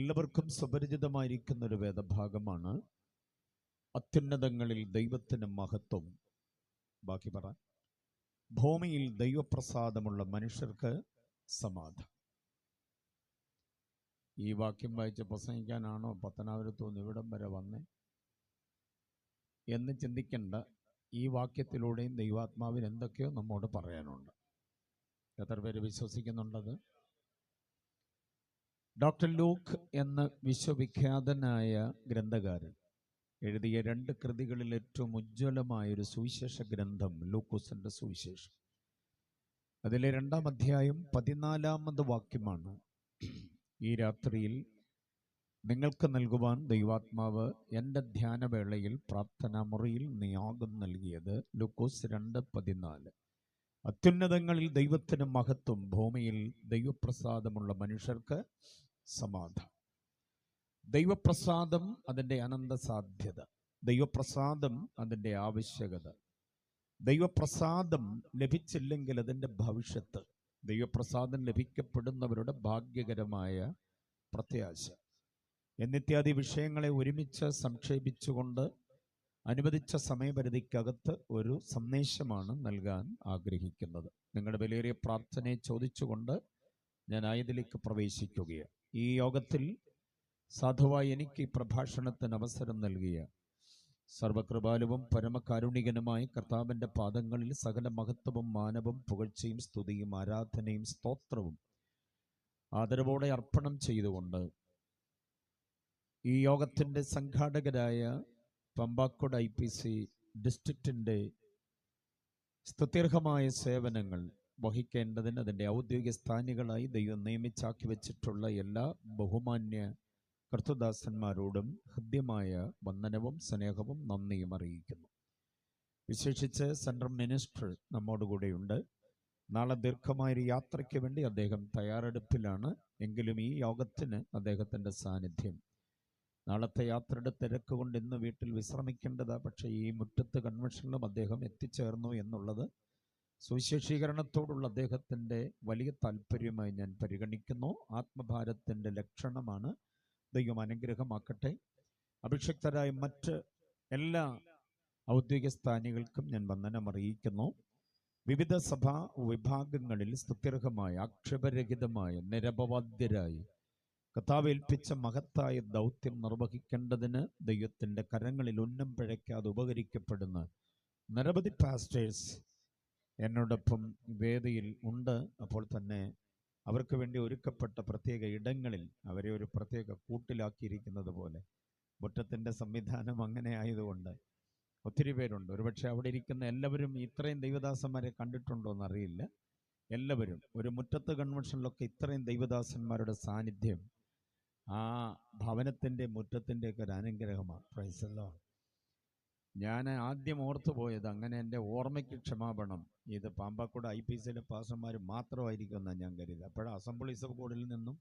എല്ലാവർക്കും സുപരിചിതമായിരിക്കുന്ന ഒരു വേദഭാഗമാണ്. അത്യുന്നതങ്ങളിൽ ദൈവത്തിന് മഹത്വം. ബാക്കി പറ. ഭൂമിയിൽ ദൈവപ്രസാദമുള്ള മനുഷ്യർക്ക് സമാധാനം. ഈ വാക്യം വായിച്ച് പ്രസംഗിക്കാനാണോ പത്തനാപുരത്തുനിന്ന് ഇവിടം വരെ വന്നേ എന്ന് ചിന്തിക്കേണ്ട. ഈ വാക്യത്തിലൂടെയും ദൈവാത്മാവിന് എന്തൊക്കെയോ നമ്മോട് പറയാനുണ്ട്. എത്ര പേര് വിശ്വസിക്കുന്നുണ്ടത്? ഡോക്ടർ ലൂക്ക് എന്ന വിശ്വവിഖ്യാതനായ ഗ്രന്ഥകാരൻ എഴുതിയ 2 കൃതികളിൽ ഏറ്റവും ഉജ്ജ്വലമായൊരു സുവിശേഷ ഗ്രന്ഥം ലൂക്കോസിന്റെ സുവിശേഷം. അതിലെ 2-ാം അധ്യായം 14-ാമത് വാക്യമാണ് ഈ രാത്രിയിൽ നിങ്ങൾക്ക് നൽകുവാൻ ദൈവാത്മാവ് എൻ്റെ ധ്യാനവേളയിൽ പ്രാർത്ഥനാ മുറിയിൽ നിയോഗം നൽകിയത്. ലൂക്കോസ് 2:14. അത്യുന്നതങ്ങളിൽ ദൈവത്തിന് മഹത്വം, ഭൂമിയിൽ ദൈവപ്രസാദമുള്ള മനുഷ്യർക്ക് സമാധാനം. ദൈവപ്രസാദം അതിൻ്റെ അനന്ത സാധ്യത, ദൈവപ്രസാദം അതിൻ്റെ ആവശ്യകത, ദൈവപ്രസാദം ലഭിച്ചില്ലെങ്കിൽ അതിൻ്റെ ഭവിഷ്യത്ത്, ദൈവപ്രസാദം ലഭിക്കപ്പെടുന്നവരുടെ ഭാഗ്യകരമായ പ്രത്യാശ എന്നിത്യാദി വിഷയങ്ങളെ ഒരുമിച്ച് സംക്ഷേപിച്ചുകൊണ്ട് അനുവദിച്ച സമയപരിധിക്കകത്ത് ഒരു സന്ദേശമാണ് നൽകാൻ ആഗ്രഹിക്കുന്നത്. നിങ്ങളുടെ വിലയേറിയ പ്രാർത്ഥനയെ ചോദിച്ചുകൊണ്ട് ഞാൻ ആയതിലേക്ക് പ്രവേശിക്കുകയാണ്. ഈ യോഗത്തിൽ സാധുവായി എനിക്ക് ഈ പ്രഭാഷണത്തിന് അവസരം നൽകിയ സർവകൃപാലുവും പരമകാരുണികനുമായ കർത്താവിൻ്റെ പാദങ്ങളിൽ സകല മഹത്വവും മാനവും പുകഴ്ചയും സ്തുതിയും ആരാധനയും സ്തോത്രവും ആദരവോടെ അർപ്പണം ചെയ്തുകൊണ്ട് ഈ യോഗത്തിൻ്റെ സംഘാടകരായ പമ്പാക്കോട് IPC ഡിസ്ട്രിക്റ്റിൻ്റെ സ്തുത്യർഹമായ സേവനങ്ങൾ വഹിക്കേണ്ടതിന് അതിൻ്റെ ഔദ്യോഗിക സ്ഥാനികളായി ദൈവം നിയമിച്ചാക്കി വെച്ചിട്ടുള്ള എല്ലാ ബഹുമാന്യ കർത്തൃദാസന്മാരോടും ഹൃദ്യമായ വന്ദനവും സ്നേഹവും നന്ദിയും അറിയിക്കുന്നു. വിശേഷിച്ച് സെൻട്രൽ മിനിസ്റ്റർ നമ്മോടുകൂടെയുണ്ട്. നാളെ ദീർഘമായൊരു യാത്രയ്ക്ക് വേണ്ടി അദ്ദേഹം തയ്യാറെടുപ്പിലാണ്. എങ്കിലും ഈ യോഗത്തിന് അദ്ദേഹത്തിൻ്റെ സാന്നിധ്യം, നാളത്തെ യാത്രയുടെ തിരക്ക് കൊണ്ട് ഇന്ന് വീട്ടിൽ വിശ്രമിക്കേണ്ടതാണ്. പക്ഷേ ഈ മുറ്റത്ത് കൺവെൻഷനിലും അദ്ദേഹം എത്തിച്ചേർന്നു എന്നുള്ളത് സുവിശേഷീകരണത്തോടുള്ള അദ്ദേഹത്തിൻ്റെ വലിയ താല്പര്യമായി ഞാൻ പരിഗണിക്കുന്നു. ആത്മഭാരത്തിൻ്റെ ലക്ഷണമാണ്. ദൈവം അനുഗ്രഹമാക്കട്ടെ. അഭിഷിക്തരായ മറ്റ് എല്ലാ ഔദ്യോഗിക സ്ഥാനികൾക്കും ഞാൻ വന്ദനം അറിയിക്കുന്നു. വിവിധ സഭാ വിഭാഗങ്ങളിൽ സ്തുത്യർഹമായ ആക്ഷേപരഹിതമായ നിരപവാദ്യരായി കർത്താവ് ഏൽപ്പിച്ച മഹത്തായ ദൗത്യം നിർവഹിക്കേണ്ടതിന് ദൈവത്തിൻ്റെ കരങ്ങളിൽ ഉന്നം പിഴയ്ക്കാതെ ഉപകരിക്കപ്പെടുന്ന നിരവധി പാസ്റ്റേഴ്സ് എന്നോടൊപ്പം വേദിയിൽ ഉണ്ട്. അപ്പോൾ തന്നെ അവർക്ക് വേണ്ടി ഒരുക്കപ്പെട്ട പ്രത്യേക ഇടങ്ങളിൽ അവരെ ഒരു പ്രത്യേക കൂട്ടിലാക്കിയിരിക്കുന്നത് പോലെ മുറ്റത്തിൻ്റെ സംവിധാനം അങ്ങനെ ആയതുകൊണ്ട് ഒത്തിരി പേരുണ്ട്. ഒരുപക്ഷെ അവിടെ ഇരിക്കുന്ന എല്ലാവരും ഇത്രയും ദൈവദാസന്മാരെ കണ്ടിട്ടുണ്ടോ എന്നറിയില്ല. എല്ലാവരും ഒരു മുറ്റത്ത് കൺവെൻഷനിലൊക്കെ ഇത്രയും ദൈവദാസന്മാരുടെ സാന്നിധ്യം ആ ഭവനത്തിൻ്റെ മുറ്റത്തിൻ്റെയൊക്കെ ഒരു അനുഗ്രഹമാണ്. Price the Lord. ഞാൻ ആദ്യം ഓർത്തു പോയത്, അങ്ങനെ എൻ്റെ ഓർമ്മയ്ക്ക് ക്ഷമാപണം, ഇത് പാമ്പാക്കോട് IPCയിലെ പാസ്റ്റർമാർ മാത്രമായിരിക്കും എന്നാണ് ഞാൻ കരുതി. അപ്പോഴ അസംബ്ലീസ് ഓഫ് ഗോഡിൽ നിന്നും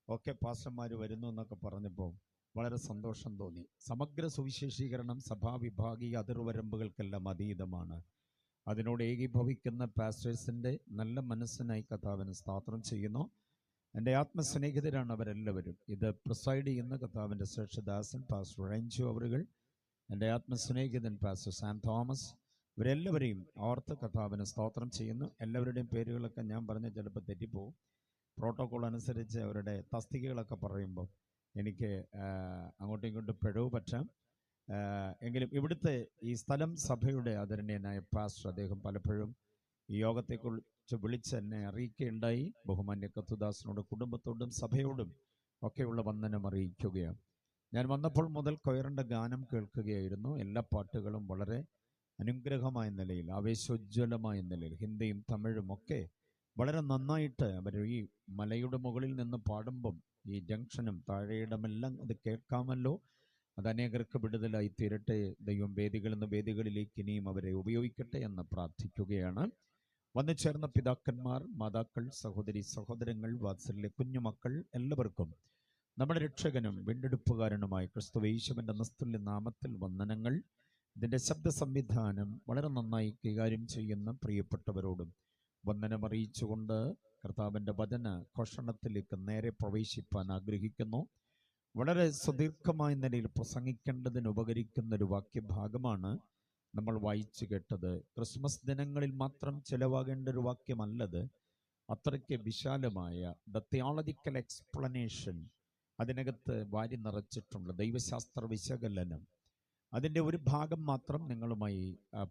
ഒക്കെ പാസ്റ്റർമാർ വരുന്നു എന്നൊക്കെ പറഞ്ഞപ്പോൾ വളരെ സന്തോഷം തോന്നി. സമഗ്ര സുവിശേഷീകരണം സഭാവിഭാഗീയ അതിർവരമ്പുകൾക്കെല്ലാം അതീതമാണ്. അതിനോട് ഏകീഭവിക്കുന്ന പാസ്റ്റേഴ്സിൻ്റെ നല്ല മനസ്സിനായി കർത്താവിന് സ്തോത്രം ചെയ്യുന്നു. എൻ്റെ ആത്മസ്നേഹിതരാണ് അവരെല്ലാവരും. ഇത് പ്രിസൈഡ് ചെയ്യുന്ന കർത്താവിൻ്റെ ശ്രേഷ്ഠദാസൻ പാസ്റ്റർ റെഞ്ചു അവറുകൾ, എൻ്റെ ആത്മസ്നേഹിതൻ പാസ്റ്റർ സാം തോമസ്, ഇവരെല്ലാവരെയും ഓർത്ത് കർത്താവിന് സ്തോത്രം ചെയ്യുന്നു. എല്ലാവരുടെയും പേരുകളൊക്കെ ഞാൻ പറഞ്ഞ ചിലപ്പോൾ തെറ്റിപ്പോവും. പ്രോട്ടോകോൾ അനുസരിച്ച് അവരുടെ തസ്തികകളൊക്കെ പറയുമ്പോൾ എനിക്ക് അങ്ങോട്ടും ഇങ്ങോട്ടും പിഴവ് പറ്റാം. എങ്കിലും ഇവിടുത്തെ ഈ സ്ഥലം സഭയുടെ ആദരണീയനായ പാസ്റ്റർ, അദ്ദേഹം പലപ്പോഴും ഈ യോഗത്തെക്കുറിച്ച് വിളിച്ച് എന്നെ അറിയിക്കുകയുണ്ടായി. ബഹുമാന്യ കർത്തൃദാസനോടും കുടുംബത്തോടും സഭയോടും ഒക്കെയുള്ള വന്ദനം അറിയിക്കുകയാണ്. ഞാൻ വന്നപ്പോൾ മുതൽ കൊയറിൻ്റെ ഗാനം കേൾക്കുകയായിരുന്നു. എല്ലാ പാട്ടുകളും വളരെ അനുഗ്രഹമായ നിലയിൽ, ആവേശോജ്വലമായ നിലയിൽ, ഹിന്ദിയും തമിഴും ഒക്കെ വളരെ നന്നായിട്ട് അവർ ഈ മലയുടെ മുകളിൽ നിന്ന് പാടുമ്പം ഈ ജംഗ്ഷനും താഴെയിടമെല്ലാം അത് കേൾക്കാമല്ലോ. അത് അനേകർക്ക് വിടുതലായി തീരട്ടെ. ദൈവം വേദികളിൽ നിന്ന് വേദികളിലേക്ക് ഇനിയും അവരെ ഉപയോഗിക്കട്ടെ എന്ന് പ്രാർത്ഥിക്കുകയാണ്. വന്നു ചേർന്ന പിതാക്കന്മാർ, മാതാക്കൾ, സഹോദരി സഹോദരങ്ങൾ, വാത്സല്യ കുഞ്ഞുമക്കൾ, എല്ലാവർക്കും നമ്മുടെ രക്ഷകനും വീണ്ടെടുപ്പുകാരനുമായ ക്രിസ്തു യേശുവിൻ്റെ നിസ്തുല്യ നാമത്തിൽ വന്ദനങ്ങൾ. ഇതിൻ്റെ ശബ്ദ സംവിധാനം വളരെ നന്നായി കൈകാര്യം ചെയ്യുന്ന പ്രിയപ്പെട്ടവരോടും വന്ദനമറിയിച്ചുകൊണ്ട് കർത്താവിൻ്റെ വചന ഘോഷണത്തിലേക്ക് നേരെ പ്രവേശിപ്പാൻ ആഗ്രഹിക്കുന്നു. വളരെ സുദീർഘമായ നിലയിൽ പ്രസംഗിക്കേണ്ടതിന് ഉപകരിക്കുന്ന ഒരു വാക്യഭാഗമാണ് നമ്മൾ വായിച്ചു കേട്ടത്. ക്രിസ്മസ് ദിനങ്ങളിൽ മാത്രം ചിലവാകേണ്ട ഒരു വാക്യമല്ലത്. അത്രയ്ക്ക് വിശാലമായ ദ തിയോളജിക്കൽ എക്സ്പ്ലനേഷൻ അതിനകത്ത് വാരി നിറച്ചിട്ടുള്ള ദൈവശാസ്ത്ര വിശകലനം, അതിൻ്റെ ഒരു ഭാഗം മാത്രം നിങ്ങളുമായി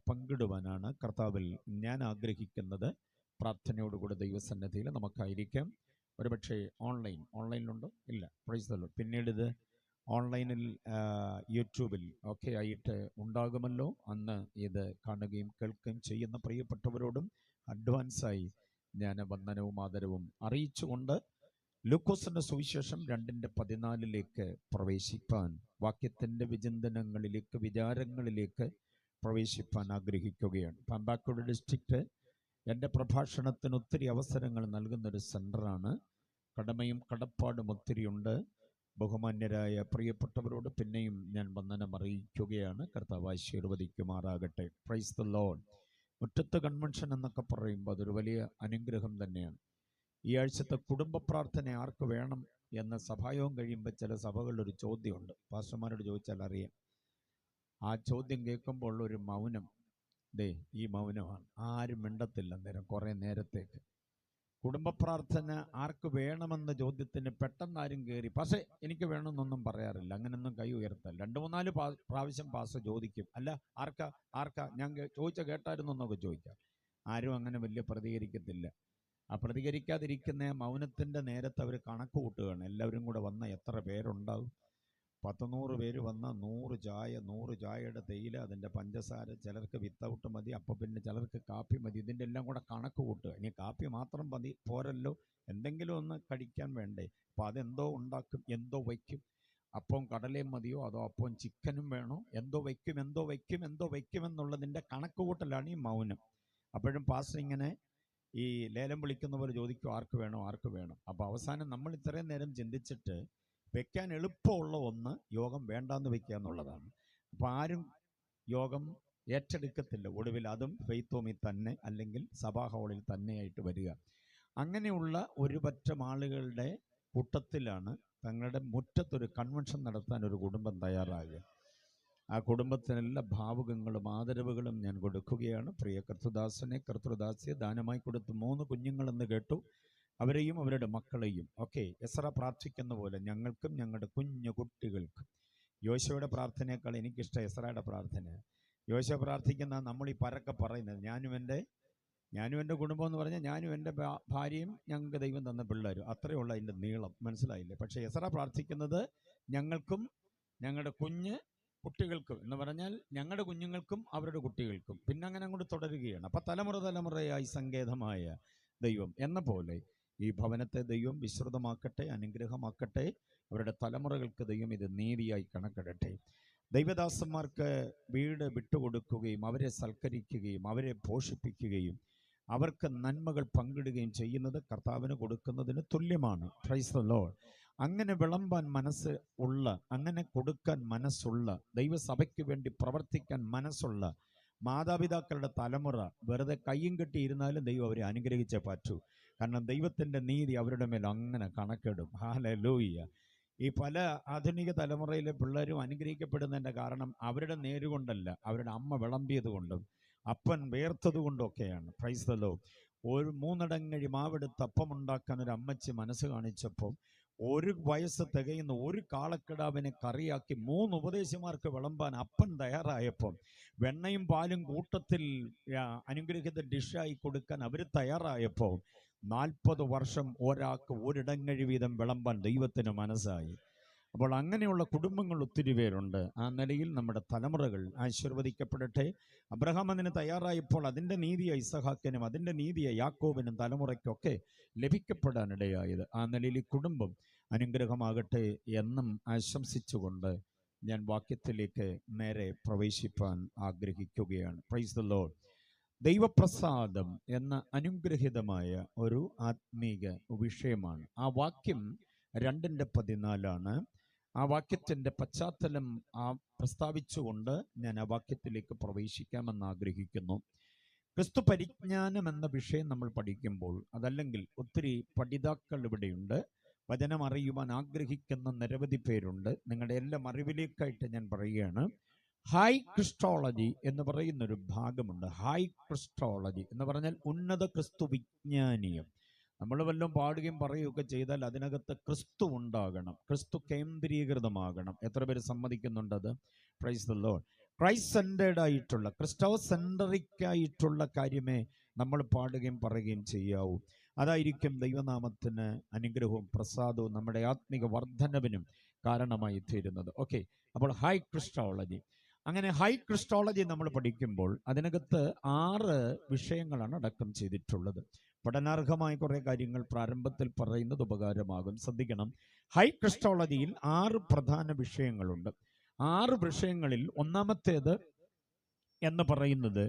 പങ്കിടുവാനാണ് കർത്താവിൽ ഞാൻ ആഗ്രഹിക്കുന്നത്. പ്രാർത്ഥനയോടുകൂടി ദൈവസന്നിധിയിൽ നമുക്കായിരിക്കാം. ഒരുപക്ഷെ ഓൺലൈനിലുണ്ടോ? ഇല്ല. Price the Lord. പിന്നീട് ഇത് ഓൺലൈനിൽ യൂട്യൂബിൽ ഒക്കെ ആയിട്ട് ഉണ്ടാകുമല്ലോ. അന്ന് ഇത് കാണുകയും കേൾക്കുകയും ചെയ്യുന്ന പ്രിയപ്പെട്ടവരോടും അഡ്വാൻസായി ഞാൻ വന്ദനവും ആദരവും അറിയിച്ചുകൊണ്ട് ലൂക്കോസിന്റെ സുവിശേഷം 2:14 പ്രവേശിപ്പാൻ, വാക്യത്തിന്റെ വിചിന്തനങ്ങളിലേക്ക്, വിചാരങ്ങളിലേക്ക് പ്രവേശിപ്പാൻ ആഗ്രഹിക്കുകയാണ്. പാമ്പാക്കോട് ഡിസ്ട്രിക്റ്റ് എൻ്റെ പ്രഭാഷണത്തിന് ഒത്തിരി അവസരങ്ങൾ നൽകുന്നൊരു സെൻ്ററാണ്. കടമയും കടപ്പാടും ഒത്തിരിയുണ്ട്. ബഹുമാന്യരായ പ്രിയപ്പെട്ടവരോട് പിന്നെയും ഞാൻ വന്ദനം അറിയിക്കുകയാണ്. കർത്താവ് ആശീർവദിക്കുമാറാകട്ടെ. Praise the Lord. മുറ്റത്ത് കൺവെൻഷൻ എന്നൊക്കെ പറയുമ്പോൾ അതൊരു വലിയ അനുഗ്രഹം തന്നെയാണ്. ഈ ആഴ്ചത്തെ കുടുംബ പ്രാർത്ഥന ആർക്ക് വേണം എന്ന സഭായോഗം കഴിയുമ്പോൾ ചില സഭകളിലൊരു ചോദ്യമുണ്ട്. പാസ്റ്റർമാരോട് ചോദിച്ചാൽ അറിയാം. ആ ചോദ്യം കേൾക്കുമ്പോൾ ഒരു മൗനം, ഈ മൗനമാണ്. ആരും മിണ്ടത്തില്ല അന്നേരം കുറേ നേരത്തേക്ക്. കുടുംബ പ്രാർത്ഥന ആർക്ക് വേണമെന്ന ചോദ്യത്തിന് പെട്ടെന്ന് ആരും കയറി പക്ഷേ എനിക്ക് വേണമെന്നൊന്നും പറയാറില്ല. അങ്ങനെയൊന്നും കൈ ഉയർത്തല്ല. 2-3 പ്രാവശ്യം പാസ്റ്റർ ചോദിക്കും, അല്ല ആർക്കാ ഞാൻ ചോദിച്ച കേട്ടായിരുന്നു എന്നൊക്കെ ചോദിക്കാം. ആരും അങ്ങനെ വലിയ പ്രതികരിക്കത്തില്ല. ആ പ്രതികരിക്കാതിരിക്കുന്ന മൗനത്തിൻ്റെ നേരത്ത് അവർ കണക്ക് കൂട്ടുകയാണ്. എല്ലാവരും കൂടെ വന്ന എത്ര പേരുണ്ടാവും? 100 പേര് വന്ന 100 ചായയുടെ തേയില, അതിൻ്റെ പഞ്ചസാര, ചിലർക്ക് വിത്തൗട്ട് മതി, അപ്പം പിന്നെ ചിലർക്ക് കാപ്പി മതി. ഇതിൻ്റെ എല്ലാം കൂടെ കണക്ക് കൂട്ടുക. ഇനി കാപ്പി മാത്രം മതി പോരല്ലോ, എന്തെങ്കിലും ഒന്ന് കഴിക്കാൻ വേണ്ടേ? അപ്പോൾ അതെന്തോ ഉണ്ടാക്കും, എന്തോ വയ്ക്കും. അപ്പം കടലയും മതിയോ, അതോ അപ്പം ചിക്കനും വേണോ? എന്തോ വയ്ക്കും എന്നുള്ളതിൻ്റെ കണക്ക് കൂട്ടലാണ് ഈ മൗനം. അപ്പോഴും പാസ്റ്റർ ഇങ്ങനെ ഈ ലേലം വിളിക്കുന്നവർ ചോദിക്കും, ആർക്ക് വേണം. അപ്പോൾ അവസാനം നമ്മൾ ഇത്രയും നേരം ചിന്തിച്ചിട്ട് വെക്കാൻ എളുപ്പമുള്ള ഒന്ന് യോഗം വേണ്ടാന്ന് വെക്കുക എന്നുള്ളതാണ്. അപ്പോൾ ആരും യോഗം ഏറ്റെടുക്കത്തില്ല. ഒടുവിൽ അതും ഫെയ്ത്തോമിൽ തന്നെ അല്ലെങ്കിൽ സഭാ ഹാളിൽ തന്നെയായിട്ട് വരിക. അങ്ങനെയുള്ള ഒരു പറ്റം ആളുകളുടെ കൂട്ടത്തിലാണ് തങ്ങളുടെ മുറ്റത്തൊരു കൺവെൻഷൻ നടത്താൻ ഒരു കുടുംബം തയ്യാറാകുക. ആ കുടുംബത്തിനെല്ലാ ഭാവുകങ്ങളും ആദരവുകളും ഞാൻ കൊടുക്കുകയാണ്. പ്രിയ കർത്തൃദാസിയെ ദാനമായി കൊടുത്ത് 3 കുഞ്ഞുങ്ങളെന്ന് കേട്ടു. അവരെയും അവരുടെ മക്കളെയും ഒക്കെ എസ്ര പ്രാർത്ഥിക്കുന്ന പോലെ ഞങ്ങൾക്കും ഞങ്ങളുടെ കുഞ്ഞു കുട്ടികൾക്കും. യോശുവയുടെ പ്രാർത്ഥനയേക്കാൾ എനിക്കിഷ്ടം എസ്രയുടെ പ്രാർത്ഥന. യോശുവ പ്രാർത്ഥിക്കുന്ന നമ്മൾ ഈ പരക്കെ പറയുന്നത്, ഞാനും എൻ്റെ കുടുംബം എന്ന് പറഞ്ഞാൽ ഞാനും എൻ്റെ ഭാര്യയും ഞങ്ങൾക്ക് ദൈവം തന്ന പിള്ളേരും, അത്രയേ ഉള്ളൂ അതിൻ്റെ നീളം. മനസ്സിലായില്ലേ? പക്ഷേ എസ്ര പ്രാർത്ഥിക്കുന്നത് ഞങ്ങൾക്കും ഞങ്ങളുടെ കുട്ടികൾക്കും എന്ന് പറഞ്ഞാൽ ഞങ്ങളുടെ കുഞ്ഞുങ്ങൾക്കും അവരുടെ കുട്ടികൾക്കും, പിന്നെ അങ്ങനെ അങ്ങോട്ട് തുടരുകയാണ്. അപ്പം തലമുറയായി സങ്കേതമായ ദൈവം എന്ന പോലെ ഈ ഭവനത്തെ ദൈവം വിശ്രുതമാക്കട്ടെ, അനുഗ്രഹമാക്കട്ടെ. അവരുടെ തലമുറകൾക്ക് ദൈവം ഇത് നീതിയായി കണക്കിടട്ടെ. ദൈവദാസന്മാർക്ക് വീട് വിട്ടുകൊടുക്കുകയും അവരെ സൽക്കരിക്കുകയും അവരെ പോഷിപ്പിക്കുകയും അവർക്ക് നന്മകൾ പങ്കിടുകയും ചെയ്യുന്നത് കർത്താവിന് കൊടുക്കുന്നതിന് തുല്യമാണ്. Price the Lord. അങ്ങനെ വിളമ്പാൻ മനസ്സ് ഉള്ള, അങ്ങനെ കൊടുക്കാൻ മനസ്സുള്ള, ദൈവസഭയ്ക്ക് വേണ്ടി പ്രവർത്തിക്കാൻ മനസ്സുള്ള മാതാപിതാക്കളുടെ തലമുറ വെറുതെ കയ്യും കെട്ടിയിരുന്നാലും ദൈവം അവരെ അനുഗ്രഹിച്ചേ പറ്റൂ. കാരണം ദൈവത്തിൻ്റെ നീതി അവരുടെ മേൽ അങ്ങനെ കണക്കിടും. ഹല്ലേലൂയ. ഈ പല ആധുനിക തലമുറയിലെ പിള്ളേരും അനുഗ്രഹിക്കപ്പെടുന്നതിൻ്റെ കാരണം അവരുടെ നേരുകൊണ്ടല്ല, അവരുടെ അമ്മ വിളമ്പിയത് കൊണ്ടും അപ്പൻ വേർത്തത് കൊണ്ടൊക്കെയാണ്. Praise the Lord. ഒരു 3 അടങ്ങഴി മാവെടുത്ത് അപ്പമുണ്ടാക്കാൻ ഒരു അമ്മച്ചി മനസ്സ് കാണിച്ചപ്പോൾ 1 വയസ്സ് തികയുന്ന ഒരു കാളക്കിടാവിനെ കറിയാക്കി 3 ഉപദേശിമാർക്ക് വിളമ്പാൻ അപ്പൻ തയ്യാറായപ്പോൾ, വെണ്ണയും പാലും കൂട്ടത്തിൽ അനുഗ്രഹിത ഡിഷായി കൊടുക്കാൻ അവർ തയ്യാറായപ്പോൾ 40 വർഷം ഒരാൾക്ക് ഒരിടങ്ങഴി വീതം വിളമ്പാൻ ദൈവത്തിന് മനസ്സായി. അപ്പോൾ അങ്ങനെയുള്ള കുടുംബങ്ങൾ ഒത്തിരി പേരുണ്ട്. ആ നിലയിൽ നമ്മുടെ തലമുറകൾ ആശീർവദിക്കപ്പെടട്ടെ. അബ്രഹാം അതിന് തയ്യാറായപ്പോൾ അതിൻ്റെ നീതിയായി ഇസഹാക്കിനും അതിൻ്റെ നീതിയായി യാക്കോബിനും തലമുറയ്ക്കൊക്കെ ലഭിക്കപ്പെടാനിടയായത്. ആ നിലയിൽ ഈ കുടുംബം അനുഗ്രഹമാകട്ടെ എന്നും ആശംസിച്ചുകൊണ്ട് ഞാൻ വാക്യത്തിലേക്ക് നേരെ പ്രവേശിപ്പാൻ ആഗ്രഹിക്കുകയാണ്. Price the Lord. ദൈവപ്രസാദം എന്ന അനുഗ്രഹീതമായ ഒരു ആത്മീക വിഷയമാണ്. ആ വാക്യം 2:14 ആ വാക്യത്തിൻ്റെ പശ്ചാത്തലം പ്രസ്താവിച്ചുകൊണ്ട് ഞാൻ ആ വാക്യത്തിലേക്ക് പ്രവേശിക്കാമെന്ന് ആഗ്രഹിക്കുന്നു. ക്രിസ്തു പരിജ്ഞാനം എന്ന വിഷയം നമ്മൾ പഠിക്കുമ്പോൾ, അതല്ലെങ്കിൽ ഒത്തിരി പഠിതാക്കൾ ഇവിടെയുണ്ട്, വചനം അറിയുവാൻ ആഗ്രഹിക്കുന്ന നിരവധി പേരുണ്ട്. നിങ്ങളുടെ എല്ലാം അറിവിലേക്കായിട്ട് ഞാൻ പറയുകയാണ്. ഹൈ ക്രിസ്റ്റോളജി എന്ന് പറയുന്നൊരു ഭാഗമുണ്ട്. ഹൈ ക്രിസ്റ്റോളജി എന്ന് പറഞ്ഞാൽ ഉന്നത ക്രിസ്തു വിജ്ഞാനീയം. നമ്മൾ വല്ലതും പാടുകയും പറയുകയൊക്കെ ചെയ്താൽ അതിനകത്ത് ക്രിസ്തു ഉണ്ടാകണം, ക്രിസ്തു കേന്ദ്രീകൃതമാകണം. എത്ര പേര് സമ്മതിക്കുന്നുണ്ടത്? Praise the Lord. Christ centred ആയിട്ടുള്ള, ക്രിസ്റ്റോ സെൻട്രിക് ആയിട്ടുള്ള കാര്യമേ നമ്മൾ പാടുകയും പറയുകയും ചെയ്യാവൂ. അതായിരിക്കും ദൈവനാമത്തിന് അനുഗ്രഹവും പ്രസാദവും നമ്മുടെ ആത്മിക വർധനവിനും കാരണമായി തീരുന്നത്. ഓക്കെ, അപ്പോൾ ഹൈ ക്രിസ്റ്റോളജി. അങ്ങനെ ഹൈ ക്രിസ്റ്റോളജി നമ്മൾ പഠിക്കുമ്പോൾ അതിനകത്ത് 6 വിഷയങ്ങളാണ് അടക്കം ചെയ്തിട്ടുള്ളത്. പഠനാർഹമായ കുറേ കാര്യങ്ങൾ പ്രാരംഭത്തിൽ പറയുന്നത് ഉപകാരമാകും. ശ്രദ്ധിക്കണം. ഹൈ ക്രിസ്റ്റോളജിയിൽ 6 പ്രധാന വിഷയങ്ങളുണ്ട്. 6 വിഷയങ്ങളിൽ ഒന്നാമത്തേത് എന്ന് പറയുന്നത്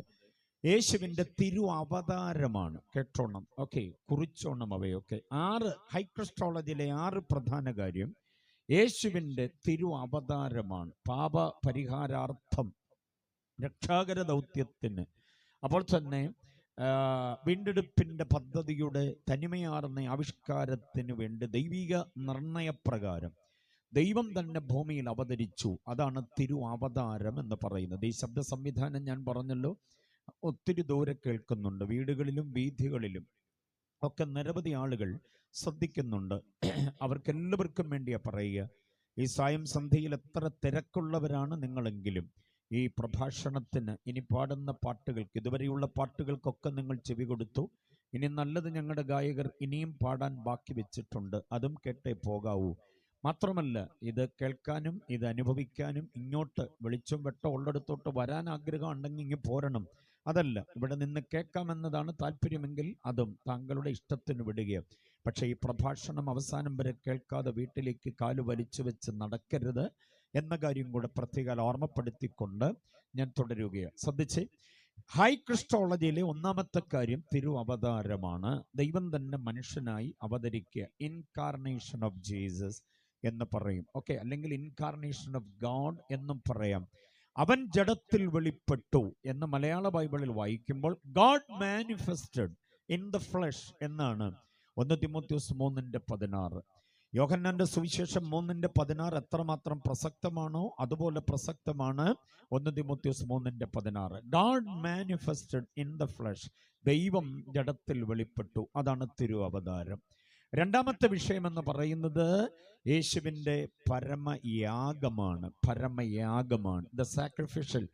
യേശുവിൻ്റെ തിരു അവതാരമാണ്. കേട്ടോണം, ഓക്കെ, കുറിച്ചോണം അവയൊക്കെ. 6 ഹൈ ക്രിസ്റ്റോളജിയിലെ 6 പ്രധാന കാര്യം യേശുവിൻ്റെ തിരു അവതാരമാണ്. പാപ പരിഹാരാർത്ഥം, രക്ഷാകര ദൗത്യത്തിന്, അപ്പോൾ തന്നെ വീണ്ടെടുപ്പിൻ്റെ പദ്ധതിയുടെ തനിമയാർന്ന ആവിഷ്കാരത്തിന് വേണ്ടി ദൈവിക നിർണയപ്രകാരം ദൈവം തന്നെ ഭൂമിയിൽ അവതരിച്ചു. അതാണ് തിരു അവതാരം എന്ന് പറയുന്നത്. ഈ ശബ്ദ സംവിധാനം ഞാൻ പറഞ്ഞല്ലോ, ഒത്തിരി ദൂരെ കേൾക്കുന്നുണ്ട്. വീടുകളിലും വീഥികളിലും ഒക്കെ നിരവധി ആളുകൾ ശ്രദ്ധിക്കുന്നുണ്ട്. അവർക്കെല്ലാവർക്കും വേണ്ടിയാ പറയുക. ഈ സായം സന്ധ്യയിൽ എത്ര തിരക്കുള്ളവരാണ് നിങ്ങളെങ്കിലും ഈ പ്രഭാഷണത്തിന്, ഇനി പാടുന്ന പാട്ടുകൾക്ക്, ഇതുവരെയുള്ള പാട്ടുകൾക്കൊക്കെ നിങ്ങൾ ചെവി കൊടുത്തു. ഇനി നല്ലത് ഞങ്ങളുടെ ഗായകർ ഇനിയും പാടാൻ ബാക്കി വെച്ചിട്ടുണ്ട്, അതും കേട്ടേ പോകാവൂ. മാത്രമല്ല, ഇത് കേൾക്കാനും ഇത് അനുഭവിക്കാനും ഇങ്ങോട്ട് വെളിച്ചം വെട്ടം ഉള്ളിടത്തോട്ട് വരാൻ ആഗ്രഹം ഉണ്ടെങ്കിൽ ഇങ്ങ് പോരണം. അതല്ല, ഇവിടെ നിന്ന് കേൾക്കാമെന്നതാണ് താല്പര്യമെങ്കിൽ അതും താങ്കളുടെ ഇഷ്ടത്തിന് വിടുകയോ. പക്ഷേ ഈ പ്രഭാഷണം അവസാനം വരെ കേൾക്കാതെ വീട്ടിലേക്ക് കാല് വലിച്ചു വെച്ച് നടക്കരുത് എന്ന കാര്യം കൂടെ പ്രത്യേകം ഓർമ്മപ്പെടുത്തിക്കൊണ്ട് ഞാൻ തുടരുകയാണ്. ശ്രദ്ധിച്ച്, ഹൈ ക്രിസ്റ്റോളജിയിലെ ഒന്നാമത്തെ കാര്യം തിരു അവതാരമാണ്. ദൈവം തന്നെ മനുഷ്യനായി അവതരിക്കുക. ഇൻകാർണേഷൻ ഓഫ് ജീസസ് എന്ന് പറയും. ഓക്കെ, അല്ലെങ്കിൽ ഇൻകാർണേഷൻ ഓഫ് ഗോഡ് എന്നും പറയാം. അവൻ ജഡത്തിൽ വെളിപ്പെട്ടു എന്ന് മലയാള ബൈബിളിൽ വായിക്കുമ്പോൾ God manifested in the flush എന്നാണ് 1 തിമോഥെയോസ് 3:16. യോഹന്നാന്റെ സുവിശേഷം 3:16 എത്രമാത്രം പ്രസക്തമാണോ അതുപോലെ പ്രസക്തമാണ് 1 തിമോഥെയോസ് 3:16. God manifested in the flush, ദൈവം ജഡത്തിൽ വെളിപ്പെട്ടു. അതാണ് തിരു അവതാരം. രണ്ടാമത്തെ വിഷയം എന്ന് പറയുന്നത് യേശുവിൻ്റെ പരമയാഗമാണ്. പരമയാഗമാണ്. The sacrificial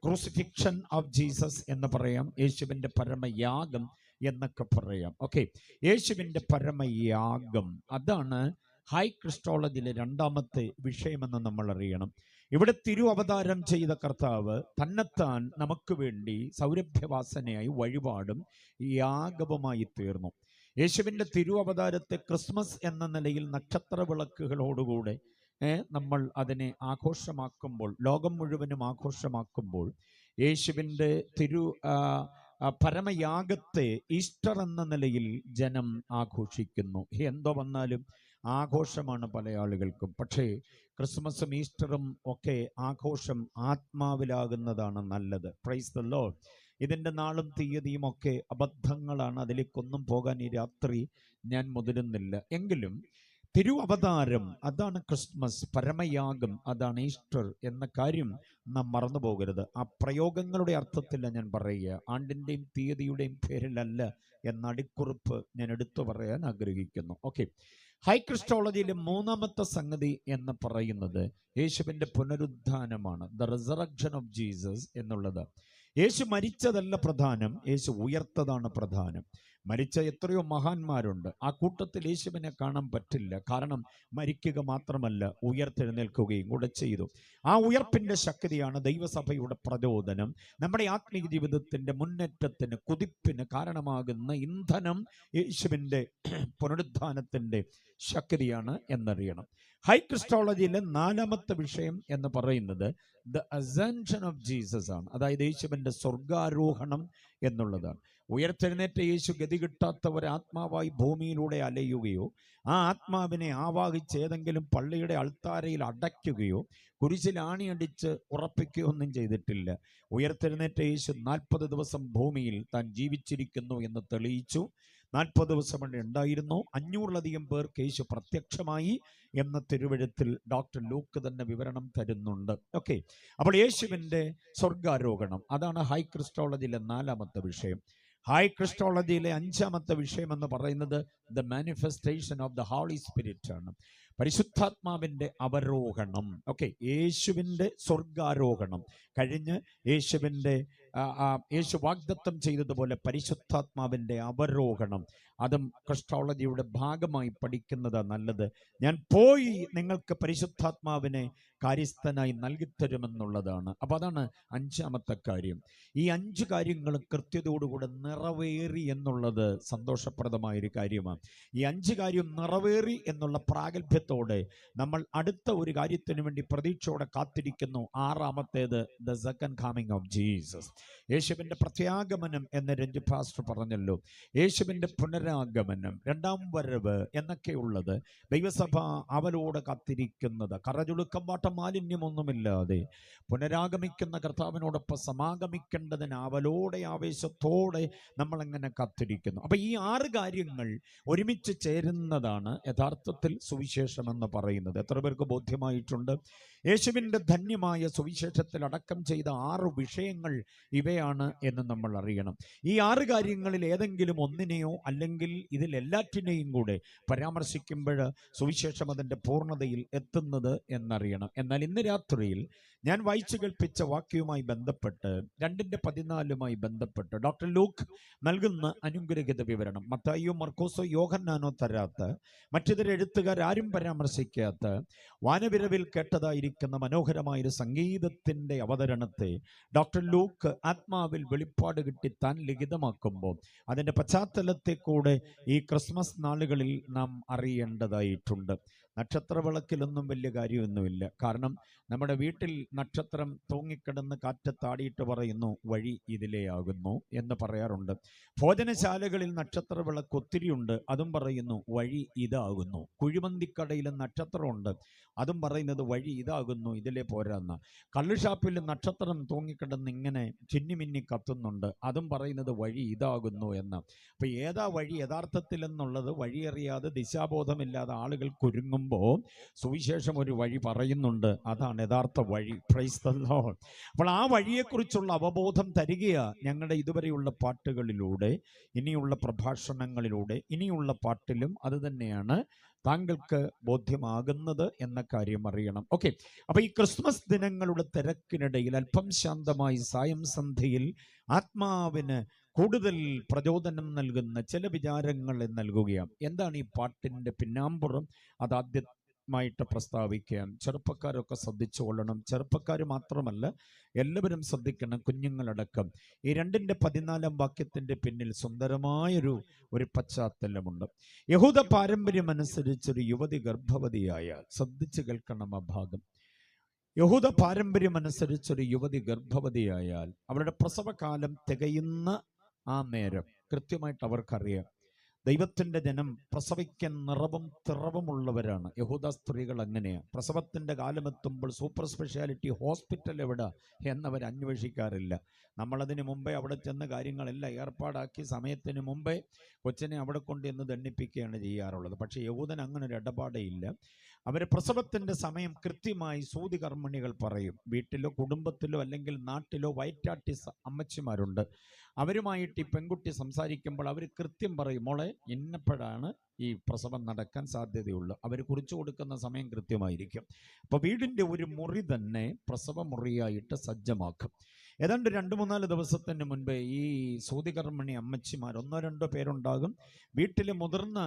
crucifixion of Jesus എന്ന് പറയാം. യേശുവിൻ്റെ പരമയാഗം എന്നൊക്കെ പറയാം. ഓക്കെ, യേശുവിൻ്റെ പരമയാഗം, അതാണ് ഹൈ ക്രിസ്റ്റോളജിയിലെ രണ്ടാമത്തെ വിഷയമെന്ന് നമ്മൾ അറിയണം. ഇവിടെ തിരു അവതാരം ചെയ്ത കർത്താവ് തന്നെത്താൻ നമുക്ക് വേണ്ടി സൗരഭ്യവാസനയായി വഴിപാടും യാഗവുമായി തീർന്നു. യേശുവിൻ്റെ തിരു അവതാരത്തെ ക്രിസ്മസ് എന്ന നിലയിൽ നക്ഷത്ര വിളക്കുകളോടുകൂടെ നമ്മൾ അതിനെ ആഘോഷമാക്കുമ്പോൾ, ലോകം മുഴുവനും ആഘോഷമാക്കുമ്പോൾ, യേശുവിൻ്റെ പരമയാഗത്തെ ഈസ്റ്റർ എന്ന നിലയിൽ ജനം ആഘോഷിക്കുന്നു. എന്തോ വന്നാലും ആഘോഷമാണ് പല ആളുകൾക്കും. പക്ഷേ ക്രിസ്മസും ഈസ്റ്ററും ഒക്കെ ആഘോഷം ആത്മാവിലാകുന്നതാണ് നല്ലത്. Price the Lord. ഇതിൻ്റെ നാളും തീയതിയും ഒക്കെ അബദ്ധങ്ങളാണ്. അതിലേക്കൊന്നും പോകാൻ ഈ രാത്രി ഞാൻ മുതിരുന്നില്ല. എങ്കിലും തിരു അവതാരം അതാണ് ക്രിസ്മസ്, പരമയാഗം അതാണ് ഈസ്റ്റർ എന്ന കാര്യം നാം മറന്നു പോകരുത്. ആ പ്രയോഗങ്ങളുടെ അർത്ഥത്തില്ല ഞാൻ പറയുക, ആണ്ടിൻ്റെയും തീയതിയുടെയും പേരിലല്ല എന്ന അടിക്കുറിപ്പ് ഞാൻ എടുത്തു പറയാൻ ആഗ്രഹിക്കുന്നു. ഓക്കെ, ഹൈ ക്രിസ്റ്റോളജിയിലെ മൂന്നാമത്തെ സംഗതി എന്ന് പറയുന്നത് യേശുവിൻ്റെ പുനരുദ്ധാനമാണ്. ദ റിസറക്ഷൻ ഓഫ് ജീസസ് എന്നുള്ളത്. യേശു മരിച്ചതല്ല പ്രധാനം, യേശു ഉയർത്തതാണ് പ്രധാനം. മരിച്ച എത്രയോ മഹാന്മാരുണ്ട്, ആ കൂട്ടത്തിൽ യേശുവിനെ കാണാൻ പറ്റില്ല. കാരണം മരിക്കുക മാത്രമല്ല, ഉയർത്തെഴുന്നേൽക്കുകയും കൂടെ ചെയ്തു. ആ ഉയർപ്പിൻ്റെ ശക്തിയാണ് ദൈവസഭയുടെ പ്രചോദനം. നമ്മുടെ ആത്മീയ ജീവിതത്തിൻ്റെ മുന്നേറ്റത്തിന്, കുതിപ്പിന് കാരണമാകുന്ന ഇന്ധനം യേശുവിൻ്റെ പുനരുദ്ധാനത്തിൻ്റെ ശക്തിയാണ് എന്നറിയണം. ഹൈ ക്രിസ്റ്റോളജിയിലെ നാലാമത്തെ വിഷയം എന്ന് പറയുന്നത് ദ അസെൻഷൻ ഓഫ് ജീസസ് ആണ്. അതായത് യേശുവിൻ്റെ സ്വർഗാരോഹണം എന്നുള്ളതാണ്. ഉയർത്തെഴുന്നേറ്റ യേശു ഗതി കിട്ടാത്ത ഒരാത്മാവായി ഭൂമിയിലൂടെ അലയുകയോ ആ ആത്മാവിനെ ആവാഹിച്ച് ഏതെങ്കിലും പള്ളിയുടെ അൾത്താരയിൽ അടയ്ക്കുകയോ കുരിശിൽ ആണിയടിച്ച് ഉറപ്പിക്കുകയോ ഒന്നും ചെയ്തിട്ടില്ല. ഉയർത്തെഴുന്നേറ്റ യേശു 40 ദിവസം ഭൂമിയിൽ താൻ ജീവിച്ചിരിക്കുന്നു എന്ന് തെളിയിച്ചു. 40 ദിവസം കൊണ്ട് ഉണ്ടായിരുന്നു. 500-ലധികം പേർക്ക് യേശു പ്രത്യക്ഷമായി എന്ന തിരുവഴുത്തിൽ ഡോക്ടർ ലൂക്ക് തന്നെ വിവരണം തരുന്നുണ്ട്. ഓക്കെ, അപ്പോൾ യേശുവിൻ്റെ സ്വർഗാരോഹണം, അതാണ് ഹൈ ക്രിസ്റ്റോളജിയിലെ 4-ാമത്തെ വിഷയം. ഹൈ ക്രിസ്റ്റോളജിയിലെ 5-ാമത്തെ വിഷയം എന്ന് പറയുന്നത് the manifestation of the holy spirit ആണ്, പരിശുദ്ധാത്മാവിൻ്റെ അവരോഹണം. ഓക്കെ, യേശുവിൻ്റെ സ്വർഗാരോഹണം കഴിഞ്ഞ് യേശു വാഗ്ദത്തം ചെയ്തതുപോലെ പരിശുദ്ധാത്മാവിൻ്റെ അവരോഹണം, അതും ക്രിസ്റ്റോളജിയുടെ ഭാഗമായി പഠിക്കുന്നത് നല്ലത്. ഞാൻ പോയി നിങ്ങൾക്ക് പരിശുദ്ധാത്മാവിനെ കാര്യസ്ഥനായി നൽകിത്തരുമെന്നുള്ളതാണ്. അപ്പോൾ അതാണ് 5-ാമത്തെ കാര്യം. ഈ 5 കാര്യങ്ങളും കൃത്യതയോടുകൂടെ നിറവേറി എന്നുള്ളത് സന്തോഷപ്രദമായൊരു കാര്യമാണ്. ഈ 5 കാര്യം നിറവേറി എന്നുള്ള പ്രാഗൽഭ്യത്തോടെ നമ്മൾ അടുത്ത ഒരു കാര്യത്തിന് വേണ്ടി പ്രതീക്ഷയോടെ കാത്തിരിക്കുന്നു. 6-ാമത്തേത് the second coming of Jesus, യേശുവിൻ്റെ പ്രത്യാഗമനം എന്ന് രഞ്ജി പാസ്റ്റർ പറഞ്ഞല്ലോ. യേശുവിൻ്റെ പുനരാഗമനം, 2ാം വരവ് എന്നൊക്കെയുള്ളത് ദൈവസഭ അവലോടെ കാത്തിരിക്കുന്നത്. കറചുളുക്കം വാട്ടം മാലിന്യമൊന്നുമില്ലാതെ പുനരാഗമിക്കുന്ന കർത്താവിനോടൊപ്പം സമാഗമിക്കേണ്ടതിന് അവലോടെ ആവേശത്തോടെ നമ്മളെങ്ങനെ കാത്തിരിക്കുന്നു. അപ്പം ഈ 6 കാര്യങ്ങൾ ഒരുമിച്ച് ചേരുന്നതാണ് യഥാർത്ഥത്തിൽ സുവിശേഷം എന്ന് പറയുന്നത്. എത്ര പേർക്ക് ബോധ്യമായിട്ടുണ്ട്? യേശുവിൻ്റെ ധന്യമായ സുവിശേഷത്തിൽ അടക്കം ചെയ്ത 6 വിഷയങ്ങൾ ഇവയാണ് എന്ന് നമ്മൾ അറിയണം. ഈ 6 കാര്യങ്ങളിൽ ഏതെങ്കിലും ഒന്നിനെയോ അല്ലെങ്കിൽ ഇതിലെല്ലാറ്റിനെയും കൂടെ പരാമർശിക്കുമ്പോൾ സുവിശേഷം അതിൻ്റെ പൂർണ്ണതയിൽ എത്തുന്നത് എന്നറിയണം. എന്നാൽ ഇന്ന് രാത്രിയിൽ ഞാൻ വായിച്ചു കേൾപ്പിച്ച വാക്യവുമായി ബന്ധപ്പെട്ട് 2:14 ബന്ധപ്പെട്ട് ഡോക്ടർ ലൂക്ക് നൽകുന്ന അനുഗ്രഹിത വിവരണം, മത്തായിയോ മർക്കോസോ യോഹന്നാനോ തരാത്ത, മറ്റിതര എഴുത്തുകാരും പരാമർശിക്കാത്ത, വാനവിരവിൽ കേട്ടതായിരിക്കുന്ന മനോഹരമായൊരു സംഗീതത്തിൻ്റെ അവതരണത്തെ ഡോക്ടർ ലൂക്ക് ആത്മാവിൽ വെളിപ്പാട് കിട്ടി താൻ ലിഖിതമാക്കുമ്പോൾ അതിൻ്റെ പശ്ചാത്തലത്തെ കൂടെ ഈ ക്രിസ്മസ് നാളുകളിൽ നാം അറിയേണ്ടതായിട്ടുണ്ട്. നക്ഷത്രവിളക്കിലൊന്നും വലിയ കാര്യമൊന്നുമില്ല. കാരണം നമ്മുടെ വീട്ടിൽ നക്ഷത്രം തൂങ്ങിക്കിടന്ന് കാറ്റത്താടിയിട്ട് പറയുന്നു വഴി ഇതിലെയാകുന്നു എന്ന് പറയാറുണ്ട്. ഭോജനശാലകളിൽ നക്ഷത്ര വിളക്ക് ഒത്തിരിയുണ്ട്, അതും പറയുന്നു വഴി ഇതാകുന്നു. കുഴിമന്തിക്കടയിൽ നക്ഷത്രമുണ്ട്, അതും പറയുന്നത് വഴി ഇതാകുന്നു, ഇതിലെ പോരാന്ന. കള്ളുഷാപ്പിൽ നക്ഷത്രം തൂങ്ങിക്കിടന്ന് ഇങ്ങനെ ചിന്നിമിന്നി കത്തുന്നുണ്ട്, അതും പറയുന്നത് വഴി ഇതാകുന്നു എന്ന്. അപ്പം ഏതാ വഴി യഥാർത്ഥത്തിൽ എന്നുള്ളത് വഴിയറിയാതെ ദിശാബോധമില്ലാതെ ആളുകൾ കുരുങ്ങുമ്പോൾ സുവിശേഷം ഒരു വഴി പറയുന്നുണ്ട്, അതാണ് യഥാർത്ഥ വഴി. Price the Lord. അപ്പോൾ ആ വഴിയെക്കുറിച്ചുള്ള അവബോധം തരികയാണ് ഞങ്ങളുടെ ഇതുവരെയുള്ള പാട്ടുകളിലൂടെ, ഇനിയുള്ള പ്രഭാഷണങ്ങളിലൂടെ, ഇനിയുള്ള പാട്ടിലും അത് തന്നെയാണ് താങ്കൾക്ക് ബോധ്യമാകുന്നത് എന്ന കാര്യം അറിയണം. ഓക്കെ, അപ്പൊ ഈ ക്രിസ്മസ് ദിനങ്ങളുടെ തിരക്കിനിടയിൽ അല്പം ശാന്തമായി സായം സന്ധ്യയിൽ ആത്മാവിന് കൂടുതൽ പ്രചോദനം നൽകുന്ന ചില വിചാരങ്ങൾ നൽകുകയാണ്. എന്താണ് ഈ പാട്ടിൻ്റെ പിന്നാമ്പുറം? അതാദ്യമായിട്ട് പ്രസ്താവിക്കാൻ ചെറുപ്പക്കാരൊക്കെ ശ്രദ്ധിച്ചു കൊള്ളണം. ചെറുപ്പക്കാർ മാത്രമല്ല, എല്ലാവരും ശ്രദ്ധിക്കണം, കുഞ്ഞുങ്ങളടക്കം. ഈ 2:14 വാക്യത്തിൻ്റെ പിന്നിൽ സുന്ദരമായൊരു പശ്ചാത്തലമുണ്ട്. യഹൂദ പാരമ്പര്യം അനുസരിച്ചൊരു യുവതി ഗർഭവതിയായാൽ, ശ്രദ്ധിച്ചു കേൾക്കണം ആ ഭാഗം, യഹൂദ പാരമ്പര്യം അനുസരിച്ചൊരു യുവതി ഗർഭവതിയായാൽ അവരുടെ പ്രസവകാലം തികയുന്ന ആ നേരം കൃത്യമായിട്ട് അവർക്കറിയാം. ദൈവത്തിൻ്റെ ജനം പ്രസവിക്കാൻ നിറവും തിറവുമുള്ളവരാണ്. യഹൂദ സ്ത്രീകൾ അങ്ങനെയാണ്. പ്രസവത്തിൻ്റെ കാലമെത്തുമ്പോൾ സൂപ്പർ സ്പെഷ്യാലിറ്റി ഹോസ്പിറ്റൽ എവിടെ എന്നവർ അന്വേഷിക്കാറില്ല. നമ്മളതിന് മുമ്പേ അവിടെ ചെന്ന് കാര്യങ്ങളെല്ലാം ഏർപ്പാടാക്കി സമയത്തിന് മുമ്പേ കൊച്ചിനെ അവിടെ കൊണ്ട് എന്ന് ദണ്ണിപ്പിക്കുകയാണ് ചെയ്യാറുള്ളത്. പക്ഷേ യഹൂദൻ അങ്ങനെ ഒരു ഇടപാടേ ഇല്ല. അവർ പ്രസവത്തിൻ്റെ സമയം കൃത്യമായി സൂതി കർമ്മിണികൾ പറയും. വീട്ടിലോ കുടുംബത്തിലോ അല്ലെങ്കിൽ നാട്ടിലോ വയറ്റാട്ടി അമ്മച്ചിമാരുണ്ട്. അവരുമായിട്ട് ഈ പെൺകുട്ടി സംസാരിക്കുമ്പോൾ അവർ കൃത്യം പറയും, മോളെ ഇന്നപ്പോഴാണ് ഈ പ്രസവം നടക്കാൻ സാധ്യതയുള്ളൂ. അവർ കുറിച്ചു കൊടുക്കുന്ന സമയം കൃത്യമായിരിക്കും. അപ്പോൾ വീടിൻ്റെ ഒരു മുറി തന്നെ പ്രസവ മുറിയായിട്ട് സജ്ജമാക്കും. ഏതാണ്ട് 2-3 ദിവസത്തിന് മുൻപേ ഈ സൂതികർമ്മിണി അമ്മച്ചിമാർ 1-2 പേരുണ്ടാകും. വീട്ടിലെ മുതിർന്ന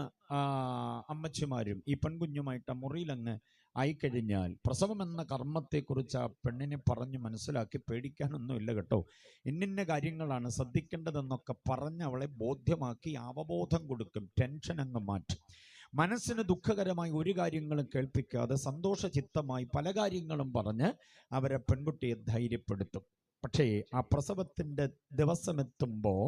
അമ്മച്ചിമാരും ഈ പെൺകുഞ്ഞുമായിട്ട് മുറിയിലങ്ങ് ആയിക്കഴിഞ്ഞാൽ പ്രസവം എന്ന കർമ്മത്തെക്കുറിച്ച് ആ പെണ്ണിനെ പറഞ്ഞ് മനസ്സിലാക്കി, പേടിക്കാനൊന്നുമില്ല കേട്ടോ, ഇന്നിന്ന കാര്യങ്ങളാണ് ശ്രദ്ധിക്കേണ്ടതെന്നൊക്കെ പറഞ്ഞ് അവളെ ബോധ്യമാക്കി അവബോധം കൊടുക്കും. ടെൻഷൻ അങ്ങ് മാറ്റും. മനസ്സിന് ദുഃഖകരമായി ഒരു കാര്യങ്ങളും കേൾപ്പിക്കാതെ സന്തോഷചിത്തമായി പല കാര്യങ്ങളും പറഞ്ഞ് അവരെ പെൺകുട്ടിയെ ധൈര്യപ്പെടുത്തും. പക്ഷേ ആ പ്രസവത്തിൻ്റെ ദിവസമെത്തുമ്പോൾ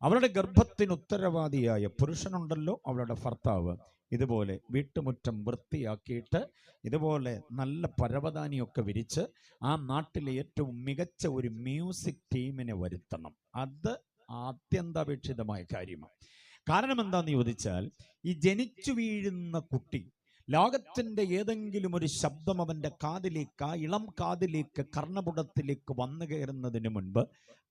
അവളുടെ ഗർഭത്തിന് ഉത്തരവാദിയായ പുരുഷനുണ്ടല്ലോ, അവളുടെ ഭർത്താവ്, ഇതുപോലെ വീട്ടുമുറ്റം വൃത്തിയാക്കിയിട്ട് ഇതുപോലെ നല്ല പരവതാനിയൊക്കെ വിരിച്ച് ആ നാട്ടിലെ ഏറ്റവും മികച്ച ഒരു മ്യൂസിക് ടീമിനെ വരുത്തണം. അത് അത്യന്താപേക്ഷിതമായ കാര്യമാണ്. കാരണം എന്താന്ന് ചോദിച്ചാൽ, ഈ ജനിച്ചു വീഴുന്ന കുട്ടി ലോകത്തിന്റെ ഏതെങ്കിലും ഒരു ശബ്ദം അവന്റെ കാതിലേക്ക്, ആ ഇളം കാതിലേക്ക്, കർണപുടത്തിലേക്ക് വന്നു കയറുന്നതിന് മുൻപ്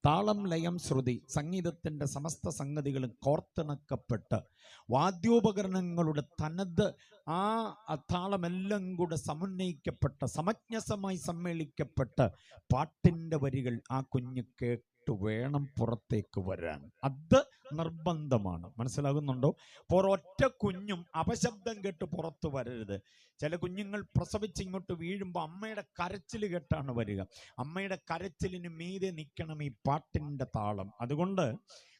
താളം, ലയം, ശ്രുതി, സംഗീതത്തിന്റെ സമസ്ത സംഗതികളും കോർത്തിണക്കപ്പെട്ട് വാദ്യോപകരണങ്ങളുടെ തനത് ആ താളമെല്ലാം കൂടെ സമന്വയിക്കപ്പെട്ട, സമഞ്ജസമായി സമ്മേളിക്കപ്പെട്ട പാട്ടിന്റെ വരികൾ ആ കുഞ്ഞ് കേട്ട് വേണം പുറത്തേക്ക് വരാൻ. അത് നിർബന്ധമാണ്. മനസ്സിലാകുന്നുണ്ടോ? ഒരൊറ്റ കുഞ്ഞും അപശബ്ദം കേട്ട് പുറത്തു വരരുത്. ചില കുഞ്ഞുങ്ങൾ പ്രസവിച്ച് ഇങ്ങോട്ട് വീഴുമ്പോൾ അമ്മയുടെ കരച്ചിൽ കേട്ടാണ് വരിക. അമ്മയുടെ കരച്ചിലിന് മീതെ നിൽക്കണം ഈ പാട്ടിന്റെ താളം. അതുകൊണ്ട്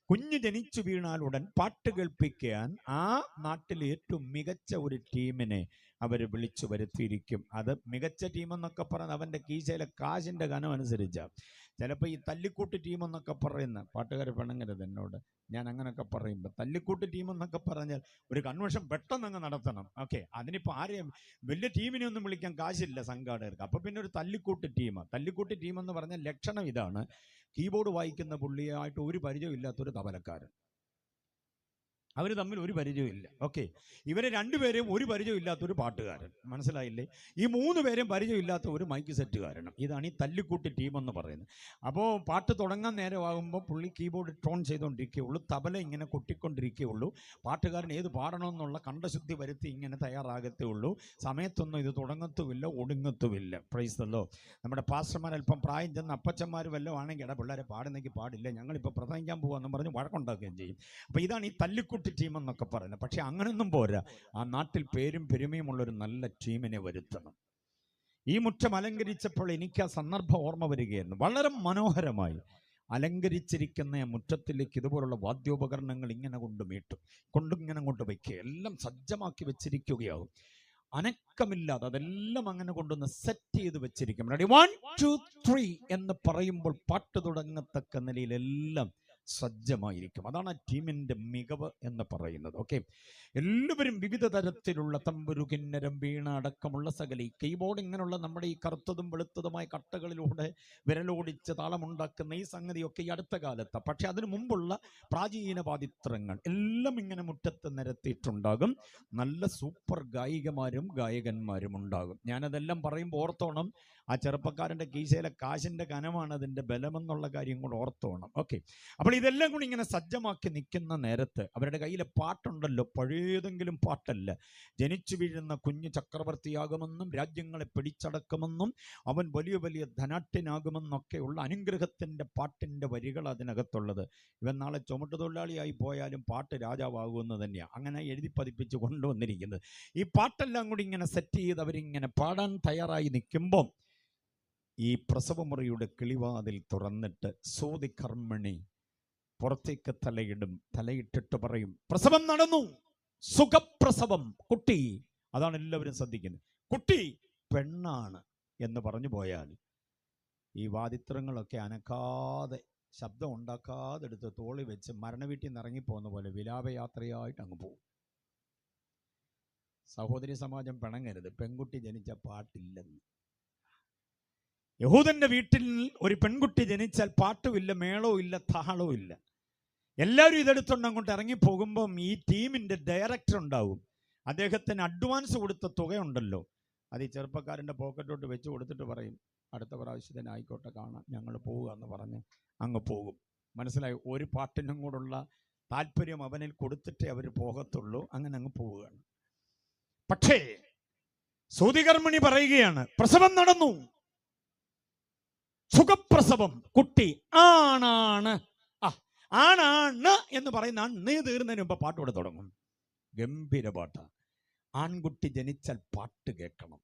കുഞ്ഞ് ജനിച്ചു വീണാലുടൻ പാട്ട് കേൾപ്പിക്കാൻ ആ നാട്ടിലെ ഏറ്റവും മികച്ച ഒരു ടീമിനെ അവർ വിളിച്ചു വരുത്തിയിരിക്കും. അത് മികച്ച ടീമെന്നൊക്കെ പറഞ്ഞ് അവൻ്റെ കീശയിലെ കാശിൻ്റെ കനം അനുസരിച്ചാണ്. ചിലപ്പോൾ ഈ തല്ലിക്കൂട്ട് ടീമെന്നൊക്കെ പറയുന്ന പാട്ടുകാർ പിണങ്ങരുത് എന്നോട്, ഞാൻ അങ്ങനെയൊക്കെ പറയുമ്പോൾ. തല്ലിക്കൂട്ട് ടീമെന്നൊക്കെ പറഞ്ഞാൽ ഒരു കൺവെൻഷൻ പെട്ടെന്ന് അങ്ങ് നടത്തണം. ഓക്കെ, അതിനിപ്പോൾ ആരെയും വലിയ ടീമിനെ ഒന്നും വിളിക്കാൻ കാശില്ല സംഘാടകർക്ക്. അപ്പോൾ പിന്നെ ഒരു തല്ലിക്കൂട്ട് ടീമാണ്. തല്ലിക്കൂട്ട് ടീമെന്ന് പറഞ്ഞാൽ ലക്ഷണം ഇതാണ്: കീബോർഡ് വായിക്കുന്ന പുള്ളിയായിട്ട് ഒരു പരിചയമില്ലാത്തൊരു തബലക്കാരൻ, അവർ തമ്മിൽ ഒരു പരിചയമില്ല. ഓക്കെ, ഇവരെ രണ്ടുപേരെയും ഒരു പരിചയമില്ലാത്തൊരു പാട്ടുകാരൻ, മനസ്സിലായില്ലേ? ഈ മൂന്ന് പേരെയും പരിചയമില്ലാത്ത ഒരു മൈക്ക് സെറ്റുകാരനും. ഇതാണ് ഈ തല്ലിക്കൂട്ടി ടീമെന്ന് പറയുന്നത്. അപ്പോൾ പാട്ട് തുടങ്ങാൻ നേരമാകുമ്പോൾ പുള്ളി കീബോർഡ് ടോൺ ചെയ്തുകൊണ്ടിരിക്കുകയുള്ളൂ, തബല ഇങ്ങനെ കൊട്ടിക്കൊണ്ടിരിക്കുകയുള്ളൂ. പാട്ടുകാരൻ ഏത് പാടണമെന്നുള്ള കണ്ടശുദ്ധി വരുത്തി ഇങ്ങനെ തയ്യാറാകത്തേ ഉള്ളൂ. സമയത്തൊന്നും ഇത് തുടങ്ങത്തുമില്ല, ഒടുങ്ങത്തുമില്ല. Praise the lord. നമ്മുടെ പാസ്റ്റർമാർ അല്പം പ്രായം ചെന്ന് അപ്പച്ചന്മാർ വല്ലതും ആണെങ്കിൽ, എടാ പിള്ളേരെ പാടുന്നെങ്കിൽ പാടില്ല, ഞങ്ങളിപ്പോൾ പ്രസംഗിക്കാൻ പോകാമെന്ന് പറഞ്ഞ് വഴക്കുണ്ടാക്കുകയും ചെയ്യും. അപ്പോൾ ഇതാണ് ഈ തല്ലിക്കുട്ടി ടീം എന്നൊക്കെ പറയുന്നത്. പക്ഷെ അങ്ങനൊന്നും പോരാ. ആ നാട്ടിൽ പേരും പെരുമയുമുള്ളൊരു നല്ല ടീമിനെ വരുത്തണം. ഈ മുറ്റം അലങ്കരിച്ചപ്പോൾ എനിക്ക് ആ സന്ദർഭം ഓർമ്മ വരികയായിരുന്നു. വളരെ മനോഹരമായി അലങ്കരിച്ചിരിക്കുന്ന മുറ്റത്തിലേക്ക് ഇതുപോലുള്ള വാദ്യോപകരണങ്ങൾ ഇങ്ങനെ കൊണ്ടിങ്ങനെ കൊണ്ട് വയ്ക്കുക, എല്ലാം സജ്ജമാക്കി വെച്ചിരിക്കുകയാകും. അനക്കമില്ലാതെ അതെല്ലാം അങ്ങനെ കൊണ്ടുവന്ന് സെറ്റ് ചെയ്ത് വെച്ചിരിക്കും. റെഡി, 1 2 3 എന്ന് പറയുമ്പോൾ പാട്ട് തുടങ്ങത്തക്ക നിലയിലെല്ലാം സജ്ജമായിരിക്കും. അതാണ് ആ ടീമിന്റെ മികവ് എന്ന് പറയുന്നത്. ഓക്കെ, എല്ലാവരും വിവിധ തരത്തിലുള്ള തമ്പുരു, കിന്നരം, വീണ അടക്കമുള്ള സകല ഈ കീബോർഡ് ഇങ്ങനെയുള്ള നമ്മുടെ ഈ കറുത്തതും വെളുത്തതുമായ കട്ടകളിലൂടെ വിരലോടിച്ച് താളമുണ്ടാക്കുന്ന ഈ സംഗതിയൊക്കെ ഈ അടുത്ത കാലത്താണ്. പക്ഷെ അതിനു മുമ്പുള്ള പ്രാചീന വാദിത്രങ്ങൾ എല്ലാം ഇങ്ങനെ മുറ്റത്ത് നിരത്തിയിട്ടുണ്ടാകും. നല്ല സൂപ്പർ ഗായികമാരും ഗായകന്മാരും ഉണ്ടാകും. ഞാനതെല്ലാം പറയുമ്പോൾ ഓർത്തോണം, ആ ചെറുപ്പക്കാരൻ്റെ കീശയിലെ കാശിൻ്റെ കനമാണ് അതിൻ്റെ ബലമെന്നുള്ള കാര്യം കൂടെ ഓർത്തോണം. ഓക്കെ, അപ്പോൾ ഇതെല്ലാം കൂടി ഇങ്ങനെ സജ്ജമാക്കി നിൽക്കുന്ന നേരത്ത് അവരുടെ കയ്യിലെ പാട്ടുണ്ടല്ലോ, പഴയതെങ്കിലും പാട്ടല്ല. ജനിച്ചു വീഴുന്ന കുഞ്ഞ് ചക്രവർത്തിയാകുമെന്നും രാജ്യങ്ങളെ പിടിച്ചടക്കുമെന്നും അവൻ വലിയ വലിയ ധനാട്യനാകുമെന്നൊക്കെയുള്ള അനുഗ്രഹത്തിൻ്റെ പാട്ടിൻ്റെ വരികൾ അതിനകത്തുള്ളത്. ഇവൻ നാളെ ചുമട്ടുതൊഴിലാളിയായി പോയാലും പാട്ട് രാജാവാകുമെന്ന് തന്നെയാണ് അങ്ങനെ എഴുതി പതിപ്പിച്ച് കൊണ്ടുവന്നിരിക്കുന്നത്. ഈ പാട്ടെല്ലാം കൂടി ഇങ്ങനെ സെറ്റ് ചെയ്ത് അവരിങ്ങനെ പാടാൻ തയ്യാറായി നിൽക്കുമ്പം ഈ പ്രസവമുറിയുടെ കിളിവാതിൽ തുറന്നിട്ട് സൂതി കർമ്മണി പുറത്തേക്ക് തലയിട്ടിട്ട് പറയും, പ്രസവം നടന്നു, സുഖപ്രസവം, കുട്ടി. അതാണ് എല്ലാവരും ശ്രദ്ധിക്കുന്നത്. കുട്ടി പെണ്ണാണ് എന്ന് പറഞ്ഞു പോയാൽ ഈ വാദിത്രങ്ങളൊക്കെ അനക്കാതെ, ശബ്ദം ഉണ്ടാക്കാതെ എടുത്ത് തോളി വെച്ച് മരണവീട്ടിൽ നിന്ന് ഇറങ്ങിപ്പോകുന്ന പോലെ വിലാപയാത്രയായിട്ട് അങ്ങ് പോകും. സഹോദരി സമാജം പിണങ്ങരുത്, പെൺകുട്ടി ജനിച്ച പാട്ടില്ലെന്ന്. യഹൂദന്റെ വീട്ടിൽ ഒരു പെൺകുട്ടി ജനിച്ചാൽ പാട്ടുമില്ല, മേളവും ഇല്ല, താളവും ഇല്ല. എല്ലാവരും ഇതെടുത്തുകൊണ്ട് അങ്ങോട്ട് ഇറങ്ങിപ്പോകുമ്പം ഈ ടീമിൻ്റെ ഡയറക്ടർ ഉണ്ടാവും. അദ്ദേഹത്തിന് അഡ്വാൻസ് കൊടുത്ത തുകയുണ്ടല്ലോ, അത് ഈ ചെറുപ്പക്കാരൻ്റെ പോക്കറ്റോട്ട് വെച്ച് കൊടുത്തിട്ട് പറയും, അടുത്ത പ്രാവശ്യത്തിന് ആയിക്കോട്ടെ, കാണാം, ഞങ്ങൾ പോവുക എന്ന് പറഞ്ഞ് അങ്ങ് പോകും. മനസ്സിലായി? ഒരു പാട്ടിനും കൂടുള്ള താല്പര്യം അവനിൽ കൊടുത്തിട്ടേ അവർ പോകത്തുള്ളൂ. അങ്ങനെ അങ്ങ് പോവുകയാണ്. പക്ഷേ സൂതികർമ്മിണി പറയുകയാണ്, പ്രസവം നടന്നു, സുഖപ്രസവം, കുട്ടി ആണാണ്. ആണാണ് എന്ന് പറയുന്ന നീ തീർന്നതിന് മുമ്പ് പാട്ടോടെ തുടങ്ങും. ഗംഭീര പാട്ടാ. ആൺകുട്ടി ജനിച്ചാൽ പാട്ട് കേൾക്കണം.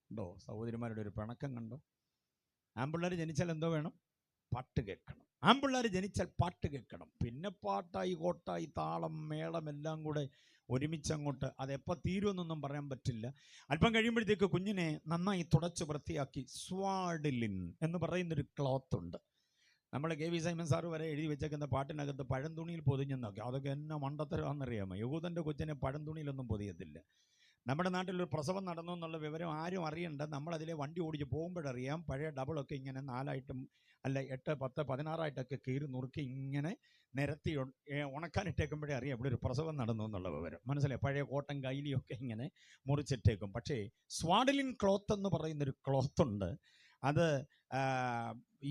ഉണ്ടോ സഹോദരിമാരുടെ ഒരു പിണക്കം കണ്ടോ? ആൺപിള്ളേർ ജനിച്ചാൽ എന്തോ വേണം? പാട്ട് കേൾക്കണം. ആൺപിള്ളേർ ജനിച്ചാൽ പാട്ട് കേൾക്കണം. പിന്നെ പാട്ടായി, കോട്ടായി, താളം, മേളം എല്ലാം കൂടെ ഒരുമിച്ചങ്ങോട്ട്. അതെപ്പോൾ തീരുമെന്നൊന്നും പറയാൻ പറ്റില്ല. അല്പം കഴിയുമ്പോഴത്തേക്ക് കുഞ്ഞിനെ നന്നായി തുടച്ച് വൃത്തിയാക്കി സ്വാഡിലിൻ എന്ന് പറയുന്നൊരു ക്ലോത്ത് ഉണ്ട്. നമ്മൾ കെ.വി. സൈമൺ സാറ് വരെ എഴുതി വെച്ചേക്കുന്ന പാട്ടിനകത്ത് പഴം തുണിയിൽ പൊതിഞ്ഞെന്നൊക്കെ. അതൊക്കെ എന്നെ മണ്ടത്തരമാണെന്നറിയാമോ? യഹൂദൻ്റെ കൊച്ചിനെ പഴം തുണിയിലൊന്നും പൊതിയത്തില്ല. നമ്മുടെ നാട്ടിലൊരു പ്രസവം നടന്നു എന്നുള്ള വിവരം ആരും അറിയണ്ട. നമ്മളതിലെ വണ്ടി ഓടിച്ച് പോകുമ്പോഴറിയാം. പഴയ ഡബിളൊക്കെ ഇങ്ങനെ 4ആയിട്ടും അല്ല 8, 10, 16ആയിട്ടൊക്കെ കീറി നുറുക്കി ഇങ്ങനെ നിരത്തി ഉണക്കാനിട്ടേക്കുമ്പോഴേ അറിയാം ഇവിടെ ഒരു പ്രസവം നടന്നു എന്നുള്ള വിവരം. മനസ്സിലായി? പഴയ കോട്ടൻ കൈലിയൊക്കെ ഇങ്ങനെ മുറിച്ചിട്ടേക്കും. പക്ഷേ സ്വാഡലിൻ ക്ലോത്ത് എന്ന് പറയുന്നൊരു ക്ലോത്ത് ഉണ്ട്. അത്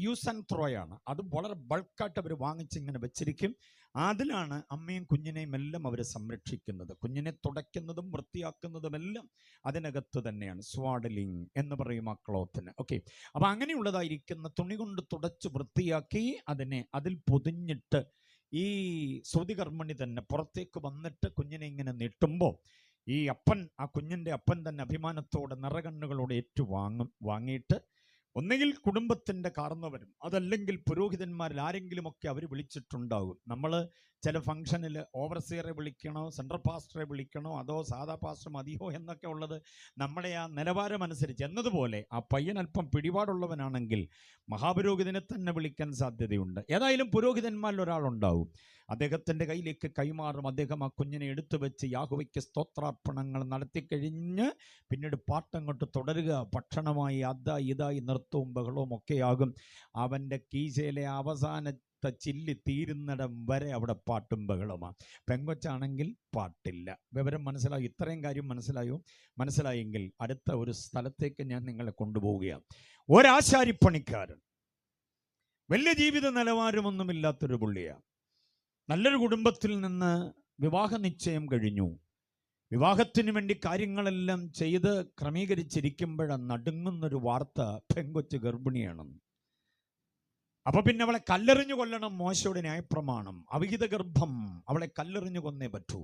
യൂസ് ആൻഡ് ത്രോയാണ്. അത് വളരെ ബൾക്കായിട്ട് അവർ വാങ്ങിച്ചിങ്ങനെ വെച്ചിരിക്കും. അതിലാണ് അമ്മയും കുഞ്ഞിനെയും എല്ലാം അവർ സംരക്ഷിക്കുന്നത്. കുഞ്ഞിനെ തുടയ്ക്കുന്നതും വൃത്തിയാക്കുന്നതുമെല്ലാം അതിനകത്ത് തന്നെയാണ്. സ്വാഡലിംഗ് എന്ന് പറയും ആ ക്ലോത്തിന്. ഓക്കെ, അപ്പം അങ്ങനെയുള്ളതായിരിക്കുന്ന തുണി കൊണ്ട് തുടച്ച് വൃത്തിയാക്കി അതിൽ പൊതിഞ്ഞിട്ട് ഈ ശ്രുതികർമ്മണി തന്നെ പുറത്തേക്ക് വന്നിട്ട് കുഞ്ഞിനെ ഇങ്ങനെ നീട്ടുമ്പോൾ ഈ അപ്പൻ, ആ കുഞ്ഞിൻ്റെ അപ്പൻ തന്നെ അഭിമാനത്തോടെ നിറകണ്ണുകളോടെ വാങ്ങിയിട്ട് ഒന്നുകിൽ കുടുംബത്തിൻ്റെ കാർന്നവരും അതല്ലെങ്കിൽ പുരോഹിതന്മാരിൽ ആരെങ്കിലുമൊക്കെ അവർ വിളിച്ചിട്ടുണ്ടാകും. നമ്മൾ ചില ഫംഗ്ഷനിൽ ഓവർസിയറെ വിളിക്കണോ, സെൻട്രൽ പാസ്റ്ററെ വിളിക്കണോ, അതോ സാധാ പാസ്റ്റർ മതിയോ എന്നൊക്കെ ഉള്ളത് നമ്മുടെ ആ നിലവാരം അനുസരിച്ച്. എന്നതുപോലെ ആ പയ്യൻ അല്പം പിടിപാടുള്ളവനാണെങ്കിൽ മഹാപുരോഹിതനെ തന്നെ വിളിക്കാൻ സാധ്യതയുണ്ട്. ഏതായാലും പുരോഹിതന്മാരിൽ ഒരാളുണ്ടാവും. അദ്ദേഹത്തിൻ്റെ കയ്യിലേക്ക് കൈമാറും. അദ്ദേഹം ആ കുഞ്ഞിനെ എടുത്തു വെച്ച് യാഹോവയ്ക്ക് സ്തോത്രാർപ്പണങ്ങൾ നടത്തിക്കഴിഞ്ഞ് പിന്നീട് പാട്ടങ്ങോട്ട് തുടരുക. ഭക്ഷണമായി ഇതായി നൃത്തവും ബഹളവും ഒക്കെയാകും. അവൻ്റെ കീശയിലെ അവസാനത്തെ ചില്ലി തീരുന്നിടം വരെ അവിടെ പാട്ടും ബഹളമാണ്. പെങ്കൊച്ചാണെങ്കിൽ പാട്ടില്ല. വിവരം മനസ്സിലായി? ഇത്രയും കാര്യം മനസ്സിലായോ? മനസ്സിലായെങ്കിൽ അടുത്ത ഒരു സ്ഥലത്തേക്ക് ഞാൻ നിങ്ങളെ കൊണ്ടുപോവുകയാണ്. ഒരാശാരിപ്പണിക്കാരൻ, വലിയ ജീവിത നിലവാരമൊന്നുമില്ലാത്തൊരു പുള്ളിയാണ്. നല്ലൊരു കുടുംബത്തിൽ നിന്ന് വിവാഹ നിശ്ചയം കഴിഞ്ഞു. വിവാഹത്തിന് വേണ്ടി കാര്യങ്ങളെല്ലാം ചെയ്ത് ക്രമീകരിച്ചിരിക്കുമ്പോഴാണ് നടുങ്ങുന്നൊരു വാർത്ത, പെങ്കൊച്ച് ഗർഭിണിയാണെന്ന്. അപ്പൊ പിന്നെ അവളെ കല്ലെറിഞ്ഞു കൊല്ലണം, മോശയുടെ ന്യായപ്രമാണം. അവിഹിത ഗർഭം, അവളെ കല്ലെറിഞ്ഞു കൊന്നേ പറ്റൂ.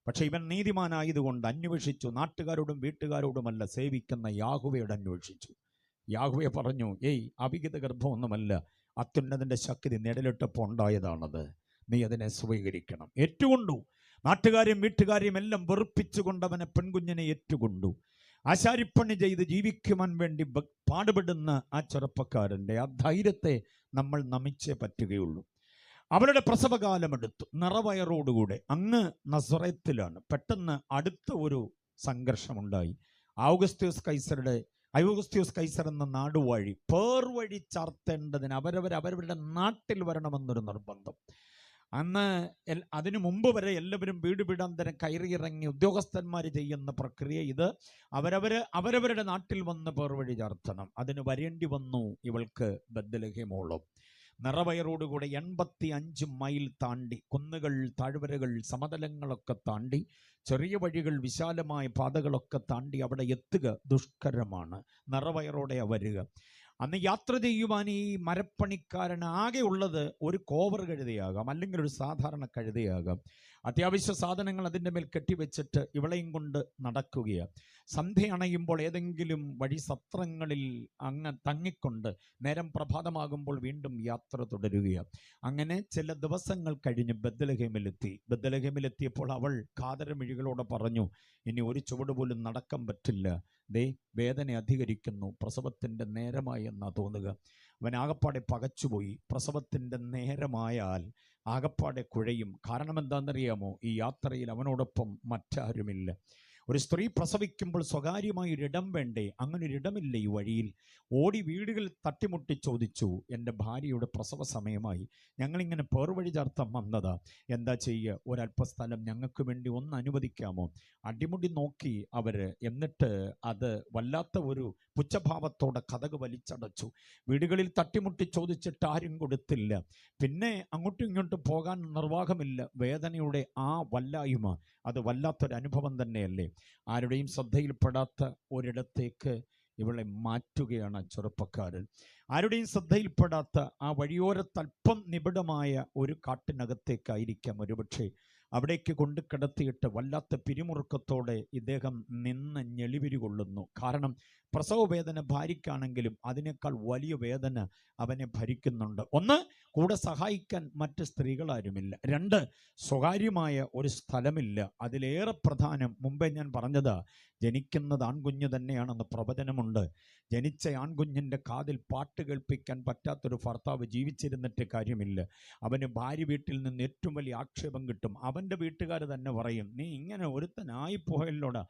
പക്ഷെ ഇവൻ നീതിമാനായതുകൊണ്ട് അന്വേഷിച്ചു. നാട്ടുകാരോടും വീട്ടുകാരോടുമല്ല, സേവിക്കുന്ന യാഹോവയോട് അന്വേഷിച്ചു. യാഹോവ പറഞ്ഞു, അവിഹിത ഗർഭമൊന്നുമല്ല, അത്യുന്നതന്റെ ശക്തി നിഴലിട്ടപ്പോൾ ഉണ്ടായതാണത്, നീ അതിനെ സ്വീകരിക്കണം. ഏറ്റുകൊണ്ടു. നാട്ടുകാരെയും വീട്ടുകാരെയും എല്ലാം വെറുപ്പിച്ചുകൊണ്ട് അവനെ പെൺകുഞ്ഞിനെ ഏറ്റുകൊണ്ടു. ആശാരിപ്പണി ചെയ്ത് ജീവിക്കുവാൻ വേണ്ടി പാടുപെടുന്ന ആ ചെറുപ്പക്കാരൻ്റെ ആ ധൈര്യത്തെ നമ്മൾ നമിച്ചേ പറ്റുകയുള്ളൂ. അവരുടെ പ്രസവകാലമെടുത്തു. നിറവയറോടുകൂടെ അങ്ങ് നസറേത്തിലാണ്. പെട്ടെന്ന് അടുത്ത ഒരു സംഘർഷമുണ്ടായി. ഔഗസ്ത്യോസ് കൈസർ എന്ന നാടുവഴി പേർവഴി ചാർത്തേണ്ടതിന് അവരവരുടെ നാട്ടിൽ വരണമെന്നൊരു നിർബന്ധം. അന്ന് അതിനു മുമ്പ് വരെ എല്ലാവരും വീടാന്തരം കയറിയിറങ്ങി ഉദ്യോഗസ്ഥന്മാർ ചെയ്യുന്ന പ്രക്രിയ. ഇത് അവരവരുടെ നാട്ടിൽ വന്ന് പേർവഴി ചാർത്തണം. അതിന് വരേണ്ടി വന്നു ഇവൾക്ക് ബത്ലഹേമോളം. നിറവയറോടുകൂടെ 85 മൈൽ താണ്ടി, കുന്നുകൾ, താഴ്വരകൾ, സമതലങ്ങളൊക്കെ താണ്ടി, ചെറിയ വഴികൾ, വിശാലമായ പാതകളൊക്കെ താണ്ടി അവിടെ എത്തുക ദുഷ്കരമാണ്. നിറവയറോടെ വരിക. അന്ന് യാത്ര ചെയ്യുവാൻ ഈ മരപ്പണിക്കാരന് ആകെ ഉള്ളത് ഒരു കോവർ കഴുതയാകാം, അല്ലെങ്കിൽ ഒരു സാധാരണ കഴുതയാകാം. അത്യാവശ്യ സാധനങ്ങൾ അതിൻ്റെ മേൽ കെട്ടിവെച്ചിട്ട് ഇവളെയും കൊണ്ട് നടക്കുകയാണ്. സന്ധ്യ അണയുമ്പോൾ ഏതെങ്കിലും വഴി സത്രങ്ങളിൽ അങ്ങ് തങ്ങിക്കൊണ്ട് നേരം പ്രഭാതമാകുമ്പോൾ വീണ്ടും യാത്ര തുടരുകയാണ്. അങ്ങനെ ചില ദിവസങ്ങൾ കഴിഞ്ഞ് ബത്ലഹേമിലെത്തിയപ്പോൾ അവൾ കാതരമിഴികളോടെ പറഞ്ഞു, ഇനി ഒരു ചുവട് പോലും നടക്കാൻ പറ്റില്ല, വേദന അധികരിക്കുന്നു, പ്രസവത്തിൻ്റെ നേരമായി എന്നാ തോന്നുക. അവൻ ആകപ്പാടെ പകച്ചുപോയി. പ്രസവത്തിൻ്റെ നേരമായാൽ ആകപ്പാടെ കുഴയും. കാരണം എന്താണെന്നറിയാമോ? ഈ യാത്രയിൽ അവനോടൊപ്പം മറ്റാരുമില്ല. ഒരു സ്ത്രീ പ്രസവിക്കുമ്പോൾ സ്വകാര്യമായി ഒരിടം വേണ്ടേ? അങ്ങനെ ഒരിടമില്ല ഈ വഴിയിൽ. ഓടി വീടുകളിൽ തട്ടിമുട്ടി ചോദിച്ചു, എൻ്റെ ഭാര്യയുടെ പ്രസവ സമയമായി, ഞങ്ങളിങ്ങനെ പേർവഴി ചാർത്താൻ വന്നതാ, എന്താ ചെയ്യുക? ഒരല്പസ്ഥലം ഞങ്ങൾക്ക് വേണ്ടി ഒന്ന് അനുവദിക്കാമോ? അടിമുടി നോക്കി അവര്. എന്നിട്ട് അത് വല്ലാത്ത ഒരു പുച്ഛഭാവത്തോടെ കതക് വലിച്ചടച്ചു. വീടുകളിൽ തട്ടിമുട്ടി ചോദിച്ചിട്ട് ആരും കൊടുത്തില്ല. പിന്നെ അങ്ങോട്ടും ഇങ്ങോട്ടും പോകാൻ നിർവാഹമില്ല. വേദനയുടെ ആ വല്ലായ്മ, അത് വല്ലാത്തൊരനുഭവം തന്നെയല്ലേ? ആരുടെയും ശ്രദ്ധയിൽപ്പെടാത്ത ഒരിടത്തേക്ക് ഇവളെ മാറ്റുകയാണ് ചെറുപ്പക്കാരൻ. ആരുടെയും ശ്രദ്ധയിൽപ്പെടാത്ത ആ വഴിയോരത്തല്പം നിബിഡമായ ഒരു കാട്ടിനകത്തേക്കായിരിക്കാം ഒരുപക്ഷെ. അവിടേക്ക് കൊണ്ട് കിടത്തിയിട്ട് വല്ലാത്ത പിരിമുറുക്കത്തോടെ ഇദ്ദേഹം നിന്ന് ഞെളിവിരി കൊള്ളുന്നു. കാരണം പ്രസവ വേദന ഭാര്യയ്ക്കാണെങ്കിലും അതിനേക്കാൾ വലിയ വേദന അവനെ ഭരിക്കുന്നുണ്ട്. ഒന്ന്, കൂടെ സഹായിക്കാൻ മറ്റ് സ്ത്രീകളാരുമില്ല. 2, സ്വകാര്യമായ ഒരു സ്ഥലമില്ല. അതിലേറെ പ്രധാനം മുമ്പേ ഞാൻ പറഞ്ഞത്, ജനിക്കുന്നത് ആൺകുഞ്ഞ് തന്നെയാണെന്ന് പ്രവചനമുണ്ട്. ജനിച്ച ആൺകുഞ്ഞിൻ്റെ കാതിൽ പാട്ട് കേൾപ്പിക്കാൻ പറ്റാത്തൊരു ഭർത്താവ് ജീവിച്ചിരുന്നിട്ട് കാര്യമില്ല. അവന് ഭാര്യ വീട്ടിൽ നിന്ന് ഏറ്റവും വലിയ ആക്ഷേപം കിട്ടും. അവൻ്റെ വീട്ടുകാർ തന്നെ പറയും, നീ ഇങ്ങനെ ഒരുത്തനായിപ്പോയല്ലോടാ,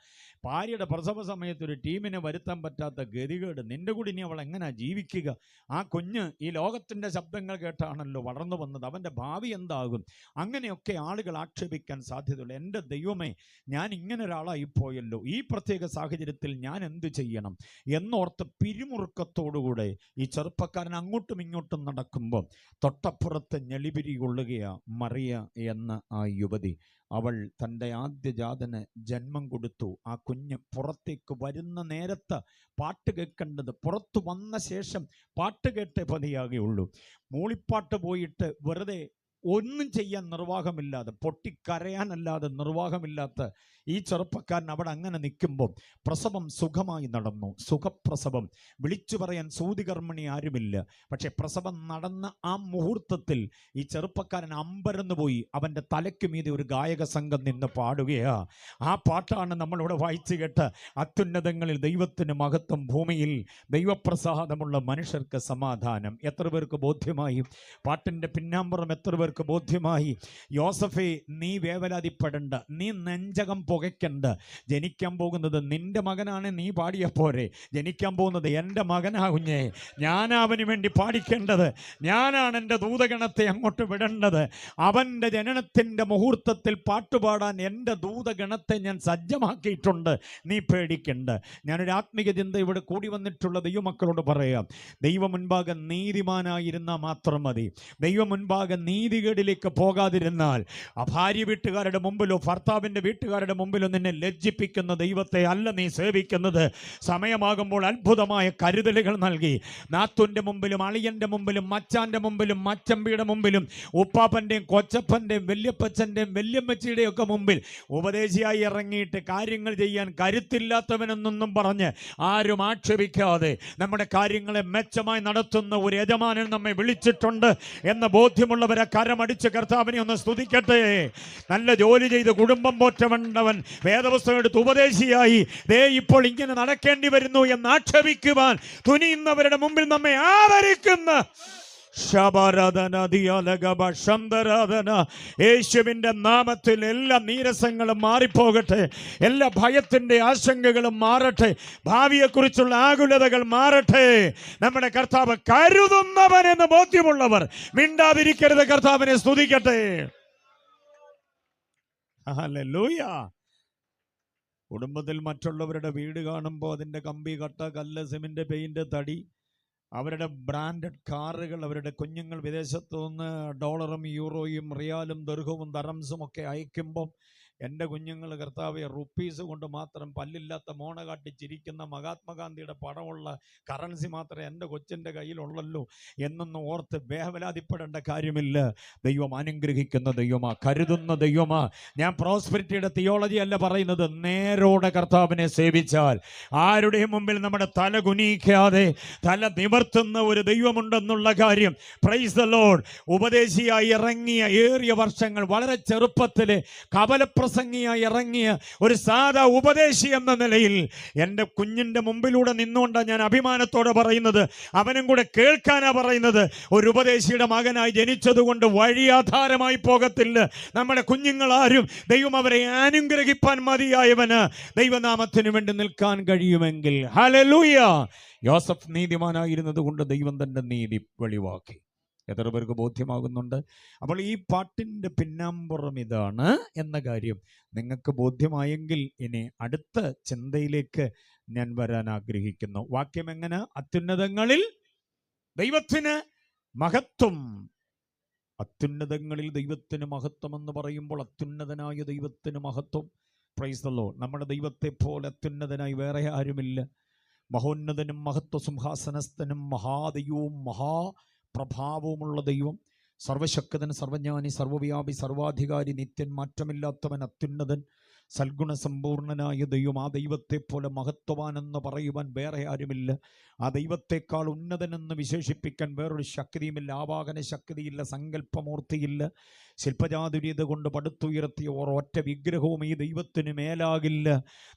ഭാര്യയുടെ പ്രസവ സമയത്ത് ഒരു ടീമിനെ വരുത്താൻ പറ്റാത്ത ഗതികേട്, നിൻ്റെ കൂടി ഇനി അവൾ എങ്ങനെയാ ജീവിക്കുക? ആ കുഞ്ഞ് ഈ ലോകത്തിൻ്റെ ശബ്ദങ്ങൾ കേട്ടാണല്ലോ വളർന്നു വന്നത്, അവൻ്റെ ഭാവി എന്താകും? അങ്ങനെയൊക്കെ ആളുകൾ ആക്ഷേപിക്കാൻ സാധ്യതയുള്ളൂ. എൻ്റെ ദൈവമേ, ഞാൻ ഇങ്ങനെ ഒരാളായിപ്പോയല്ലോ, ഈ പ്രത്യേക സാഹചര്യത്തിൽ ഞാൻ എന്തു ചെയ്യണം എന്നോർത്ത് പിരിമുറുക്കത്തോടുകൂടെ ഈ ചെറുപ്പക്കാരൻ അങ്ങോട്ടും ഇങ്ങോട്ടും നടക്കുമ്പോൾ തൊട്ടപ്പുറത്ത് ഞെളിപിരി കൊള്ളുകയാ മറിയ എന്ന ആ യുവതി. അവൾ തൻ്റെ ആദ്യജാതന് ജന്മം കൊടുത്തു. ആ കുഞ്ഞ് പുറത്തേക്ക് വരുന്ന നേരത്ത് പാട്ട് കേൾക്കേണ്ടത്, പുറത്തു വന്ന ശേഷം പാട്ട് കേട്ടേ പതിയാകുകയുള്ളൂ. മൂളിപ്പാട്ട് പോയിട്ട് വെറുതെ ഒന്നും ചെയ്യാൻ നിർവാഹമില്ലാതെ, പൊട്ടിക്കരയാനല്ലാതെ നിർവാഹമില്ലാത്ത ഈ ചെറുപ്പക്കാരൻ അവിടെ അങ്ങനെ നിൽക്കുമ്പോൾ പ്രസവം സുഖമായി നടന്നു. സുഖപ്രസവം, വിളിച്ചു പറയാൻ സൂതികർമ്മിണി ആരുമില്ല. പക്ഷെ പ്രസവം നടന്ന ആ മുഹൂർത്തത്തിൽ ഈ ചെറുപ്പക്കാരൻ അമ്പരന്ന് പോയി. അവൻ്റെ തലയ്ക്ക് മീതെ ഒരു ഗായക സംഘം നിന്ന് പാടുകയാ. ആ പാട്ടാണ് നമ്മളിവിടെ വായിച്ചു കേട്ട്, അത്യുന്നതങ്ങളിൽ ദൈവത്തിന് മഹത്വം, ഭൂമിയിൽ ദൈവപ്രസാദമുള്ള മനുഷ്യർക്ക് സമാധാനം. എത്ര പേർക്ക് ബോധ്യമായി? പാട്ടിൻ്റെ പിന്നാമ്പുറം എത്ര പേർക്ക് ബോധ്യമായി? യോസഫേ, നീ വേവലാതിപ്പെടണ്ട, നീ നെഞ്ചകം പുകയ്ക്കണ്ട. ജനിക്കാൻ പോകുന്നത് നിന്റെ മകനാണ്, നീ പാടിയ പോരെ. ജനിക്കാൻ പോകുന്നത് എൻ്റെ മകനാകുഞ്ഞേ, ഞാനാ അവന് വേണ്ടി പാടിക്കേണ്ടത്, ഞാനാണ് എൻ്റെ ദൂതഗണത്തെ അങ്ങോട്ട് വിടേണ്ടത്. അവൻ്റെ ജനനത്തിൻ്റെ മുഹൂർത്തത്തിൽ പാട്ടുപാടാൻ എൻ്റെ ദൂതഗണത്തെ ഞാൻ സജ്ജമാക്കിയിട്ടുണ്ട്, നീ പേടിക്കണ്ട. ഞാനൊരു ആത്മീയ ചിന്ത ഇവിടെ കൂടി വന്നിട്ടുള്ള ദൈവമക്കളോട് പറയാം, ദൈവം മുൻപാകെ നീതിമാനായിരുന്നാൽ മാത്രം മതി. ദൈവം മുൻപാകെ നീതികേടിലേക്ക് പോകാതിരുന്നാൽ, ആ ഭാര്യ വീട്ടുകാരുടെ മുമ്പിലോ ഭർത്താവിൻ്റെ വീട്ടുകാരുടെ മുമ്പിലോ നിന്നെ ലജ്ജിപ്പിക്കുന്ന ദൈവത്തെ അല്ല നീ സേവിക്കുന്നത്. സമയമാകുമ്പോൾ അത്ഭുതമായ കരുതലുകൾ നൽകി നാത്തുൻ്റെ മുമ്പിലും അളിയൻ്റെ മുമ്പിലും മച്ചാൻ്റെ മുമ്പിലും മച്ചമ്പിയുടെ മുമ്പിലും ഉപ്പാപ്പൻ്റെയും കൊച്ചപ്പൻ്റെയും വല്യപ്പച്ചൻ്റെയും വല്യമ്മച്ചിയുടെയും ഒക്കെ മുമ്പിൽ ഉപദേശിയായി ഇറങ്ങിയിട്ട് കാര്യങ്ങൾ ചെയ്യാൻ കരുത്തില്ലാത്തവനെന്നൊന്നും പറഞ്ഞ് ആരും ആക്ഷേപിക്കാതെ നമ്മുടെ കാര്യങ്ങളെ മെച്ചമായി നടത്തുന്ന ഒരു യജമാനൻ നമ്മെ വിളിച്ചിട്ടുണ്ട് എന്ന ബോധ്യമുള്ളവരെ കരമടിച്ച് കർത്താവിനെ ഒന്ന് സ്തുതിക്കട്ടെ. നല്ല ജോലി ചെയ്ത് കുടുംബം പോറ്റവണ്ടവൻ വേദപുസ്തകം എടുത്ത് ഉപദേശിയായി ദേ ഇപ്പോൾ ഇങ്ങനെ നടക്കേണ്ടി വരുന്നു എന്ന് ആക്ഷേപിക്കുവാൻ തുനിയുന്നവരുടെ മുമ്പിൽ നമ്മെ ആദരിക്കുന്ന യേശുവിന്റെ നാമത്തിൽ എല്ലാ നീരസങ്ങളും മാറിപ്പോകട്ടെ, എല്ലാ ഭയത്തിന്റെ ആശങ്കകളും മാറട്ടെ, ഭാവിയെക്കുറിച്ചുള്ള ആകുലതകൾ മാറട്ടെ. നമ്മുടെ കർത്താവ് കരുതുന്നവൻ എന്ന് ബോധ്യമുള്ളവർ മിണ്ടാതിരിക്കരുത്, കർത്താവിനെ സ്തുതിക്കട്ടെ. ഹല്ലേലൂയ. കുടുംബത്തിൽ മറ്റുള്ളവരുടെ വീട് കാണുമ്പോൾ അതിൻ്റെ കമ്പി, കട്ട, കല്ല്, സിമെന്റ്, പെയിന്റ്, തടി, അവരുടെ ബ്രാൻഡഡ് കാറുകൾ, അവരുടെ കുഞ്ഞുങ്ങൾ വിദേശത്തു നിന്ന് ഡോളറും യൂറോയും റിയാലും ദർഹവും ദറംസും ഒക്കെ അയക്കുമ്പം എൻ്റെ കുഞ്ഞുങ്ങൾ കർത്താവെ റുപ്പീസ് കൊണ്ട് മാത്രം പല്ലില്ലാത്ത മോണ കാട്ടി ചിരിക്കുന്ന മഹാത്മാഗാന്ധിയുടെ പടമുള്ള കറൻസി മാത്രമേ എൻ്റെ കൊച്ചിൻ്റെ കയ്യിലുള്ളല്ലോ എന്നൊന്നും ഓർത്ത് വേവലാതിപ്പെടേണ്ട കാര്യമില്ല. ദൈവം അനുഗ്രഹിക്കുന്ന ദൈവമാ, കരുതുന്ന ദൈവമാ. ഞാൻ പ്രോസ്പെരിറ്റിയുടെ തിയോളജി അല്ല പറയുന്നത്. നേരോടെ കർത്താവിനെ സേവിച്ചാൽ ആരുടെയും മുമ്പിൽ നമ്മുടെ തല കുനിക്കാതെ തല നിവർത്തുന്ന ഒരു ദൈവമുണ്ടെന്നുള്ള കാര്യം, പ്രൈസ് ദ ലോർഡ്. ഉപദേശിയായി ഇറങ്ങിയ ഏറിയ വർഷങ്ങൾ, വളരെ ചെറുപ്പത്തിലെ കപലപ്രസംഗിയായി ഇറങ്ങിയ ഒരു സാധാ ഉപദേശി എന്ന നിലയിൽ എൻ്റെ കുഞ്ഞിൻ്റെ മുമ്പിലൂടെ നിന്നുകൊണ്ടാണ് ഞാൻ അഭിമാനത്തോടെ പറയുന്നത്. അവനും കൂടെ കേൾക്കാനാ പറയുന്നത്. ഒരു ഉപദേശിയുടെ മകനായി ജനിച്ചതുകൊണ്ട് വഴിയാധാരമായി പോകത്തില്ല നമ്മുടെ കുഞ്ഞുങ്ങളാരും. ദൈവം അവരെ അനുഗ്രഹിപ്പാൻ മതിയായവന് ദൈവനാമത്തിന് വേണ്ടി നിൽക്കാൻ കഴിയുമെങ്കിൽ. ഹല്ലേലൂയ. യോസഫ് നീതിമാനായിരുന്നത് കൊണ്ട് ദൈവം തൻ്റെ നീതി വെളിവാക്കി. എത്ര പേർക്ക് ബോധ്യമാകുന്നുണ്ട്? അപ്പോൾ ഈ പാട്ടിൻ്റെ പിന്നാമ്പുറം ഇതാണ് എന്ന കാര്യം നിങ്ങൾക്ക് ബോധ്യമായെങ്കിൽ ഇനി അടുത്ത ചിന്തയിലേക്ക് ഞാൻ വരാൻ ആഗ്രഹിക്കുന്നു. വാക്യം എങ്ങനെ? അത്യുന്നതങ്ങളിൽ ദൈവത്തിന് മഹത്വം. അത്യുന്നതങ്ങളിൽ ദൈവത്തിന് മഹത്വം എന്ന് പറയുമ്പോൾ അത്യുന്നതനായ ദൈവത്തിന് മഹത്വം. Price the lord. നമ്മുടെ ദൈവത്തെ പോലെ അത്യുന്നതനായി വേറെ ആരുമില്ല. മഹോന്നതനും മഹത്വ സിംഹാസനസ്ഥനും മഹാദൈവവും മഹാപ്രഭാവവുമുള്ള ദൈവം, സർവശക്തൻ, സർവജ്ഞാനി, സർവവ്യാപി, സർവാധികാരി, നിത്യൻ, മാറ്റമില്ലാത്തവൻ, അത്യുന്നതൻ, സൽഗുണസമ്പൂർണനായ ദൈവം, ആ ദൈവത്തെ പോലെ മഹത്വവാനെന്ന് പറയുവാൻ വേറെ ആരുമില്ല. ആ ദൈവത്തെക്കാൾ ഉന്നതനെന്ന് വിശേഷിപ്പിക്കാൻ വേറൊരു ശക്തിയുമില്ല. ആവാഹന ശക്തിയില്ല, സങ്കല്പമൂർത്തിയില്ല. ശില്പചാതുര്യത കൊണ്ട് പടുത്തുയർത്തിയ ഒരൊറ്റ വിഗ്രഹവും ഈ ദൈവത്തിന് മേലാകില്ല.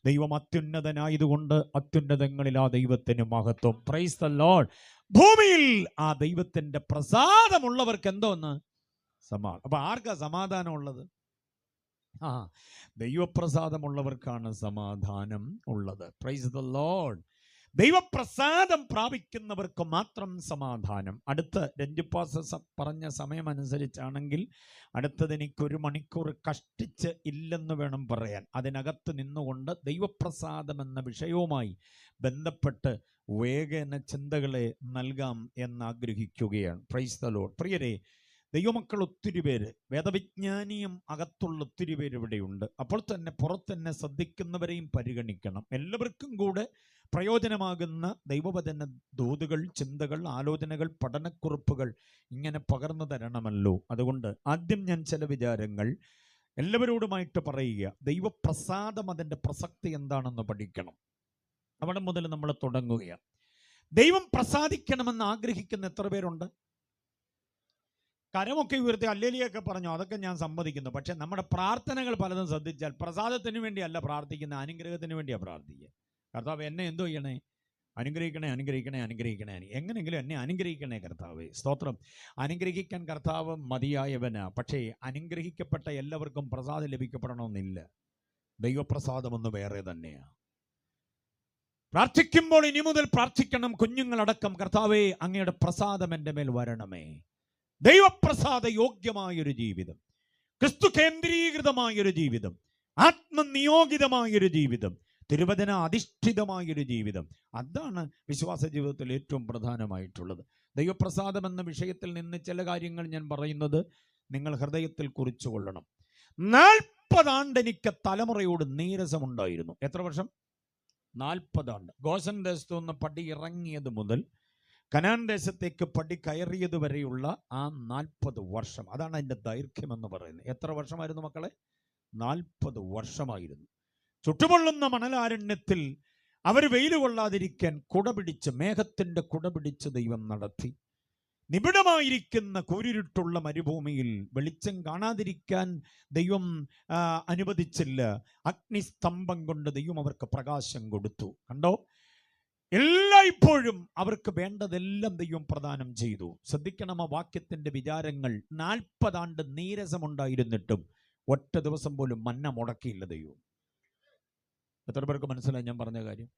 ദൈവം അത്യുന്നതനായതുകൊണ്ട് അത്യുന്നതങ്ങളിൽ ആ ദൈവത്തിന് മഹത്വം. Price the Lord. ഭൂമിയിൽ ആ ദൈവത്തിന്റെ പ്രസാദമുള്ളവർക്ക് എന്തോന്ന്? സമാധാനം. അപ്പൊ ആർക്കാ സമാധാനം ഉള്ളത്? ദൈവപ്രസാദമുള്ളവർക്കാണ് സമാധാനം ഉള്ളത്. Praise the lord. ദൈവപ്രസാദം പ്രാപിക്കുന്നവർക്ക് മാത്രം സമാധാനം. അടുത്ത രഞ്ജുപാസ് പറഞ്ഞ സമയമനുസരിച്ചാണെങ്കിൽ അടുത്തത് എനിക്ക് 1 മണിക്കൂർ കഷ്ടിച്ച് ഇല്ലെന്ന് വേണം പറയാൻ. അതിനകത്ത് നിന്നുകൊണ്ട് ദൈവപ്രസാദം എന്ന വിഷയവുമായി ബന്ധപ്പെട്ട് വേഗന ചിന്തകളെ നൽകാം എന്നാഗ്രഹിക്കുകയാണ്. Price the Lord. പ്രിയരെ, ദൈവമക്കൾ ഒത്തിരി പേര്, വേദവിജ്ഞാനിയും അകത്തുള്ള ഒത്തിരി പേര് ഇവിടെയുണ്ട്. അപ്പോൾ തന്നെ പുറത്തന്നെ ശ്രദ്ധിക്കുന്നവരെയും പരിഗണിക്കണം. എല്ലാവർക്കും കൂടെ പ്രയോജനമാകുന്ന ദൈവവചന ദൂതുകൾ, ചിന്തകൾ, ആലോചനകൾ, പഠനക്കുറിപ്പുകൾ ഇങ്ങനെ പകർന്നു തരണമല്ലോ. അതുകൊണ്ട് ആദ്യം ഞാൻ ചില വിചാരങ്ങൾ എല്ലാവരോടുമായിട്ട് പറയുക. ദൈവപ്രസാദം, അതിൻ്റെ പ്രസക്തി എന്താണെന്ന് പഠിക്കണം. അവിടെ മുതൽ നമ്മൾ തുടങ്ങുകയാണ്. ദൈവം പ്രസാദിക്കണമെന്ന് ആഗ്രഹിക്കുന്ന എത്ര പേരുണ്ട്? കരമൊക്കെ ഉയർത്തി ഹല്ലേലൂയൊക്കെ പറഞ്ഞു, അതൊക്കെ ഞാൻ സമ്മതിക്കുന്നു. പക്ഷെ നമ്മുടെ പ്രാർത്ഥനകൾ പലതും ശ്രദ്ധിച്ചാൽ പ്രസാദത്തിന് വേണ്ടിയല്ല പ്രാർത്ഥിക്കുന്നത്, അനുഗ്രഹത്തിന് വേണ്ടിയാണ് പ്രാർത്ഥിക്കുക. കർത്താവ് എന്നെ എന്തോ ചെയ്യണേ? അനുഗ്രഹിക്കണേ, അനുഗ്രഹിക്കണേ, അനുഗ്രഹിക്കണേ. എങ്ങനെങ്കിലും എന്നെ അനുഗ്രഹിക്കണേ കർത്താവേ. സ്തോത്രം. അനുഗ്രഹിക്കാൻ കർത്താവ് മതിയായവനാ. പക്ഷേ അനുഗ്രഹിക്കപ്പെട്ട എല്ലാവർക്കും പ്രസാദം ലഭിക്കപ്പെടണമെന്നില്ല. ദൈവപ്രസാദമൊന്ന് വേറെ തന്നെയാണ്. പ്രാർത്ഥിക്കുമ്പോൾ ഇനി മുതൽ പ്രാർത്ഥിക്കണം, കുഞ്ഞുങ്ങളടക്കം, കർത്താവേ അങ്ങയുടെ പ്രസാദം എൻ്റെ മേൽ വരണമേ. ദൈവപ്രസാദ യോഗ്യമായൊരു ജീവിതം, ക്രിസ്തു കേന്ദ്രീകൃതമായൊരു ജീവിതം, ആത്മനിയോഗിതമായൊരു ജീവിതം, തിരുവചന അധിഷ്ഠിതമായൊരു ജീവിതം, അതാണ് വിശ്വാസ ജീവിതത്തിൽ ഏറ്റവും പ്രധാനമായിട്ടുള്ളത്. ദൈവപ്രസാദം എന്ന വിഷയത്തിൽ നിന്ന് ചില കാര്യങ്ങൾ ഞാൻ പറയുന്നത് നിങ്ങൾ ഹൃദയത്തിൽ കുറിച്ചുകൊള്ളണം. 40 ആണ്ട് എനിക്ക് തലമുറയോട് നീരസമുണ്ടായിരുന്നു. എത്ര വർഷം? 40 ആണ്ട്. ഗോശൻ ദേശത്തു നിന്ന് പടി ഇറങ്ങിയത് മുതൽ കനാൻ ദേശത്തേക്ക് പടി കയറിയത് വരെയുള്ള ആ 40 വർഷം, അതാണ് അതിൻ്റെ ദൈർഘ്യം എന്ന് പറയുന്നത്. എത്ര വർഷമായിരുന്നു മക്കളെ? 40 വർഷമായിരുന്നു. ചുട്ടുപൊള്ളുന്ന മണലാരണ്യത്തിൽ അവർ വെയിൽ കൊള്ളാതിരിക്കാൻ കുടപിടിച്ച്, മേഘത്തിൻ്റെ കുടപിടിച്ച് ദൈവം നടത്തി. നിബിഡമായിരിക്കുന്ന കൂരിരുട്ടുള്ള മരുഭൂമിയിൽ വെളിച്ചം കാണാതിരിക്കാൻ ദൈവം അനുവദിച്ചില്ല. അഗ്നിസ്തംഭം കൊണ്ട് ദൈവം അവർക്ക് പ്രകാശം കൊടുത്തു. കണ്ടോ? എല്ലായ്പ്പോഴും അവർക്ക് വേണ്ടതെല്ലാം ദൈവം പ്രദാനം ചെയ്തു. ശ്രദ്ധിക്കണം ആ വാക്യത്തിന്റെ വിചാരങ്ങൾ. 40 ആണ്ട് നീരസമുണ്ടായിരുന്നിട്ടും ഒറ്റ ദിവസം പോലും മന്ന മുടക്കിയില്ല ദൈവം. എത്ര പേർക്ക് മനസ്സിലായി ഞാൻ പറഞ്ഞ കാര്യം?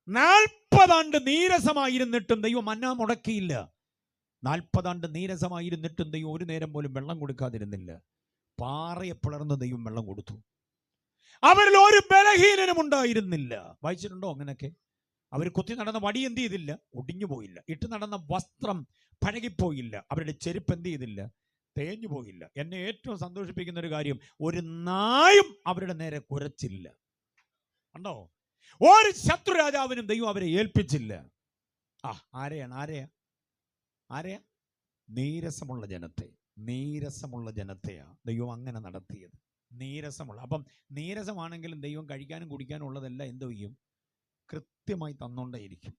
40 ആണ്ട് നീരസമായിരുന്നിട്ടും ദൈവം മന്ന മുടക്കിയില്ല. 40 ആണ്ട് നീരസമായിരുന്നിട്ടും ദൈവം ഒരു നേരം പോലും വെള്ളം കൊടുക്കാതിരുന്നില്ല. പാറയെ പിളർന്ന് ദൈവം വെള്ളം കൊടുത്തു. അവരിൽ ഒരു ബലഹീനനും ഉണ്ടായിരുന്നില്ല. വായിച്ചിട്ടുണ്ടോ അങ്ങനെയൊക്കെ? അവർ കുത്തി നടന്ന വടി എന്ത് ചെയ്തില്ല? ഒടിഞ്ഞു പോയില്ല. ഇട്ട് നടന്ന വസ്ത്രം പഴകിപ്പോയില്ല. അവരുടെ ചെരുപ്പ് എന്ത് ചെയ്തില്ല? തേഞ്ഞു പോയില്ല. എന്നെ ഏറ്റവും സന്തോഷിപ്പിക്കുന്ന ഒരു കാര്യം, ഒരു നായും അവരുടെ നേരെ കുരച്ചില്ല. കണ്ടോ? ഒരു ശത്രു രാജാവിനും ദൈവം അവരെ ഏൽപ്പിച്ചില്ല. ആരെയാ? നീരസമുള്ള ജനത്തെയാ ദൈവം അങ്ങനെ നടത്തിയത്. നീരസമുള്ള. അപ്പം നീരസമാണെങ്കിലും ദൈവം കഴിക്കാനും കുടിക്കാനും ഉള്ളതെല്ലാം എന്ത് ചെയ്യും? കൃത്യമായി തന്നുകൊണ്ടേയിരിക്കും.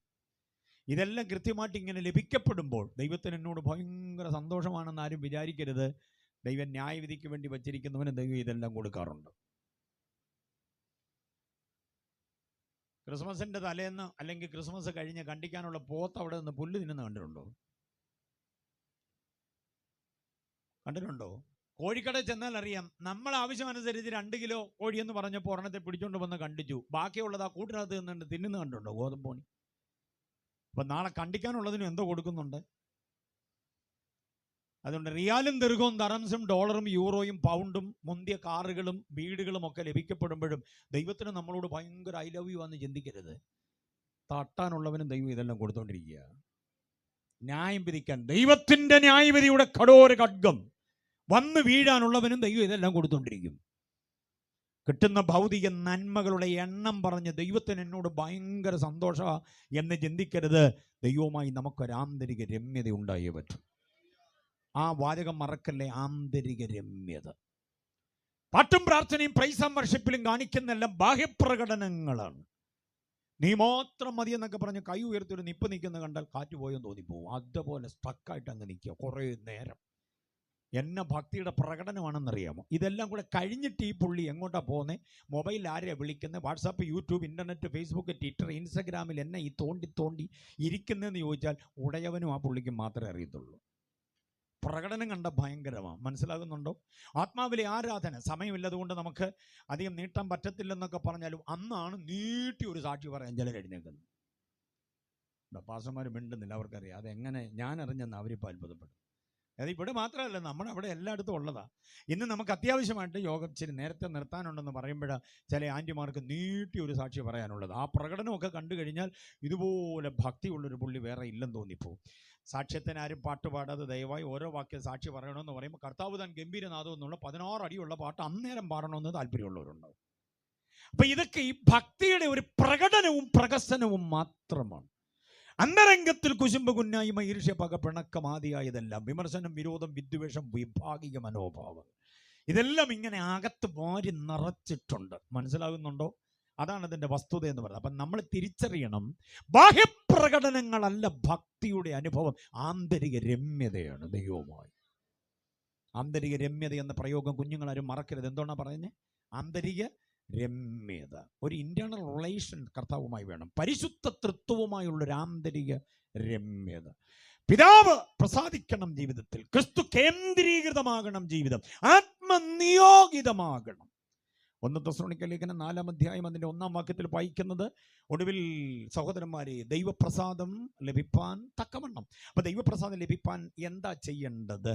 ഇതെല്ലാം കൃത്യമായിട്ട് ഇങ്ങനെ ലഭിക്കപ്പെടുമ്പോൾ ദൈവത്തിന് എന്നോട് ഭയങ്കര സന്തോഷമാണെന്ന് ആരും വിചാരിക്കരുത്. ദൈവം ന്യായവിധിക്ക് വേണ്ടി വച്ചിരിക്കുന്നവന് ദൈവം ഇതെല്ലാം കൊടുക്കാറുണ്ട്. ക്രിസ്മസിന്റെ തലേന്ന് അല്ലെങ്കിൽ ക്രിസ്മസ് കഴിഞ്ഞ് കണ്ടിക്കാനുള്ള പോത്ത് അവിടെ നിന്ന് പുല്ല് തിന്നുന്ന കണ്ടിട്ടുണ്ടോ? കോഴിക്കടയിൽ ചെന്നാൽ അറിയാം. നമ്മൾ ആവശ്യമനുസരിച്ച് 2 കിലോ കോഴിയെന്ന് പറഞ്ഞപ്പോൾ ഒരെണ്ണത്തെ പിടിച്ചോണ്ട് വന്ന് കണ്ടിച്ചു. ബാക്കിയുള്ളത് ആ കൂട്ടിനകത്ത് നിന്നുണ്ട് തിന്നുന്ന കണ്ടുണ്ടോ? ഗോതമ്പോണി. അപ്പൊ നാളെ കണ്ടിക്കാനുള്ളതിനും എന്തോ കൊടുക്കുന്നുണ്ട്. അതുകൊണ്ട് റിയാലും ദിർഹവും ദറംസും ഡോളറും യൂറോയും പൗണ്ടും മുന്തിയ കാറുകളും വീടുകളും ഒക്കെ ലഭിക്കപ്പെടുമ്പോഴും ദൈവത്തിന് നമ്മളോട് ഭയങ്കര ഐ ലവ് യു ആണെന്ന് ചിന്തിക്കരുത്. തട്ടാനുള്ളവനും ദൈവം ഇതെല്ലാം കൊടുത്തോണ്ടിരിക്കുക. ന്യായം വിധിക്കാൻ ദൈവത്തിന്റെ ന്യായവിധിയുടെ കടോര ഖഡ്ഗം വന്ന് വീഴാനുള്ളവനും ദൈവം ഇതെല്ലാം കൊടുത്തുകൊണ്ടിരിക്കും. കിട്ടുന്ന ഭൗതിക നന്മകളുടെ എണ്ണം പറഞ്ഞ് ദൈവത്തിന് എന്നോട് ഭയങ്കര സന്തോഷ എന്ന് ചിന്തിക്കരുത്. ദൈവവുമായി നമുക്കൊരു ആന്തരിക രമ്യത ഉണ്ടായേ പറ്റും. ആ വാചകം മറക്കല്ലേ, ആന്തരിക രമ്യത. പാട്ടും പ്രാർത്ഥനയും പ്രൈസ് ആൻഡ് വർഷിപ്പിലും കാണിക്കുന്നെല്ലാം ബാഹ്യപ്രകടനങ്ങളാണ്. നീ മാത്രം മതി എന്നൊക്കെ പറഞ്ഞ് കൈ ഉയർത്തിയൊരു നിപ്പ് നിൽക്കുന്ന കണ്ടാൽ കാറ്റ് പോയെന്ന് തോന്നിപ്പോവും. അതുപോലെ സ്റ്റക്കായിട്ട് അങ്ങ് നിൽക്കുക കുറേ നേരം. എന്നെ ഭക്തിയുടെ പ്രകടനമാണെന്നറിയാമോ? ഇതെല്ലാം കൂടെ കഴിഞ്ഞിട്ട് ഈ പുള്ളി എങ്ങോട്ടാണ് പോകുന്നത്? മൊബൈലിൽ ആരെയാണ് വിളിക്കുന്നത്? WhatsApp, YouTube, internet, Facebook, Twitter, ഇൻസ്റ്റഗ്രാമിൽ എന്നെ ഈ തോണ്ടി ഇരിക്കുന്നതെന്ന് ചോദിച്ചാൽ ഉടയവനും ആ പുള്ളിക്ക് മാത്രമേ അറിയത്തുള്ളൂ. പ്രകടനം കണ്ട ഭയങ്കരമാണ്. മനസ്സിലാകുന്നുണ്ടോ? ആത്മാവിലെ ആരാധന സമയമില്ലതുകൊണ്ട് നമുക്ക് അധികം നീട്ടാൻ പറ്റത്തില്ലെന്നൊക്കെ പറഞ്ഞാലും അന്നാണ് നീട്ടി ഒരു സാക്ഷി പറയാൻ ചിലർ എഴുന്നേക്കുന്നത്. പാസ്റ്റർമാർ മിണ്ടുന്നില്ല, അവർക്കറിയാം അതെങ്ങനെ ഞാൻ അറിഞ്ഞെന്ന് അവരിപ്പോൾ അത്ഭുതപ്പെടും. അത് ഇവിടെ മാത്രമല്ല, നമ്മുടെ അവിടെ എല്ലായിടത്തും ഉള്ളതാണ്. ഇന്ന് നമുക്ക് അത്യാവശ്യമായിട്ട് യോഗം ഇച്ചിരി നേരത്തെ നിർത്താനുണ്ടെന്ന് പറയുമ്പോഴാണ് ചില ആൻറ്റിമാർക്ക് നീട്ടി ഒരു സാക്ഷി പറയാനുള്ളത്. ആ പ്രകടനമൊക്കെ കണ്ടു കഴിഞ്ഞാൽ ഇതുപോലെ ഭക്തിയുള്ളൊരു പുള്ളി വേറെ ഇല്ലെന്ന് തോന്നിപ്പോവും. സാക്ഷ്യത്തിന് ആരും പാട്ട് പാടാതെ ദയവായി ഓരോ വാക്യം സാക്ഷി പറയണമെന്ന് പറയുമ്പോൾ കർത്താവ് താൻ ഗംഭീരനാഥം എന്നുള്ള 16 അടിയുള്ള പാട്ട് അന്നേരം പാടണമെന്ന് താല്പര്യമുള്ളവരുണ്ടാവും. അപ്പം ഇതൊക്കെ ഈ ഭക്തിയുടെ ഒരു പ്രകടനവും പ്രകസനവും മാത്രമാണ്. അന്തരംഗത്തിൽ കുശുമ്പ്, കുന്നായ്മ, ഈർഷ്യ, പക, പിണക്കം ആദിയായതെല്ലാം, വിമർശനം, വിരോധം, വിദ്വേഷം, വിഭാഗിക മനോഭാവം, ഇതെല്ലാം ഇങ്ങനെ അകത്ത് വാരി നിറച്ചിട്ടുണ്ട്. മനസ്സിലാകുന്നുണ്ടോ? അതാണ് അതിൻ്റെ വസ്തുത എന്ന് പറയുന്നത്. അപ്പം നമ്മൾ തിരിച്ചറിയണം, ബാഹ്യപ്രകടനങ്ങളല്ല ഭക്തിയുടെ അനുഭവം, ആന്തരിക രമ്യതയാണ് ദൈവവുമായി. ആന്തരിക രമ്യത എന്ന പ്രയോഗം കുഞ്ഞുങ്ങളാരും മറക്കരുത്. എന്തുകൊണ്ടാണ് പറയുന്നത്? ആന്തരിക രമ്യത, ഒരു ഇന്റേണൽ റിലേഷൻ കർത്താവുമായി വേണം. പരിശുദ്ധ തൃത്വവുമായുള്ളൊരു ആന്തരിക രമ്യത. പിതാവ് പ്രസാദിക്കണം ജീവിതത്തിൽ, ക്രിസ്തു കേന്ദ്രീകൃതമാകണം ജീവിതം, ആത്മനിയോഗിതമാകണം. 1 തെസ്സലോനിക്ക ലേഖനം 4-ാം അധ്യായം അതിൻ്റെ 1-ാം വാക്യത്തിൽ വായിക്കുന്നത്, ഒടുവിൽ സഹോദരന്മാരെ ദൈവപ്രസാദം ലഭിപ്പാൻ തക്കവണ്ണം. അപ്പൊ ദൈവപ്രസാദം ലഭിപ്പാൻ എന്താ ചെയ്യേണ്ടത്?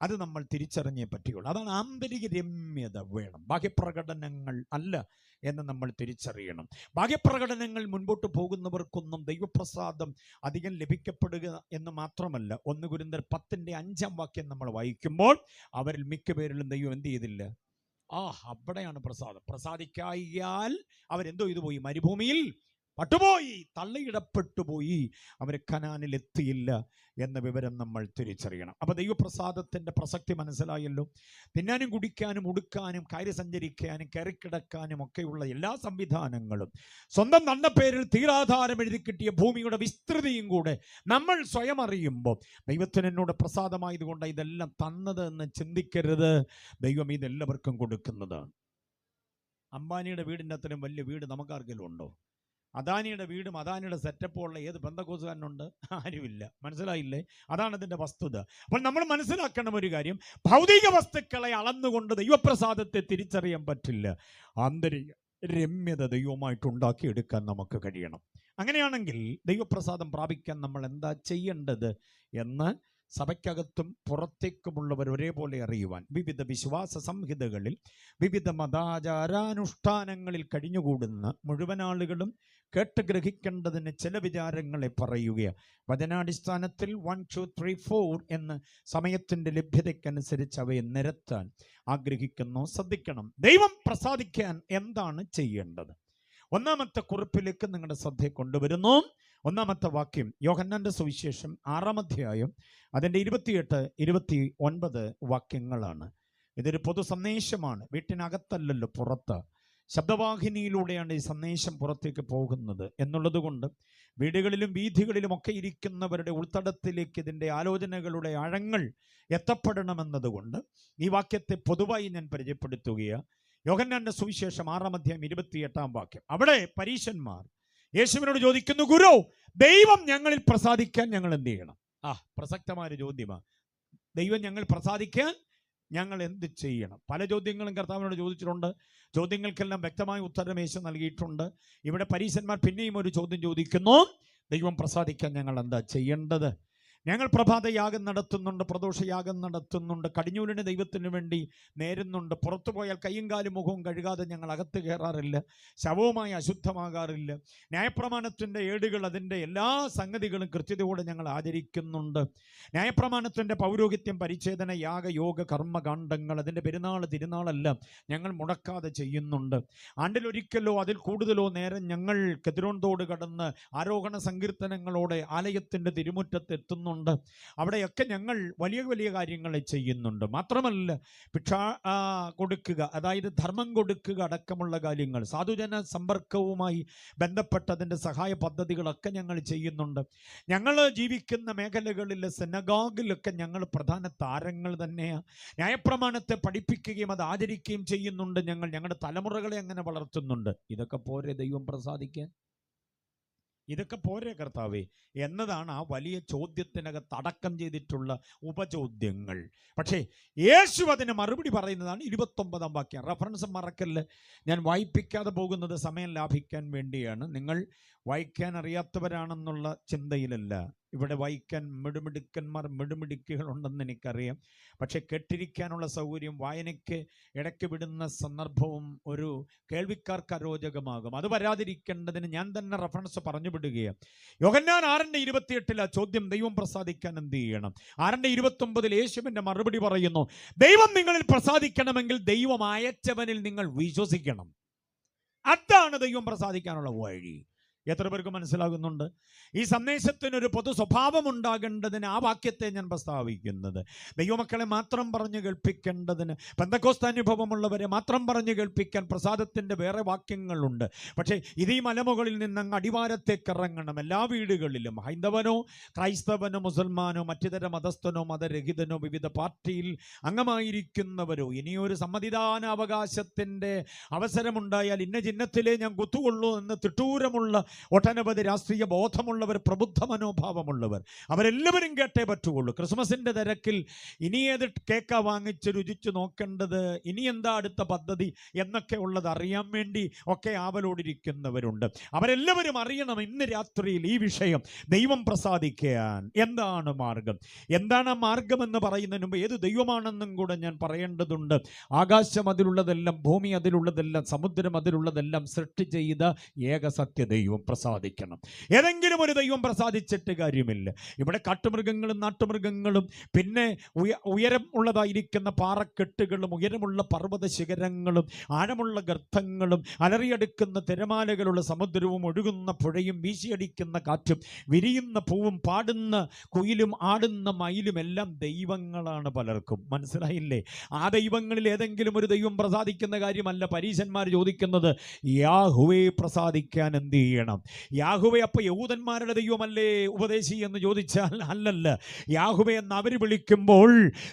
അത് നമ്മൾ തിരിച്ചറിഞ്ഞേ പറ്റുകയുള്ളൂ. അതാണ് ആന്തരിക രമ്യത വേണം, ബാഹ്യപ്രകടനങ്ങൾ അല്ല എന്ന് നമ്മൾ തിരിച്ചറിയണം. ബാഹ്യപ്രകടനങ്ങൾ മുൻപോട്ട് പോകുന്നവർക്കൊന്നും ദൈവപ്രസാദം അധികം ലഭിക്കപ്പെടുക എന്ന് മാത്രമല്ല, 1 കൊരിന്ത്യർ 10-ന്റെ 5-ാം വാക്യം നമ്മൾ വായിക്കുമ്പോൾ അവരിൽ മിക്ക പേരിലും ദൈവം എന്ത് ചെയ്തില്ല? അവിടെയാണ് പ്രസാദം. പ്രസാദിക്കായാൽ അവരെന്തോ ഇത് പോയി, മരുഭൂമിയിൽ പട്ടുപോയി, തള്ളിയിടപ്പെട്ടുപോയി, അവർ കനാനിൽ എത്തിയില്ല എന്ന വിവരം നമ്മൾ തിരിച്ചറിയണം. അപ്പൊ ദൈവപ്രസാദത്തിന്റെ പ്രസക്തി മനസ്സിലായല്ലോ. തിന്നാനും കുടിക്കാനും ഉടുക്കാനും കാര്യസഞ്ചരിക്കാനും കയറിക്കിടക്കാനും ഒക്കെയുള്ള എല്ലാ സംവിധാനങ്ങളും സ്വന്തം നല്ല പേരിൽ തീരാധാരം എഴുതി കിട്ടിയ ഭൂമിയുടെ വിസ്തൃതിയും കൂടെ നമ്മൾ സ്വയം അറിയുമ്പോൾ ദൈവത്തിന് എന്നോട് പ്രസാദമായതുകൊണ്ട് ഇതെല്ലാം തന്നത് എന്ന് ചിന്തിക്കരുത്. ദൈവം ഇതെല്ലാവർക്കും കൊടുക്കുന്നതാണ്. അംബാനിയുടെ വീടിൻ്റെ അത്രയും വലിയ വീട് നമുക്കാർക്കെങ്കിലും ഉണ്ടോ? അദാനിയുടെ വീടും അദാനിയുടെ സെറ്റപ്പും ഉള്ള ഏത് പെന്തക്കോസുകാരനുണ്ട്? ആരുമില്ല. മനസ്സിലായില്ലേ? അതാണ് ഇതിൻ്റെ വസ്തുത. അപ്പോൾ നമ്മൾ മനസ്സിലാക്കണം ഒരു കാര്യം, ഭൗതിക വസ്തുക്കളെ അളന്നുകൊണ്ട് ദൈവപ്രസാദത്തെ തിരിച്ചറിയാൻ പറ്റില്ല. ആന്തരിക രമ്യത ദൈവമായിട്ട് ഉണ്ടാക്കിയെടുക്കാൻ നമുക്ക് കഴിയണം. അങ്ങനെയാണെങ്കിൽ ദൈവപ്രസാദം പ്രാപിക്കാൻ നമ്മൾ എന്താ ചെയ്യേണ്ടത് എന്ന് സഭയ്ക്കകത്തും പുറത്തേക്കുമുള്ളവർ ഒരേപോലെ അറിയുവാൻ വിവിധ വിശ്വാസ സംഹിതകളിൽ, വിവിധ മതാചാരാനുഷ്ഠാനങ്ങളിൽ കഴിഞ്ഞുകൂടുന്ന മുഴുവൻ ആളുകളും കേട്ട് ഗ്രഹിക്കേണ്ടതിന് ചില വിചാരങ്ങളെ പറയുക. വചനാടിസ്ഥാനത്തിൽ 1, 2, 3, 4 എന്ന് സമയത്തിൻ്റെ ലഭ്യതയ്ക്കനുസരിച്ച് അവയെ നിരത്താൻ ആഗ്രഹിക്കുന്നു. ശ്രദ്ധിക്കണം, ദൈവം പ്രസാദിക്കാൻ എന്താണ് ചെയ്യേണ്ടത്? 1-ാമത്തെ കുറിപ്പിലേക്ക് നിങ്ങളുടെ ശ്രദ്ധയെ കൊണ്ടുവരുന്നു. 1-ാമത്തെ വാക്യം യോഹന്നാന്റെ സുവിശേഷം 6-ാം അധ്യായം അതിൻ്റെ 28, 29 വാക്യങ്ങളാണ്. ഇതൊരു പൊതു സന്ദേശമാണ്. വീട്ടിനകത്തല്ലല്ലോ, പുറത്ത് ശബ്ദവാഹിനിയിലൂടെയാണ് ഈ സന്ദേശം പുറത്തേക്ക് പോകുന്നത് എന്നുള്ളത് കൊണ്ട് വീടുകളിലും വീഥികളിലും ഒക്കെ ഇരിക്കുന്നവരുടെ ഉൾത്തടത്തിലേക്ക് ഇതിൻ്റെ ആലോചനകളുടെ ആഴങ്ങൾ എത്തപ്പെടണമെന്നതുകൊണ്ട് ഈ വാക്യത്തെ പൊതുവായി ഞാൻ പരിചയപ്പെടുത്തുകയാണ്. യോഹന്നാന്റെ സുവിശേഷം 6-ാം അധ്യായം 28-ാം വാക്യം. അവിടെ പരീശന്മാർ യേശുവിനോട് ചോദിക്കുന്നു, ഗുരു, ദൈവം ഞങ്ങളിൽ പ്രസാദിക്കാൻ ഞങ്ങൾ എന്ത് ചെയ്യണം? പ്രസക്തമായ ചോദ്യമാണ്. ദൈവം ഞങ്ങൾ പ്രസാദിക്കാൻ ഞങ്ങൾ എന്ത് ചെയ്യണം? പല ചോദ്യങ്ങളും കർത്താവിനോട് ചോദിച്ചിട്ടുണ്ട്. ചോദ്യങ്ങൾക്കെല്ലാം വ്യക്തമായ ഉത്തരം യേശു നൽകിയിട്ടുണ്ട്. ഇവിടെ പരീശന്മാർ പിന്നെയും ഒരു ചോദ്യം ചോദിക്കുന്നു, ദൈവം പ്രസാദിക്കാൻ ഞങ്ങൾ എന്താ ചെയ്യേണ്ടത്? ഞങ്ങൾ പ്രഭാതയാഗം നടത്തുന്നുണ്ട്, പ്രദോഷയാഗം നടത്തുന്നുണ്ട്, കടിഞ്ഞൂലിന് ദൈവത്തിന് വേണ്ടി നേരുന്നുണ്ട്, പുറത്തു പോയാൽ കയ്യും കാലും മുഖവും കഴുകാതെ ഞങ്ങൾ അകത്ത് കയറാറില്ല, ശവവുമായി അശുദ്ധമാകാറില്ല, ന്യായപ്രമാണത്തിൻ്റെ ഏടുകൾ അതിൻ്റെ എല്ലാ സംഗതികളും കൃത്യതയോടെ ഞങ്ങൾ ആചരിക്കുന്നുണ്ട്, ന്യായപ്രമാണത്തിൻ്റെ പൗരോഹിത്യം, പരിച്ഛേദന, യാഗ, യോഗ, കർമ്മകാണ്ഡങ്ങൾ, അതിൻ്റെ പെരുന്നാൾ, തിരുനാളെല്ലാം ഞങ്ങൾ മുടക്കാതെ ചെയ്യുന്നുണ്ട്. ആണ്ടിലൊരിക്കലോ അതിൽ കൂടുതലോ നേരം ഞങ്ങൾ കെദ്രോൻ തോട് കടന്ന് ആരോഹണ സങ്കീർത്തനങ്ങളോടെ ആലയത്തിൻ്റെ തിരുമുറ്റത്ത് എത്തുന്നുണ്ട്. ചെയ്യുന്നുണ്ട്. അവിടെയൊക്കെ ഞങ്ങൾ വലിയ വലിയ കാര്യങ്ങൾ ചെയ്യുന്നുണ്ട്. മാത്രമല്ല ഭിക്ഷ കൊടുക്കുക, അതായത് ധർമ്മം കൊടുക്കുക അടക്കമുള്ള കാര്യങ്ങൾ, സാധുജന സമ്പർക്കവുമായി ബന്ധപ്പെട്ടതിൻ്റെ സഹായ പദ്ധതികളൊക്കെ ഞങ്ങൾ ചെയ്യുന്നുണ്ട്. ഞങ്ങൾ ജീവിക്കുന്ന മേഖലകളിൽ സെനഗോഗിലൊക്കെ ഞങ്ങൾ പ്രധാന താരങ്ങൾ തന്നെയാണ്. ന്യായപ്രമാണത്തെ പഠിപ്പിക്കുകയും അത് ആചരിക്കുകയും ചെയ്യുന്നുണ്ട്. ഞങ്ങളുടെ തലമുറകളെ അങ്ങനെ വളർത്തുന്നുണ്ട്. ഇതൊക്കെ പോരെ ദൈവം പ്രസാദിക്കാൻ? ഇതൊക്കെ പോരെ കർത്താവേ എന്നതാണ് ആ വലിയ ചോദ്യത്തിനകത്ത് അടക്കം ചെയ്തിട്ടുള്ള ഉപചോദ്യങ്ങൾ. പക്ഷേ യേശു അതിന് മറുപടി പറയുന്നതാണ് 29-ാം വാക്യം. റഫറൻസ് മറക്കല്ല്. ഞാൻ വായിപ്പിക്കാതെ പോകുന്നത് സമയം ലാഭിക്കാൻ വേണ്ടിയാണ്. നിങ്ങൾ വായിക്കാൻ അറിയാത്തവരാണെന്നുള്ള ചിന്തയിലല്ല. ഇവിടെ വായിക്കാൻ മിടുമിടുക്കികളുണ്ടെന്ന് എനിക്കറിയാം. പക്ഷെ കേട്ടിരിക്കാനുള്ള സൗകര്യം, വായനയ്ക്ക് ഇടയ്ക്ക് വിടുന്ന സന്ദർഭവും ഒരു കേൾവിക്കാർക്ക് അരോചകമാകും. അത് വരാതിരിക്കേണ്ടതിന് ഞാൻ തന്നെ റഫറൻസ് പറഞ്ഞു വിടുകയാണ്. യോഹന്നാൻ 6:28 ചോദ്യം, ദൈവം പ്രസാദിക്കാൻ എന്ത് ചെയ്യണം? 6:29 യേശുവിന്റെ മറുപടി പറയുന്നു, ദൈവം നിങ്ങളിൽ പ്രസാദിക്കണമെങ്കിൽ ദൈവം അയച്ചവനിൽ നിങ്ങൾ വിശ്വസിക്കണം. അതാണ് ദൈവം പ്രസാദിക്കാനുള്ള വഴി. എത്ര പേർക്ക് മനസ്സിലാകുന്നുണ്ട്? ഈ സന്ദേശത്തിനൊരു പൊതു സ്വഭാവം ഉണ്ടാകേണ്ടതിന് ആ വാക്യത്തെ ഞാൻ പ്രസ്താവിക്കുന്നത്. ദൈവമക്കളെ മാത്രം പറഞ്ഞു കേൾപ്പിക്കേണ്ടതിന്, പെന്തക്കോസ്താനുഭവമുള്ളവരെ മാത്രം പറഞ്ഞു കേൾപ്പിക്കാൻ പ്രസാദത്തിൻ്റെ വേറെ വാക്യങ്ങളുണ്ട്. പക്ഷേ ഇത് ഈ മലമുകളിൽ നിന്ന് അങ്ങ് അടിവാരത്തേക്ക് ഇറങ്ങണം. എല്ലാ വീടുകളിലും ഹൈന്ദവനോ ക്രൈസ്തവനോ മുസൽമാനോ മറ്റിതര മതസ്ഥനോ മതരഹിതനോ വിവിധ പാർട്ടിയിൽ അംഗമായിരിക്കുന്നവരോ ഇനിയൊരു സമ്മതിദാനാവകാശത്തിൻ്റെ അവസരമുണ്ടായാൽ ഇന്ന ചിഹ്നത്തിലേ ഞാൻ കുത്തുകൊള്ളൂ എന്ന് തിട്ടൂരമുള്ള ഒട്ടനവധി രാഷ്ട്രീയ ബോധമുള്ളവർ, പ്രബുദ്ധ മനോഭാവമുള്ളവർ, അവരെല്ലാവരും കേട്ടേ പറ്റുള്ളൂ. ക്രിസ്മസിൻ്റെ തിരക്കിൽ ഇനി ഏത് കേക്കാ വാങ്ങിച്ച് രുചിച്ചു നോക്കേണ്ടത്, ഇനി എന്താ അടുത്ത പദ്ധതി എന്നൊക്കെ ഉള്ളത് അറിയാൻ വേണ്ടി ഒക്കെ ആവലോടിരിക്കുന്നവരുണ്ട്. അവരെല്ലാവരും അറിയണം ഇന്ന് രാത്രിയിൽ ഈ വിഷയം. ദൈവം പ്രസാദിക്കാൻ എന്താണ് മാർഗം? എന്താണ് ആ മാർഗം എന്ന് പറയുന്നതിന് മുമ്പ് ഏത് ദൈവമാണെന്നും കൂടെ ഞാൻ പറയേണ്ടതുണ്ട്. ആകാശം അതിലുള്ളതെല്ലാം, ഭൂമി അതിലുള്ളതെല്ലാം, സമുദ്രം അതിലുള്ളതെല്ലാം സൃഷ്ടി ചെയ്ത ഏകസത്യ ദൈവം പ്രസാദിക്കണം. ഏതെങ്കിലും ഒരു ദൈവം പ്രസാദിച്ചിട്ട് കാര്യമില്ല. ഇവിടെ കാട്ടുമൃഗങ്ങളും നാട്ടുമൃഗങ്ങളും പിന്നെ ഉയരം ഉള്ളതായിരിക്കുന്ന പാറക്കെട്ടുകളും ഉയരമുള്ള പർവ്വത ശിഖരങ്ങളും ആഴമുള്ള ഗർത്തങ്ങളും അലറിയടുക്കുന്ന തിരമാലകളുള്ള സമുദ്രവും ഒഴുകുന്ന പുഴയും വീശിയടിക്കുന്ന കാറ്റും വിരിയുന്ന പൂവും പാടുന്ന കുയിലും ആടുന്ന മയിലും എല്ലാം ദൈവങ്ങളാണ് പലർക്കും. മനസ്സിലായില്ലേ? ആ ദൈവങ്ങളിൽ ഏതെങ്കിലും ഒരു ദൈവം പ്രസാദിക്കുന്ന കാര്യമല്ല പരീശന്മാർ ചോദിക്കുന്നത്. യാഹുവേ പ്രസാദിക്കാൻ എന്ത് ചെയ്യണം? യാഹുവേ അപ്പൊ യഹൂദന്മാരുടെ ദൈവമല്ലേ ഉപദേശി എന്ന് ചോദിച്ചാൽ അല്ലല്ല. യാഹുവേ എന്ന് അവർ വിളിക്കുമ്പോൾ,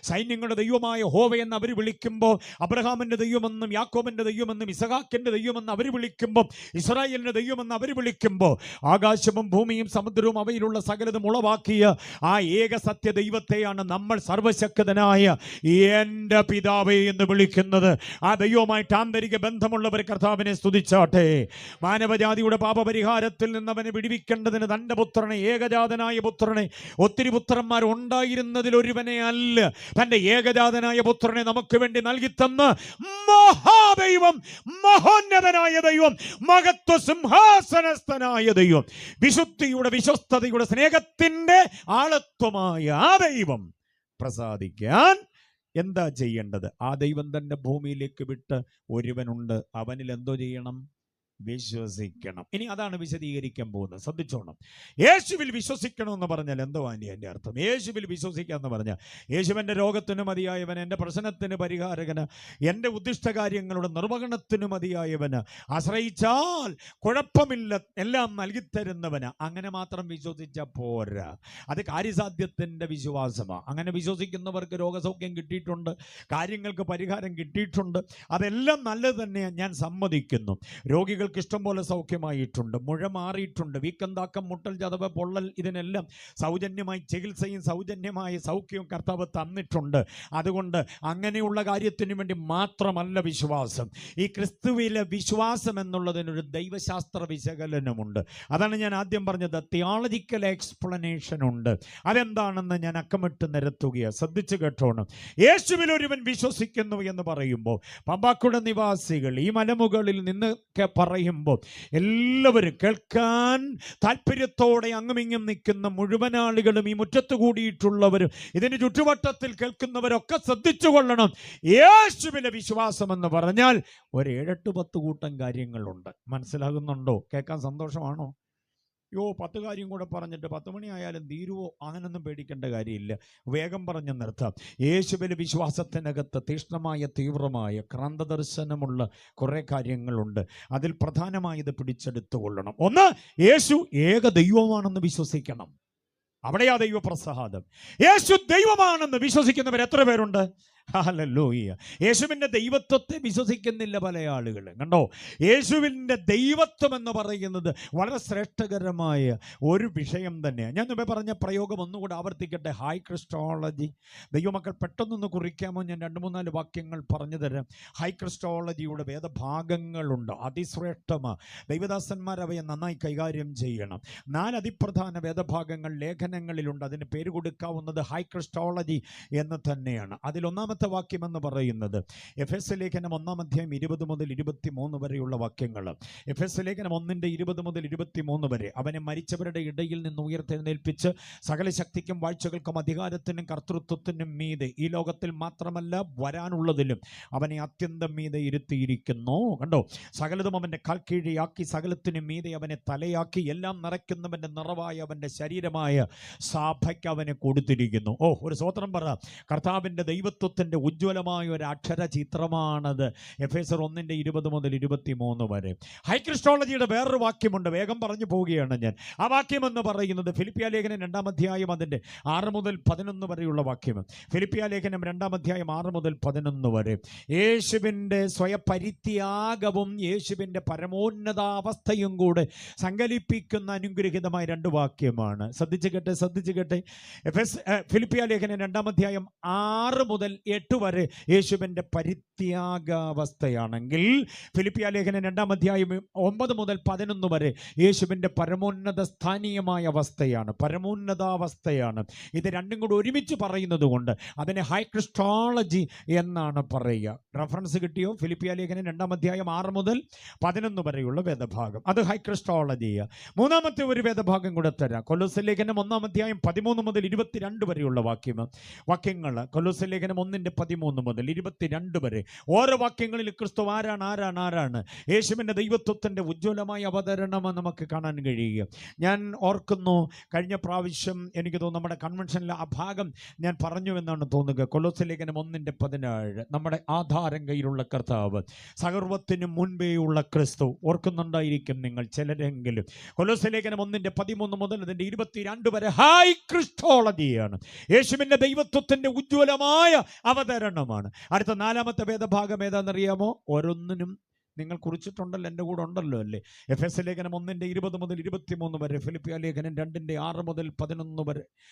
സൈന്യങ്ങളുടെ ദൈവമായ യഹോവ എന്ന് അവർ വിളിക്കുമ്പോൾ, അബ്രഹാമിന്റെ ദൈവമെന്നും യാക്കോബിന്റെ ദൈവമെന്നും ഇസഹാക്കിന്റെ ദൈവമെന്ന് അവർ വിളിക്കുമ്പോൾ, ഇസ്രായേലിന്റെ ദൈവമെന്ന് അവർ വിളിക്കുമ്പോൾ, ആകാശവും ഭൂമിയും സമുദ്രവും അവയിലുള്ള സകലതും ഉളവാക്കിയ ആ ഏക സത്യ ദൈവത്തെയാണ് നമ്മൾ സർവശക്തനായ എൻ്റെ പിതാവേ എന്ന് വിളിക്കുന്നത്. ആ ദൈവവുമായിട്ട് ആന്തരിക ബന്ധമുള്ളവർ കർത്താവിനെ സ്തുതിച്ചാട്ടെ. മാനവജാതിയുടെ പാപപരിഹാരത്തിൽ നിന്ന് അവനെ വിടുവിക്കേണ്ടതിന് തൻ്റെ പുത്രനെ, ഏകജാതനായ പുത്രനെ, ഒത്തിരി പുത്രന്മാർ ഉണ്ടായിരുന്നതിൽ ഒരുവനെ അല്ല, തൻ്റെ ഏകജാതനായ പുത്രനെ നമുക്ക് വേണ്ടി നൽകിത്തന്ന് മഹാദൈവം, മഹോന്നതനായ ദൈവം, മഹത്വ സിംഹാസനസ്ഥനായ ദൈവം, വിശുദ്ധിയുടെ വിശ്വസ്തതയുടെ സ്നേഹത്തിൻ്റെ ആളത്വമായ ആ ദൈവം പ്രസാദിക്കാൻ എന്താ ചെയ്യേണ്ടത്? ആ ദൈവം തന്നെ ഭൂമിയിലേക്ക് വിട്ട് ഒരുവനുണ്ട്. അവനിൽ എന്തോ ചെയ്യണം? വിശ്വസിക്കണം. ഇനി അതാണ് വിശദീകരിക്കാൻ പോകുന്നത്. ശ്രദ്ധിച്ചോണം. യേശുവിൽ വിശ്വസിക്കണമെന്ന് പറഞ്ഞാൽ എന്തോ എൻ്റെ അർത്ഥം? യേശുവിൽ വിശ്വസിക്കുക എന്ന് പറഞ്ഞാൽ യേശുവിൻ്റെ രോഗത്തിന് മതിയായവന്, എൻ്റെ പ്രശ്നത്തിന് പരിഹാരകന്, എൻ്റെ ഉദ്ദിഷ്ടകാര്യങ്ങളുടെ നിർവഹണത്തിന് മതിയായവന്, ആശ്രയിച്ചാൽ കുഴപ്പമില്ല എല്ലാം നൽകിത്തരുന്നവന്. അങ്ങനെ മാത്രം വിശ്വസിച്ചാൽ പോരാ. അത് കാര്യസാധ്യത്തിൻ്റെ വിശ്വാസമാണ്. അങ്ങനെ വിശ്വസിക്കുന്നവർക്ക് രോഗസൗഖ്യം കിട്ടിയിട്ടുണ്ട്, കാര്യങ്ങൾക്ക് പരിഹാരം കിട്ടിയിട്ടുണ്ട്. അതെല്ലാം നല്ലത് തന്നെയാണ്, ഞാൻ സമ്മതിക്കുന്നു. രോഗികൾക്ക് ഇഷ്ടം പോലെ സൗഖ്യമായിട്ടുണ്ട്, മുഴ മാറിയിട്ടുണ്ട്, വീക്കന്താക്കം, മുട്ടൽ, ചതവ്, പൊള്ളൽ, ഇതിനെല്ലാം സൗജന്യമായി ചികിത്സയും സൗജന്യമായ സൗഖ്യവും കർത്താവ് തന്നിട്ടുണ്ട്. അതുകൊണ്ട് അങ്ങനെയുള്ള കാര്യത്തിന് വേണ്ടി മാത്രമല്ല വിശ്വാസം. ഈ ക്രിസ്തുവിലെ വിശ്വാസം എന്നുള്ളതിനൊരു ദൈവശാസ്ത്ര വിശകലനമുണ്ട്. അതാണ് ഞാൻ ആദ്യം പറഞ്ഞത്. തിയോളജിക്കൽ എക്സ്പ്ലനേഷൻ ഉണ്ട്. അതെന്താണെന്ന് ഞാൻ അക്കമിട്ട് നിരത്തുകയാണ്. ശ്രദ്ധിച്ചു കേട്ടോണം. യേശുവിൽ ഒരുവൻ വിശ്വസിക്കുന്നു എന്ന് പറയുമ്പോൾ പമ്പാക്കുട നിവാസികൾ ഈ മലമുകളിൽ നിന്ന് പറയുമ്പോൾ എല്ലാവരും കേൾക്കാൻ താല്പര്യത്തോടെ അങ്ങുമിങ്ങും നിൽക്കുന്ന മുഴുവൻ ആളുകളും, ഈ മുറ്റത്ത് കൂടിയിട്ടുള്ളവരും ഇതിന് ചുറ്റുവട്ടത്തിൽ കേൾക്കുന്നവരൊക്കെ ശ്രദ്ധിച്ചു കൊള്ളണം. യേശുവിലെ വിശ്വാസം എന്ന് പറഞ്ഞാൽ ഒരു 7-10 കൂട്ടം കാര്യങ്ങളുണ്ട്. മനസ്സിലാകുന്നുണ്ടോ? കേൾക്കാൻ സന്തോഷമാണോ? 10 കാര്യം കൂടെ പറഞ്ഞിട്ട് 10 മണി ആയാലും തീരുവോ, അങ്ങനൊന്നും പേടിക്കേണ്ട കാര്യമില്ല. വേഗം പറഞ്ഞ് നിർത്താം. യേശുവിൽ വിശ്വാസത്തിനകത്ത് തീക്ഷ്ണമായ തീവ്രമായ ക്രാന്തദർശനമുള്ള കുറേ കാര്യങ്ങളുണ്ട്. അതിൽ പ്രധാനമായത് പിടിച്ചെടുത്തുകൊള്ളണം. ഒന്ന്, യേശു ഏക ദൈവമാണെന്ന് വിശ്വസിക്കണം. അവിടെയാ ദൈവപ്രസാദം. യേശു ദൈവമാണെന്ന് വിശ്വസിക്കുന്നവർ എത്ര പേരുണ്ട്? ഹല്ലേലൂയ. യേശുവിൻ്റെ ദൈവത്വത്തെ വിശ്വസിക്കുന്നില്ല പല ആളുകൾ. കണ്ടോ, യേശുവിൻ്റെ ദൈവത്വം എന്ന് പറയുന്നത് വളരെ ശ്രേഷ്ഠകരമായ ഒരു വിഷയം തന്നെയാണ്. ഞാൻ മുമ്പേ പറഞ്ഞ പ്രയോഗം ഒന്നുകൂടെ ആവർത്തിക്കട്ടെ. High Christology. ദൈവമക്കൾ പെട്ടെന്നൊന്ന് കുറിക്കാമോ? ഞാൻ 2-3-4 വാക്യങ്ങൾ പറഞ്ഞു തരാം. ഹൈ ക്രിസ്റ്റോളജിയുടെ വേദഭാഗങ്ങളുണ്ട്, അതിശ്രേഷ്ഠമാണ്. ദൈവദാസന്മാർ അവയെ നന്നായി കൈകാര്യം ചെയ്യണം. 4 അതിപ്രധാന വേദഭാഗങ്ങൾ ലേഖനങ്ങളിലുണ്ട്. അതിന് പേര് കൊടുക്കാവുന്നത് ഹൈ ക്രിസ്റ്റോളജി എന്ന് തന്നെയാണ്. അതിൽ ഒന്നാമത്തെ വാക്യം എന്ന് പറയുന്നത് എഫെസ്യ ലേഖനം 1-ാം അധ്യായം 20 മുതൽ 23 വരെയുള്ള വാക്യങ്ങൾ. എഫെസ്യ ലേഖനം 1-20 മുതൽ 23 വരെ. അവനെ മരിച്ചവരുടെ ഇടയിൽ നിന്ന് ഉയർത്തെഴുന്നേൽപ്പിച്ച് സകല ശക്തിക്കും വാഴ്ചകൾക്കും അധികാരത്തിനും കർത്തൃത്വത്തിനും മീതെ, ഈ ലോകത്തിൽ മാത്രമല്ല വരാനുള്ളതിലും അവനെ അത്യന്തം മീതെ ഇരുത്തിയിരിക്കുന്നു. കണ്ടോ, സകലതും അവൻ്റെ കാൽക്കീഴിയാക്കി സകലത്തിനും മീതെ അവനെ തലയാക്കി എല്ലാം നിറയ്ക്കുന്നവൻ്റെ നിറവായ അവൻ്റെ ശരീരമായ സഭയ്ക്ക് അവനെ കൊടുത്തിരിക്കുന്നു. ഒരു സ്വോത്രം പറ. കർത്താവിൻ്റെ ദൈവത്വത്തിൻ്റെ ഉജ്ജ്വലമായ ഒരു അക്ഷരചിത്രമാണത്. എഫേസർ 1-20 മുതൽ 23 വരെ. ഹൈ ക്രിസ്റ്റോളജിയുടെ വേറൊരു വാക്യമുണ്ട്, വേഗം പറഞ്ഞു പോവുകയാണ് ഞാൻ. ആ വാക്യം എന്ന് പറയുന്നത് ഫിലിപ്പിയ ലേഖനം 2-ാം അധ്യായം അതിൻ്റെ 6 മുതൽ 11 വരെയുള്ള വാക്യം. ഫിലിപ്പിയ ലേഖനം 2-ാം അധ്യായം 6 മുതൽ 11 വരെ. യേശുവിൻ്റെ സ്വയപരിത്യാഗവും യേശുവിൻ്റെ പരമോന്നതാവസ്ഥയും കൂടെ സങ്കല്പിക്കുന്ന അനുഗ്രഹീതമായ 2 വാക്യമാണ്. ശ്രദ്ധിച്ചു കേട്ടെ. ഫിലിപ്പിയ ലേഖനം 2-ാം അധ്യായം 6 മുതൽ 8 വരെ യേശുവിൻ്റെ പരിത്യാഗാവസ്ഥയാണെങ്കിൽ, ഫിലിപ്പിയ ലേഖനം 2-ാം അധ്യായം 9 മുതൽ 11 വരെ യേശുവിൻ്റെ പരമോന്നത സ്ഥാനീയമായ അവസ്ഥയാണ്, പരമോന്നതാവസ്ഥയാണ്. ഇത് രണ്ടും കൂടി ഒരുമിച്ച് പറയുന്നത് കൊണ്ട് അതിനെ ഹൈ ക്രിസ്റ്റോളജി എന്നാണ് പറയുക. റെഫറൻസ് കിട്ടിയോ? ഫിലിപ്പിയ ലേഖനം 2-ാം അധ്യായം 6 മുതൽ 11 വരെയുള്ള വേദഭാഗം, അത് ഹൈ ക്രിസ്റ്റോളജിയാണ്. മൂന്നാമത്തെ ഒരു വേദഭാഗം കൂടെ തരാം. കൊലോസ്യ ലേഖനം 1-ാം അധ്യായം 13 മുതൽ 22 വരെയുള്ള വാക്യങ്ങൾ. കൊലോസ്യ ലേഖനം 1-13 മുതൽ 22 വരെ. ഓരോ വാക്യങ്ങളിൽ ക്രിസ്തു ആരാണ്? യേശുവിൻ്റെ ദൈവത്വത്തിൻ്റെ ഉജ്ജ്വലമായ അവതരണം നമുക്ക് കാണാൻ കഴിയുക. ഞാൻ ഓർക്കുന്നു, കഴിഞ്ഞ പ്രാവശ്യം എനിക്ക് തോന്നുന്നു നമ്മുടെ കൺവെൻഷനിൽ ആ ഭാഗം ഞാൻ പറഞ്ഞു എന്നാണ് തോന്നുക. കൊലോസ്യ ലേഖനം 1-17. നമ്മുടെ ആധാരം കയ്യിലുള്ള കർത്താവ്, സർവ്വത്തിനും മുൻപേയുള്ള ക്രിസ്തു. ഓർക്കുന്നുണ്ടായിരിക്കും നിങ്ങൾ ചിലരെങ്കിലും. കൊലോസ്യ ലേഖനം 1-13 മുതൽ അതിൻ്റെ 22 വരെ ഹൈ ക്രിസ്റ്റോളജിയാണ്. യേശുവിൻ്റെ ദൈവത്വത്തിൻ്റെ ഉജ്ജ്വലമായ അവതരണമാണ്. അടുത്ത 4-ാമത്തെ വേദഭാഗം ഏതാണെന്നറിയാമോ? ഓരോന്നിനും നിങ്ങൾ കുറിച്ചിട്ടുണ്ടല്ലോ, എൻ്റെ കൂടെ ഉണ്ടല്ലോ അല്ലേ. എഫെസ്യ ലേഖനം 1-20 മുതൽ 23 വരെ. ഫിലിപ്പിയ ലേഖനം 2-6 മുതൽ 11 വരെ.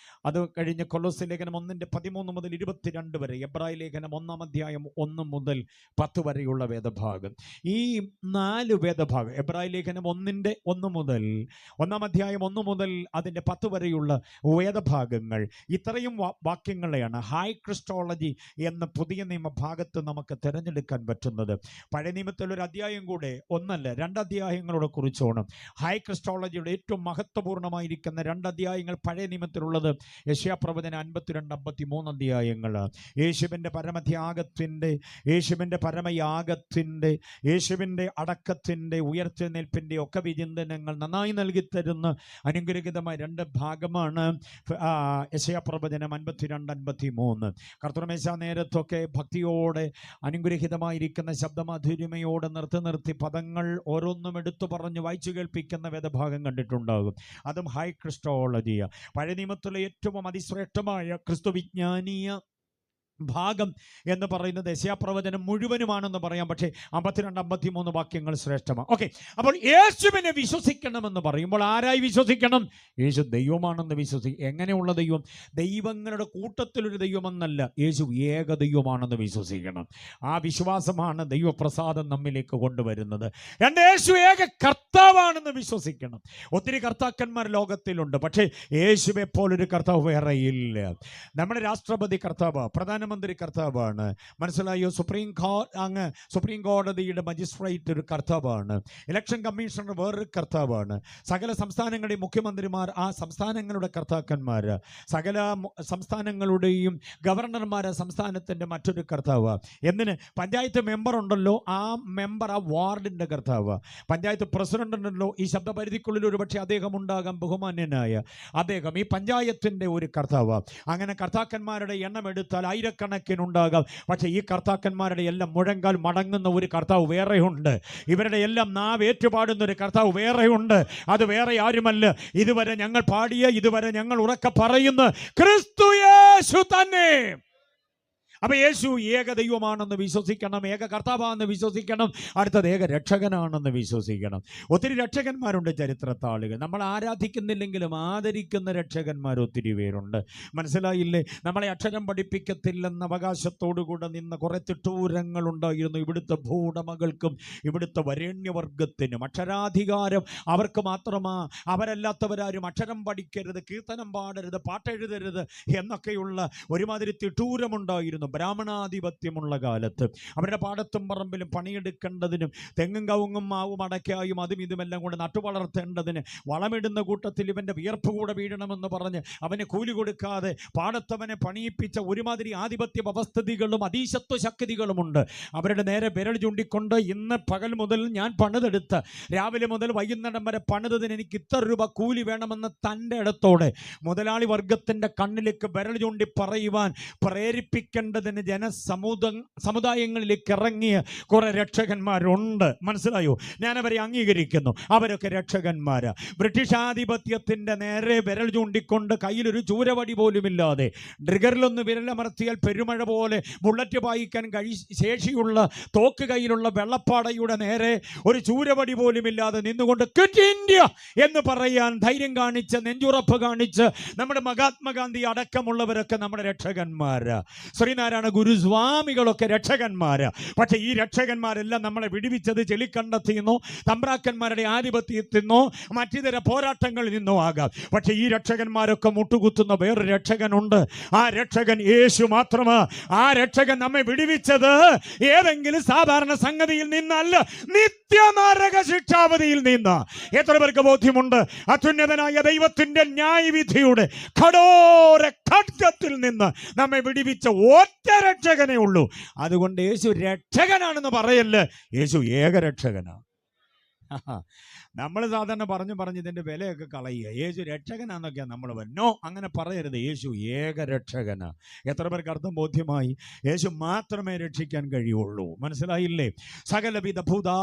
അത് കഴിഞ്ഞ് കൊലോസ്യ ലേഖനം 1-13 മുതൽ 22 വരെ. എബ്രായ ലേഖനം 1-ാം അധ്യായം 1 മുതൽ 10 വരെയുള്ള വേദഭാഗം. ഈ 4 വേദഭാഗം, എബ്രായ ലേഖനം 1-1 മുതൽ 1-ാം അധ്യായം 1 മുതൽ അതിൻ്റെ 10 വരെയുള്ള വേദഭാഗങ്ങൾ, ഇത്രയും വാക്യങ്ങളെയാണ് ഹൈ ക്രിസ്റ്റോളജി എന്ന പുതിയ നിയമഭാഗത്ത് നമുക്ക് തിരഞ്ഞെടുക്കാൻ പറ്റുന്നത്. പഴയ നിയമത്തിലൊരു അധ്യായം കൂടെ, 1 2 അധ്യായങ്ങളോടെ കുറിച്ചോണം. ഹൈ ക്രിസ്റ്റോളജിയുടെ ഏറ്റവും മഹത്വപൂർണ്ണമായിരിക്കുന്ന 2 അധ്യായങ്ങൾ പഴയ നിയമത്തിലുള്ളത് യെശയ്യാപ്രവചനം 52-53 അധ്യായങ്ങൾ. യേശുവിൻ്റെ പരമത്യാഗത്തിൻ്റെ, യേശുവിൻ്റെ പരമയാഗത്തിൻ്റെ, യേശുവിൻ്റെ അടക്കത്തിൻ്റെ, ഉയർത്തെഴുന്നേൽപ്പിൻ്റെ ഒക്കെ വിചിന്തനങ്ങൾ നന്നായി നൽകിത്തരുന്ന അനുഗ്രഹീതമായ 2 ഭാഗമാണ് യെശയ്യാപ്രവചനം 52-53. കർത്തൃമേശ നേരത്തൊക്കെ ഭക്തിയോടെ അനുഗ്രഹീതമായിരിക്കുന്ന ശബ്ദമാധുര്യമയോടെ നിർത്തി പദങ്ങൾ ഓരോന്നും എടുത്തു പറഞ്ഞ് വായിച്ചു കേൾപ്പിക്കുന്ന വേദഭാഗം കണ്ടിട്ടുണ്ടാകും. അതും ഹൈ ക്രിസ്റ്റോളജിയ. പഴയ നിയമത്തിലെ ഏറ്റവും അതിശ്രേഷ്ഠമായ ക്രിസ്തുവിജ്ഞാനീയ ഭാഗം എന്ന് പറയുന്നത് യെശയ്യാപ്രവചനം മുഴുവനുമാണെന്ന് പറയാം. പക്ഷേ 52-53 വാക്യങ്ങൾ ശ്രേഷ്ഠമാണ്. ഓക്കെ, അപ്പോൾ യേശുവിനെ വിശ്വസിക്കണമെന്ന് പറയുമ്പോൾ ആരായി വിശ്വസിക്കണം? യേശു ദൈവമാണെന്ന് വിശ്വസിക്കും. എങ്ങനെയുള്ള ദൈവം? ദൈവങ്ങളുടെ കൂട്ടത്തിലൊരു ദൈവമെന്നല്ല, യേശു ഏക ദൈവമാണെന്ന് വിശ്വസിക്കണം. ആ വിശ്വാസമാണ് ദൈവപ്രസാദം നമ്മിലേക്ക് കൊണ്ടുവരുന്നത്. യേശു ഏക കർത്താവാണെന്ന് വിശ്വസിക്കണം. ഒത്തിരി കർത്താക്കന്മാർ ലോകത്തിലുണ്ട്, പക്ഷേ യേശുവെ പോലൊരു കർത്താവ് വേറെ ഇല്ല. നമ്മുടെ രാഷ്ട്രപതി കർത്താവ്, പ്രധാനമന്ത്രി പ്രധാനമന്ത്രി കർത്താവാണ്. മനസ്സിലായോ? സുപ്രീം കോടതിയുടെ മജിസ്ട്രേറ്റ് ഒരു കർത്താവാണ്. ഇലക്ഷൻ കമ്മീഷണർ വേറൊരു കർത്താവാണ്. സകല സംസ്ഥാനങ്ങളുടെയും മുഖ്യമന്ത്രിമാർ ആ സംസ്ഥാനങ്ങളുടെ കർത്താക്കന്മാർ. സകല സംസ്ഥാനങ്ങളുടെയും ഗവർണർമാർ സംസ്ഥാനത്തിൻ്റെ മറ്റൊരു കർത്താവ്. എന്തിന്? പഞ്ചായത്ത് മെമ്പർ ഉണ്ടല്ലോ, ആ മെമ്പർ ആ വാർഡിൻ്റെ കർത്താവ്. പഞ്ചായത്ത് പ്രസിഡന്റ് ഉണ്ടല്ലോ, ഈ ശബ്ദപരിധിക്കുള്ളിൽ ഒരുപക്ഷെ അദ്ദേഹം ഉണ്ടാകാം, ബഹുമാന്യനായ അദ്ദേഹം ഈ പഞ്ചായത്തിൻ്റെ ഒരു കർത്താവ്. അങ്ങനെ കർത്താക്കന്മാരുടെ എണ്ണം എടുത്താൽ ആയിരക്കണക്കിനുണ്ടാകാം. പക്ഷേ ഈ കർത്താക്കന്മാരുടെ എല്ലാം മുഴങ്കാൽ മടങ്ങുന്ന ഒരു കർത്താവ് വേറെയുണ്ട്. ഇവരുടെ എല്ലാം നാവ് ഏറ്റുപാടുന്ന ഒരു കർത്താവ് വേറെയുണ്ട്. അത് വേറെ ആരുമല്ല, ഇതുവരെ ഞങ്ങൾ പാടിയ, ഇതുവരെ ഞങ്ങൾ ഉറക്കെ പറയുന്ന ക്രിസ്തു യേശു തന്നെ. അപ്പൊ യേശു ഏക ദൈവമാണെന്ന് വിശ്വസിക്കണം, ഏക കർത്താവാണെന്ന് വിശ്വസിക്കണം, അടുത്തത് ഏക രക്ഷകനാണെന്ന് വിശ്വസിക്കണം. ഒത്തിരി രക്ഷകന്മാരുണ്ട് ചരിത്രത്താളുകൾ. നമ്മൾ ആരാധിക്കുന്നില്ലെങ്കിലും ആദരിക്കുന്ന രക്ഷകന്മാർ ഒത്തിരി പേരുണ്ട്. മനസ്സിലായില്ലേ? നമ്മളെ അക്ഷരം പഠിപ്പിക്കത്തില്ലെന്ന അവകാശത്തോടുകൂടെ നിന്ന കുറെ തിട്ടൂരങ്ങൾ ഉണ്ടായിരുന്നു. ഇവിടുത്തെ ഭൂടമകൾക്കും ഇവിടുത്തെ വരേണ്യവർഗത്തിനും അക്ഷരാധികാരം അവർക്ക് മാത്രമാ. അവരല്ലാത്തവരാരും അക്ഷരം പഠിക്കരുത്, കീർത്തനം പാടരുത്, പാട്ടെഴുതരുത് എന്നൊക്കെയുള്ള ഒരുമാതിരി തിട്ടൂരമുണ്ടായിരുന്നു ബ്രാഹ്മണാധിപത്യമുള്ള കാലത്ത്. അവരുടെ പാടത്തും പറമ്പിലും പണിയെടുക്കേണ്ടതിനും തെങ്ങും കവുങ്ങും മാവും അടയ്ക്കായും അതും ഇതുമെല്ലാം കൂടെ നട്ടുവളർത്തേണ്ടതിന് വളമിടുന്ന കൂട്ടത്തിൽ ഇവൻ്റെ വിയർപ്പ് കൂടെ വീഴണമെന്ന് പറഞ്ഞ് അവന് കൂലി കൊടുക്കാതെ പാടത്തവനെ പണിയിപ്പിച്ച ഒരുമാതിരി ആധിപത്യ വ്യവസ്ഥിതികളും അതീശത്വ ശക്തികളുമുണ്ട്. അവരുടെ നേരെ വിരൽ ചൂണ്ടിക്കൊണ്ട് ഇന്ന് പകൽ മുതൽ ഞാൻ പണിതെടുത്ത് രാവിലെ മുതൽ വൈകുന്നേരം വരെ പണിതതിന് എനിക്ക് ഇത്ര രൂപ കൂലി വേണമെന്ന് തൻ്റെ ഇടത്തോടെ മുതലാളി വർഗത്തിൻ്റെ കണ്ണിലേക്ക് വിരൽ ചൂണ്ടി പറയുവാൻ പ്രേരിപ്പിക്കേണ്ടതിന് സമുദായങ്ങളിലേക്ക് ഇറങ്ങിയ കുറെ രക്ഷകന്മാരുണ്ട്. മനസ്സിലായോ? ഞാനവരെ അംഗീകരിക്കുന്നു. അവരൊക്കെ രക്ഷകന്മാരാ. ബ്രിട്ടീഷ് ആധിപത്യത്തിൻ്റെ നേരെ വിരൽ ചൂണ്ടിക്കൊണ്ട് കയ്യിലൊരു ചൂരവടി പോലുമില്ലാതെ ട്രിഗറിലൊന്ന് വിരലമർത്തിയാൽ പെരുമഴ പോലെ ബുള്ളറ്റ് പായിക്കാൻ ശേഷിയുള്ള തോക്ക് കയ്യിലുള്ള വെള്ളപ്പാടയുടെ നേരെ ഒരു ചൂരവടി പോലുമില്ലാതെ നിന്നുകൊണ്ട് ക്വിറ്റ് ഇന്ത്യ എന്ന് പറയാൻ ധൈര്യം കാണിച്ച് നെഞ്ചുറപ്പ് കാണിച്ച് നമ്മുടെ മഹാത്മാഗാന്ധി അടക്കമുള്ളവരൊക്കെ നമ്മുടെ രക്ഷകന്മാരാ. ശ്രീനാരായണ ഗുരുസ്വാമികളൊക്കെ രക്ഷകന്മാരാ. പക്ഷെ ഈ രക്ഷകന്മാരെല്ലാം നമ്മളെ വിടുവിച്ചത് ചെളിക്കണ്ടത്തിൽ നിന്നോ തമ്പ്രാക്കന്മാരുടെ ആധിപത്യത്തിൽ നിന്നോ മറ്റിതര പോരാട്ടങ്ങളിൽ നിന്നോ ആകാം. പക്ഷെ ഈ രക്ഷകന്മാരൊക്കെ മുട്ടുകുത്തുന്ന വേറൊരു രക്ഷകനുണ്ട്. ആ രക്ഷകൻ യേശു മാത്രമാ. ആ രക്ഷകൻ നമ്മെ വിടുവിച്ചത് ഏതെങ്കിലും സാധാരണ സംഗതിയിൽ നിന്നല്ല, നിത്യനരക ശിക്ഷാവധിയിൽ നിന്ന്. എത്ര പേർക്ക് ബോധ്യമുണ്ട്? അത്യുന്നതനായ ദൈവത്തിന്റെ ന്യായവിധിയുടെ കഠോര ഖഡ്ഗത്തിൽ നിന്ന് നമ്മെ വിടുവിച്ച ഒറ്റ രക്ഷകനേ ഉള്ളൂ. അതുകൊണ്ട് യേശു രക്ഷകനാണെന്ന് പറയല്ലേ, യേശു ഏകരക്ഷകനാ. നമ്മൾ സാധാരണ പറഞ്ഞ് ഇതിൻ്റെ വിലയൊക്കെ കളയുക. യേശു രക്ഷകനാന്നൊക്കെയാണ് നമ്മൾ നോ, അങ്ങനെ പറയരുത്. യേശു ഏകരക്ഷകനാ. എത്ര പേർക്ക് അർത്ഥം ബോധ്യമായി? യേശു മാത്രമേ രക്ഷിക്കാൻ കഴിയുള്ളൂ. മനസ്സിലായില്ലേ? സകലവിധ ഭൂതാ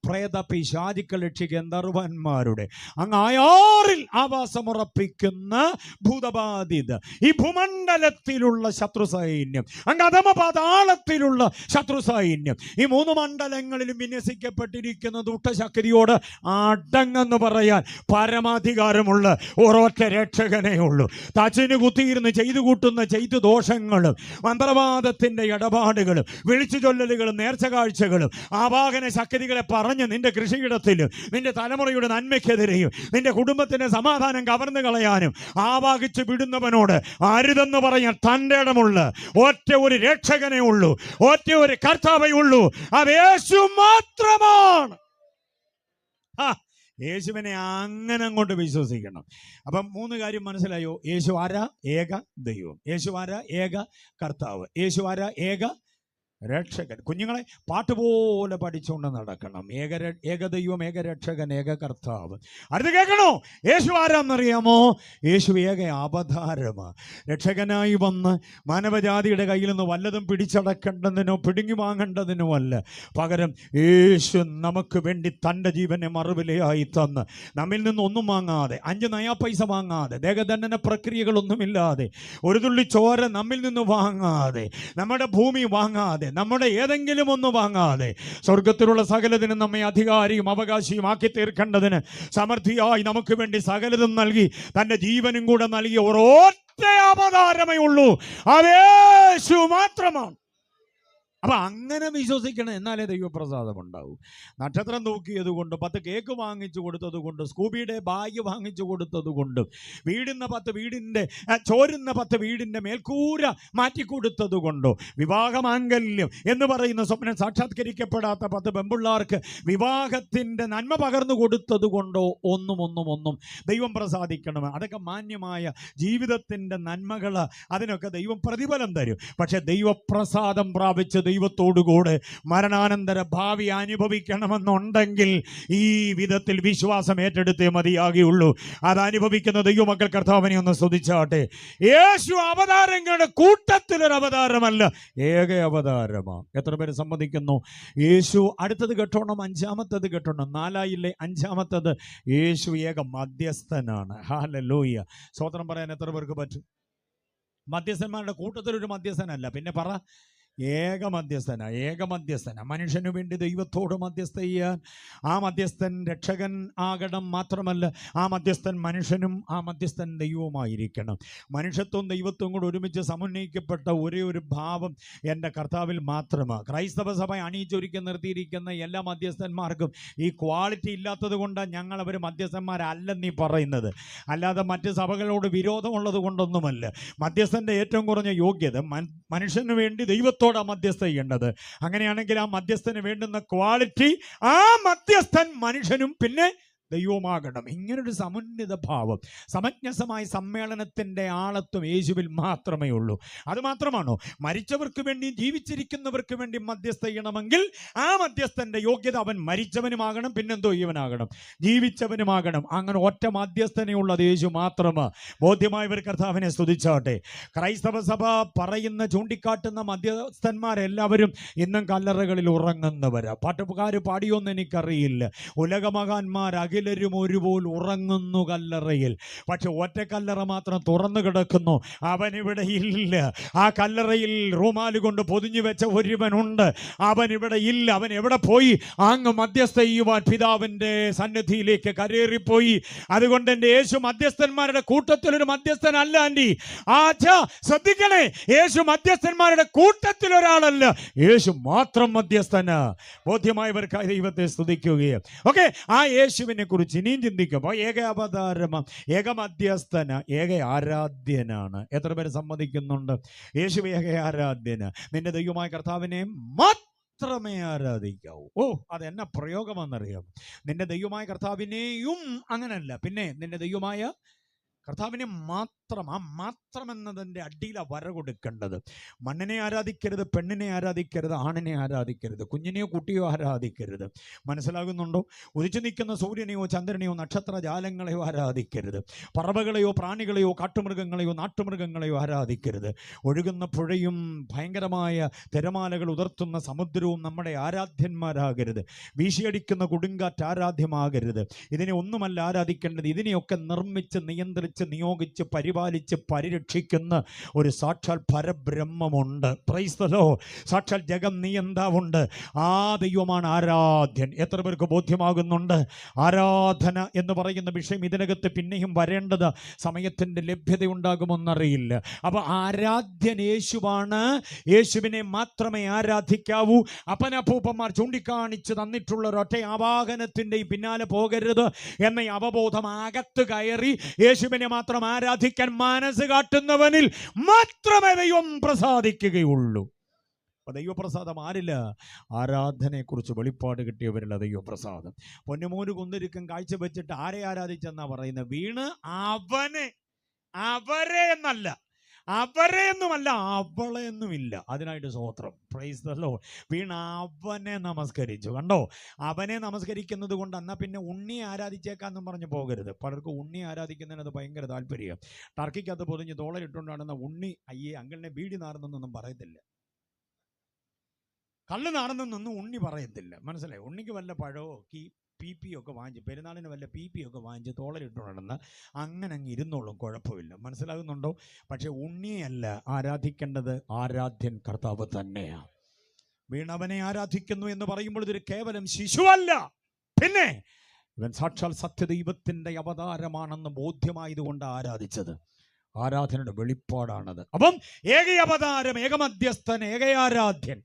പ്രേത പിശാചുക്കൾ രക്ഷിക്കാൻ ദർവന്മാരുടെ അങ്ങ് ആയാറിൽ ആവാസമുറപ്പിക്കുന്ന ഭൂതബാധിത ഈ ഭൂമണ്ഡലത്തിലുള്ള ശത്രു സൈന്യം, അങ്ങ് അധമപാതാളത്തിലുള്ള ശത്രു സൈന്യം, ഈ 3 മണ്ഡലങ്ങളിലും വിന്യസിക്കപ്പെട്ടിരിക്കുന്ന ദുഷ്ടശക്തിയോട് അടങ്ങെന്ന് പറയാൻ പരമാധികാരമുള്ള ഒരൊറ്റ രക്ഷകനേ ഉള്ളൂ. തച്ചിന് കുത്തിയിരുന്ന് ചെയ്തു കൂട്ടുന്ന ചെയ്തു ദോഷങ്ങളും മന്ത്രവാദത്തിന്റെ ഇടപാടുകളും വിളിച്ചു ചൊല്ലലുകളും നേർച്ച കാഴ്ചകളും ആവാഹന ശക്തികളെ പറഞ്ഞ് നിന്റെ കൃഷിയിടത്തിലും നിന്റെ തലമുറയുടെ നന്മയ്ക്കെതിരെയും നിന്റെ കുടുംബത്തിന്റെ സമാധാനം കവർന്നു കളയാനും ആവാഹിച്ച് വിടുന്നവനോട് അരുതെന്ന് പറയാൻ തൻ്റെ ഇടമുള്ള ഒറ്റ ഒരു രക്ഷകനേ ഉള്ളൂ, ഒറ്റ ഒരു കർത്താവേ ഉള്ളൂ. അത് യേശു മാത്രമാണ്. യേശുവിനെ അങ്ങനെ അങ്ങോട്ട് വിശ്വസിക്കണം. അപ്പം 3 കാര്യം മനസ്സിലായോ? യേശു ആരാ? ഏക ദൈവം. യേശു ആരാ? ഏക കർത്താവ്. യേശു ആരാ? ഏക രക്ഷകൻ. കുഞ്ഞുങ്ങളെ പാട്ടുപോലെ പഠിച്ചുകൊണ്ട് നടക്കണം. ഏക ദൈവം, ഏക രക്ഷകൻ, ഏക കർത്താവ്. അടുത്ത് കേൾക്കണോ? യേശു ആരാന്നറിയാമോ? യേശു ഏക അവതാരമാ. രക്ഷകനായി വന്ന് മാനവജാതിയുടെ കയ്യിൽ നിന്ന് വല്ലതും പിടിച്ചടക്കേണ്ടതിനോ പിടുങ്ങി വാങ്ങേണ്ടതിനോ അല്ല. പകരം യേശു നമുക്ക് വേണ്ടി തൻ്റെ ജീവനെ മറുവിലയായി തന്ന് നമ്മിൽ നിന്ന് ഒന്നും വാങ്ങാതെ, 5 നയാ പൈസ വാങ്ങാതെ, ദേഹദണ്ഡന പ്രക്രിയകളൊന്നുമില്ലാതെ, ഒരു തുള്ളി ചോര നമ്മിൽ നിന്ന് വാങ്ങാതെ, നമ്മുടെ ഭൂമി വാങ്ങാതെ, നമ്മുടെ ഏതെങ്കിലും ഒന്ന് വാങ്ങാതെ, സ്വർഗത്തിലുള്ള സകലതിനും നമ്മെ അധികാരിയും അവകാശിയും ആക്കി തീർക്കേണ്ടതിന് സമൃദ്ധിയായി നമുക്ക് വേണ്ടി സകലതും നൽകി തൻ്റെ ജീവനും കൂടെ നൽകിയ ഒരൊറ്റ അവതാരമേ ഉള്ളൂ. അത് യേശു മാത്രമാണ്. അപ്പം അങ്ങനെ വിശ്വസിക്കണം, എന്നാലേ ദൈവപ്രസാദം ഉണ്ടാവും. നക്ഷത്രം തൂക്കിയത് കൊണ്ട്, 10 കേക്ക് വാങ്ങിച്ചു കൊടുത്തത് കൊണ്ട്, സ്കൂബിയുടെ ബാഗ് വാങ്ങിച്ചു കൊടുത്തത് കൊണ്ട്, വീടിൻ്റെ 10 വീടിൻ്റെ മേൽക്കൂര മാറ്റിക്കൊടുത്തത് കൊണ്ടോ, വിവാഹമാംഗല്യം എന്ന് പറയുന്ന സ്വപ്നം സാക്ഷാത്കരിക്കപ്പെടാത്ത 10 പെൺപിള്ളാർക്ക് വിവാഹത്തിൻ്റെ നന്മ പകർന്നു കൊടുത്തത് കൊണ്ടോ ഒന്നും ദൈവം പ്രസാദിക്കണം. അതൊക്കെ മാന്യമായ ജീവിതത്തിൻ്റെ നന്മകൾ, അതിനൊക്കെ ദൈവം പ്രതിഫലം തരും. പക്ഷെ ദൈവപ്രസാദം പ്രാപിച്ച് ദൈവത്തോടുകൂടെ മരണാനന്തര ഭാവി അനുഭവിക്കണമെന്നുണ്ടെങ്കിൽ ഈ വിധത്തിൽ വിശ്വാസം ഏറ്റെടുത്തേ മതിയാകുള്ളൂ. അത് അനുഭവിക്കുന്ന ദൈവമക്കൾ കർത്താവിനെ ഒന്ന് സ്തുതിച്ചാട്ടെ. യേശു അവതാരങ്ങളുടെ കൂട്ടത്തിലൊരു അവതാരമല്ല, ഏക അവതാരമാണ്. എത്ര പേര് സമ്മതിക്കുന്നു? യേശു അടുത്തത് കേട്ടോണം, 5-ാമത്തത് കേട്ടോണം, 4 5-ാമത്തത്, യേശു ഏക മധ്യസ്ഥനാണ്. ഹല്ലേലൂയ. സ്തോത്രം പറയാൻ എത്ര പേർക്ക് പറ്റും? മധ്യസ്ഥന്മാരുടെ കൂട്ടത്തിലൊരു മധ്യസ്ഥനല്ല, പിന്നെ പറ, ഏക മധ്യസ്ഥന. മനുഷ്യനു വേണ്ടി ദൈവത്തോട് മധ്യസ്ഥ ചെയ്യാൻ ആ മധ്യസ്ഥൻ രക്ഷകൻ ആകണം. മാത്രമല്ല, ആ മധ്യസ്ഥൻ മനുഷ്യനും ആ മധ്യസ്ഥൻ ദൈവവുമായിരിക്കണം. മനുഷ്യത്വവും ദൈവത്വവും കൂടെ ഒരുമിച്ച് സമന്വയിക്കപ്പെട്ട ഒരേ ഒരു ഭാവം എൻ്റെ കർത്താവിൽ മാത്രമാണ്. ക്രൈസ്തവ സഭ അണിയിച്ചൊരുക്കി നിർത്തിയിരിക്കുന്ന എല്ലാ മധ്യസ്ഥന്മാർക്കും ഈ ക്വാളിറ്റി ഇല്ലാത്തത് കൊണ്ടാണ് ഞങ്ങൾ അവർ മധ്യസ്ഥന്മാരല്ലെന്നീ പറയുന്നത്. അല്ലാതെ മറ്റ് സഭകളോട് വിരോധമുള്ളത് കൊണ്ടൊന്നുമല്ല. മധ്യസ്ഥൻ്റെ ഏറ്റവും കുറഞ്ഞ യോഗ്യത മനുഷ്യന് വേണ്ടി ദൈവത്തോട് മധ്യസ്ഥ ചെയ്യേണ്ടത്. അങ്ങനെയാണെങ്കിൽ ആ മധ്യസ്ഥന് വേണ്ടുന്ന ക്വാളിറ്റി ആ മധ്യസ്ഥൻ മനുഷ്യനും പിന്നെ ദൈവമാകണം. ഇങ്ങനൊരു സമുന്നത ഭാവം, സമഞ്ജസമായ സമ്മേളനത്തിൻ്റെ ആളത്വം യേശുവിൽ മാത്രമേ ഉള്ളൂ. അതുമാത്രമാണോ? മരിച്ചവർക്ക് വേണ്ടിയും ജീവിച്ചിരിക്കുന്നവർക്ക് വേണ്ടി മധ്യസ്ഥ ചെയ്യണമെങ്കിൽ ആ മധ്യസ്ഥൻ്റെ യോഗ്യത അവൻ മരിച്ചവനുമാകണം, പിന്നെന്തോ ഇവനാകണം, ജീവിച്ചവനുമാകണം. അങ്ങനെ ഒറ്റ മധ്യസ്ഥനെയുള്ളത് യേശു മാത്രമാണ്. ബോധ്യമായവർ കർത്താവിനെ സ്തുതിച്ചാട്ടെ. ക്രൈസ്തവ സഭ പറയുന്ന ചൂണ്ടിക്കാട്ടുന്ന മധ്യസ്ഥന്മാരെല്ലാവരും ഇന്നും കല്ലറകളിൽ ഉറങ്ങുന്നവരാ. പാട്ടുകാർ പാടിയോന്ന് എനിക്കറിയില്ല. ഉലകമഹാന്മാർ അഖിലരും ഒരുപോലെ ഉറങ്ങുന്നു കല്ലറയിൽ. പക്ഷെ ഒറ്റ കല്ലറ മാത്രം തുറന്നു കിടക്കുന്നു, അവനിവിടെ ഇല്ല. ആ കല്ലറയിൽ റൂമാല് കൊണ്ട് പൊതിഞ്ഞു വെച്ച ഒരുവനുണ്ട്, അവനിവിടെ ഇല്ല. അവൻ എവിടെ പോയി? അങ്ങ് മധ്യസ്ഥ ചെയ്യുവാൻ പിതാവിൻ്റെ സന്നിധിയിലേക്ക് കരേറിപ്പോയി. അതുകൊണ്ട് എൻ്റെ യേശു മധ്യസ്ഥന്മാരുടെ കൂട്ടത്തിലൊരു മധ്യസ്ഥനല്ല. ആൻറ്റി ശ്രദ്ധിക്കണേ, യേശു മധ്യസ്ഥന്മാരുടെ കൂട്ടത്തിലൊരാളല്ല, യേശു മാത്രം മധ്യസ്ഥന. ബോധ്യമായവർക്കായി ദൈവത്തെ സ്തുതിക്കുകയും ഓക്കെ. ആ യേശുവിനെ കുറിച്ച് ഇനിയും ചിന്തിക്കുമ്പോൾ ഏക അവതാരമാണ്, ഏക മധ്യസ്ഥന, ഏക ആരാധ്യനാണ്. എത്ര പേര് സമ്മതിക്കുന്നുണ്ട്? യേശു ഏക ആരാധ്യന. നിന്റെ ദൈവമായ കർത്താവിനെ മാത്രമേ ആരാധിക്കാവൂ. അതെന്നാ പ്രയോഗമാണെന്നറിയാം. നിന്റെ ദൈവമായ കർത്താവിനെയും അങ്ങനല്ല, പിന്നെ നിന്റെ ദൈവമായ കർത്താവിനെ മാത്രം. ആ മാത്രം എന്നതിൻ്റെ അടിയിലാണ് വര കൊടുക്കേണ്ടത്. മണ്ണിനെ ആരാധിക്കരുത്, പെണ്ണിനെ ആരാധിക്കരുത്, ആണിനെ ആരാധിക്കരുത്, കുഞ്ഞിനെയോ കുട്ടിയോ ആരാധിക്കരുത്. മനസ്സിലാകുന്നുണ്ടോ? ഉദിച്ചു നിൽക്കുന്ന സൂര്യനെയോ ചന്ദ്രനെയോ നക്ഷത്രജാലങ്ങളെയോ ആരാധിക്കരുത്. പറവകളെയോ പ്രാണികളെയോ കാട്ടുമൃഗങ്ങളെയോ നാട്ടുമൃഗങ്ങളെയോ ആരാധിക്കരുത്. ഒഴുകുന്ന പുഴയും ഭയങ്കരമായ തിരമാലകൾ ഉതിർത്തുന്ന സമുദ്രവും നമ്മുടെ ആരാധ്യന്മാരാകരുത്. വീശിയടിക്കുന്ന കൊടുങ്കാറ്റ് ആരാധ്യമാകരുത്. ഇതിനെ ഒന്നുമല്ല ആരാധിക്കേണ്ടത്. ഇതിനെയൊക്കെ നിർമ്മിച്ച് നിയന്ത്രിച്ച് നിയോഗിച്ച് പരിപാലിച്ച് പരിരക്ഷിക്കുന്ന ഒരു സാക്ഷാൽ പരബ്രഹ്മമുണ്ട്. Price the Lord. സാക്ഷാൽ ജഗം നിയന്താവുണ്ട്. ആ ദൈവമാണ് ആരാധ്യൻ. എത്ര പേർക്ക് ബോധ്യമാകുന്നുണ്ട്? ആരാധന എന്ന് പറയുന്ന വിഷയം ഇതിനകത്ത് പിന്നെയും വരേണ്ടത്, സമയത്തിൻ്റെ ലഭ്യതയുണ്ടാകുമെന്നറിയില്ല. അപ്പോൾ ആരാധ്യൻ യേശുവാണ്. യേശുവിനെ മാത്രമേ ആരാധിക്കാവൂ. അപ്പനപ്പൂപ്പന്മാർ ചൂണ്ടിക്കാണിച്ച് തന്നിട്ടുള്ള ഒരൊറ്റ ആവാഹനത്തിൻ്റെയും പിന്നാലെ പോകരുത് എന്ന അവബോധം അകത്ത് കയറി യേശുവിനെ മാത്രം ആരാധിക്കാൻ മനസ്സ് കാട്ടുന്നവനിൽ മാത്രമേ ദൈവം പ്രസാദിക്കുകയുള്ളൂ. അപ്പോൾ ദൈവപ്രസാദം ആരില്ല? ആരാധനയെക്കുറിച്ച് വെളിപ്പാട് കിട്ടിയവരില്ല ദൈവപ്രസാദം. പൊന്നുമോന് കുന്തിരിക്കം കാഴ്ചവെച്ചിട്ട് ആരെ ആരാധിച്ചെന്നാ പറയുന്നത്? വീണ് അവരെ എന്നല്ല, അവരെയൊന്നുമല്ല, അവളെയൊന്നുമില്ല. അതിനായിട്ട് സ്തോത്രം. Price the Lord. വീണ അവനെ നമസ്കരിച്ചു. കണ്ടോ? അവനെ നമസ്കരിക്കുന്നത് കൊണ്ട് എന്നാൽ പിന്നെ ഉണ്ണിയെ ആരാധിച്ചേക്കാന്നും പറഞ്ഞ് പോകരുത്. പലർക്കും ഉണ്ണിയെ ആരാധിക്കുന്നതിനത് ഭയങ്കര താല്പര്യം. ടർക്കിക്കകത്ത് പൊതിഞ്ഞ് തോളലിട്ടുകൊണ്ടാണെന്ന ഉണ്ണി അയ്യേ അങ്കിളിനെ ബീഡി നാറുന്നൊന്നും പറയത്തില്ല, കള്ള് നാറുന്നൊന്നും ഉണ്ണി പറയത്തില്ല. മനസ്സിലായി? ഉണ്ണിക്ക് വല്ല പഴമോ PP ഒക്കെ വാങ്ങിച്ച്, പെരുന്നാളിന് വല്ല PP ഒക്കെ വാങ്ങിച്ച് തോളലിട്ട് നടന്ന് അങ്ങനെ അങ്ങ് ഇരുന്നോളും, കുഴപ്പമില്ല. മനസ്സിലാകുന്നുണ്ടോ? പക്ഷെ ഉണ്ണിയല്ല ആരാധിക്കേണ്ടത്, ആരാധ്യൻ കർത്താവ് തന്നെയാണ്. വീണവനെ ആരാധിക്കുന്നു എന്ന് പറയുമ്പോൾ ഇതൊരു കേവലം ശിശുവല്ല, പിന്നെ ഇവൻ സാക്ഷാൽ സത്യദൈവത്തിൻ്റെ അവതാരമാണെന്ന് ബോധ്യമായതുകൊണ്ട് ആരാധിച്ചത്. ആരാധനയുടെ വെളിപ്പാടാണത്. അപ്പം ഏക അവതാരം, ഏകമധ്യസ്ഥൻ, ഏകയാരാധ്യൻ,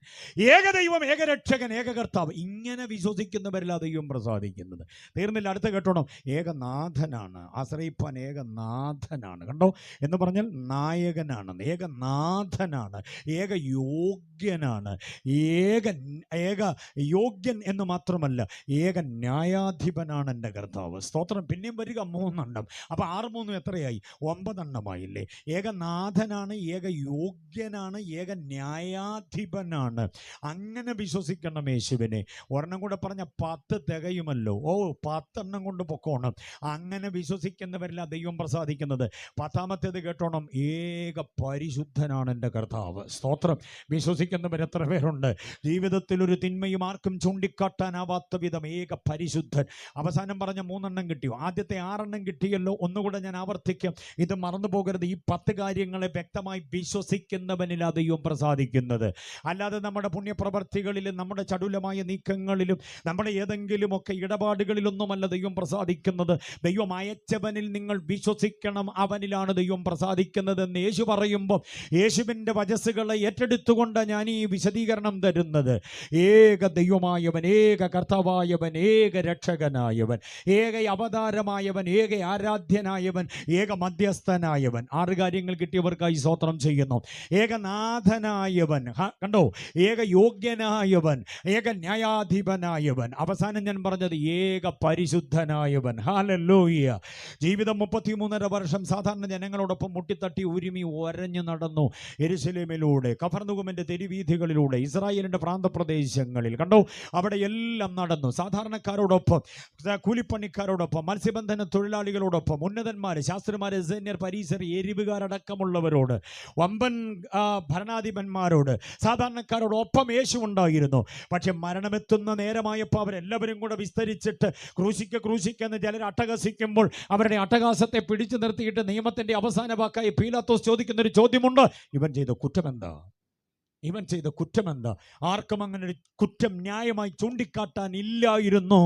ഏകദൈവം, ഏകരക്ഷകൻ, ഏകകർത്താവ്, ഇങ്ങനെ വിശ്വസിക്കുന്നവരിൽ ദൈവം പ്രസാദിക്കുന്നത്. തീർന്നില്ല, അടുത്ത കേട്ടോണം. ഏകനാഥനാണ്, ആശ്രയിപ്പാൻ ഏകനാഥനാണ്. കണ്ടോ എന്ന് പറഞ്ഞാൽ നായകനാണ്, ഏകനാഥനാണ്, ഏക യോഗ്യനാണ്, ഏക യോഗ്യൻ എന്ന് മാത്രമല്ല ഏക ന്യായാധിപനാണ് എൻ്റെ കർത്താവ്. സ്തോത്രം. പിന്നെയും വരിക 3 എണ്ണം. അപ്പം 6 3 എത്രയായി? 9 എണ്ണമായി. ഏകനാഥനാണ്, ഏക യോഗ്യനാണ്, ഏക ന്യായാധിപനാണ്. അങ്ങനെ വിശ്വസിക്കണം യേശുവിനെ. ഒരെണ്ണം കൂടെ പറഞ്ഞ 10 തികയുമല്ലോ. 10 എണ്ണം കൊണ്ട് പൊക്കോണം. അങ്ങനെ വിശ്വസിക്കുന്നവരിൽ ദൈവം പ്രസാദിക്കുന്നത്. 10ാമത്തേത് കേട്ടോണം. ഏക പരിശുദ്ധനാണ് എൻ്റെ കർത്താവ്. സ്തോത്രം. വിശ്വസിക്കുന്നവർ എത്ര പേരുണ്ട്? ജീവിതത്തിൽ ഒരു തിന്മയും ആർക്കും ചൂണ്ടിക്കാട്ടാനാവാത്ത വിധം ഏക പരിശുദ്ധൻ. അവസാനം പറഞ്ഞ 3 എണ്ണം കിട്ടിയോ? ആദ്യത്തെ 6 എണ്ണം കിട്ടിയല്ലോ. ഒന്നുകൂടെ ഞാൻ ആവർത്തിക്കാം, ഇത് മറന്നു പോകരുത്. ഈ 10 കാര്യങ്ങളെ വ്യക്തമായി വിശ്വസിക്കുന്നവനിൽ ദൈവം പ്രസാദിക്കുന്നത്. അല്ലാതെ നമ്മുടെ പുണ്യപ്രവർത്തികളിലും നമ്മുടെ ചടുലമായ നീക്കങ്ങളിലും നമ്മുടെ ഏതെങ്കിലുമൊക്കെ ഇടപാടുകളിലൊന്നുമല്ല ദൈവം പ്രസാദിക്കുന്നത്. ദൈവം അയച്ചവനിൽ നിങ്ങൾ വിശ്വസിക്കണം, അവനിലാണ് ദൈവം പ്രസാദിക്കുന്നതെന്ന് യേശു പറയുമ്പോൾ യേശുവിൻ്റെ വചസ്സുകളെ ഏറ്റെടുത്തുകൊണ്ട് ഞാൻ ഈ വിശദീകരണം തരുന്നത്. ഏക ദൈവമായവൻ, ഏക കർത്താവായവൻ, ഏക രക്ഷകനായവൻ, ഏക അവതാരമായവൻ, ഏക ആരാധ്യനായവൻ, ഏക മധ്യസ്ഥനായവൻ. 6 കാര്യങ്ങൾ കിട്ടിയവർക്കായി സ്തോത്രം ചെയ്യുന്നു. ഏകനാഥനായവൻ, കണ്ടോ, ഏക യോഗ്യനായവൻ, ഏക ന്യായാധിപനായവൻ. അവസാനം ഞാൻ പറഞ്ഞത് ഏക പരിശുദ്ധനായവൻ. ഹല്ലേലൂയ. ജീവിതം 33.5 വർഷം സാധാരണ ജനങ്ങളോടൊപ്പം മുട്ടിത്തട്ടി ഉരുമി ഒരഞ്ഞു നടന്നു. യെരുശലേമിലൂടെ, കഫർനഹൂമിന്റെ തെരുവീഥികളിലൂടെ, ഇസ്രായേലിന്റെ പ്രാന്തപ്രദേശങ്ങളിൽ, കണ്ടോ, അവിടെ എല്ലാം നടന്നു. സാധാരണക്കാരോടൊപ്പം, കൂലിപ്പണിക്കാരോടൊപ്പം, മത്സ്യബന്ധന തൊഴിലാളികളോടൊപ്പം, ഉന്നതന്മാർ, ശാസ്ത്രിമാർ, സൈന്യർ, പരീശർ, എരിവുകാരടക്കമുള്ളവരോട്, വമ്പൻ ഭരണാധിപന്മാരോട്, സാധാരണക്കാരോടൊപ്പം യേശു ഉണ്ടായിരുന്നു. പക്ഷെ മരണമെത്തുന്ന നേരമായപ്പോൾ അവരെല്ലാവരും കൂടെ വിസ്തരിച്ചിട്ട് ക്രൂശിക്കെന്ന് ചിലർ അട്ടഹസിക്കുമ്പോൾ അവരുടെ അട്ടഹാസത്തെ പിടിച്ചു നിർത്തിയിട്ട് നിയമത്തിന്റെ അവസാന വാക്കായി പീലാത്തോസ് ചോദിക്കുന്നൊരു ചോദ്യമുണ്ട്: ഇവൻ ചെയ്ത കുറ്റമെന്താ? ഇവൻ ചെയ്ത കുറ്റമെന്താ? ആർക്കും അങ്ങനെ ഒരു കുറ്റം ന്യായമായി ചൂണ്ടിക്കാട്ടാൻ ഇല്ലായിരുന്നു.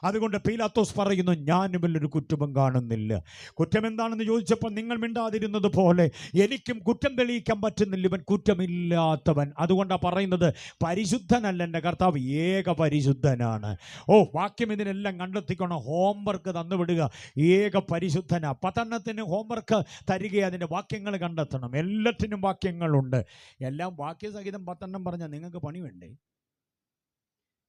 അതുകൊണ്ട് പീലാത്തോസ് പറയുന്നു, ഞാൻ ഇവരിലൊരു കുറ്റവും കാണുന്നില്ല. കുറ്റം എന്താണെന്ന് ചോദിച്ചപ്പോൾ നിങ്ങൾ മിണ്ടാതിരുന്നത് പോലെ എനിക്കും കുറ്റം തെളിയിക്കാൻ പറ്റുന്നില്ല, ഇവൻ കുറ്റമില്ലാത്തവൻ. അതുകൊണ്ടാണ് പറയുന്നത്, പരിശുദ്ധനല്ല എൻ്റെ കർത്താവ്, ഏക പരിശുദ്ധനാണ്. വാക്യം ഇതിനെല്ലാം കണ്ടെത്തിക്കണം. ഹോംവർക്ക് തന്നുവിടുക. ഏക പരിശുദ്ധനാ. 10 എണ്ണത്തിന് ഹോംവർക്ക് തരിക, അതിൻ്റെ വാക്യങ്ങൾ കണ്ടെത്തണം. എല്ലാറ്റിനും വാക്യങ്ങളുണ്ട്. എല്ലാം വാക്യ ഇതം 10 എണ്ണം പറഞ്ഞാൽ നിങ്ങൾക്ക് പണി വേണ്ടേ?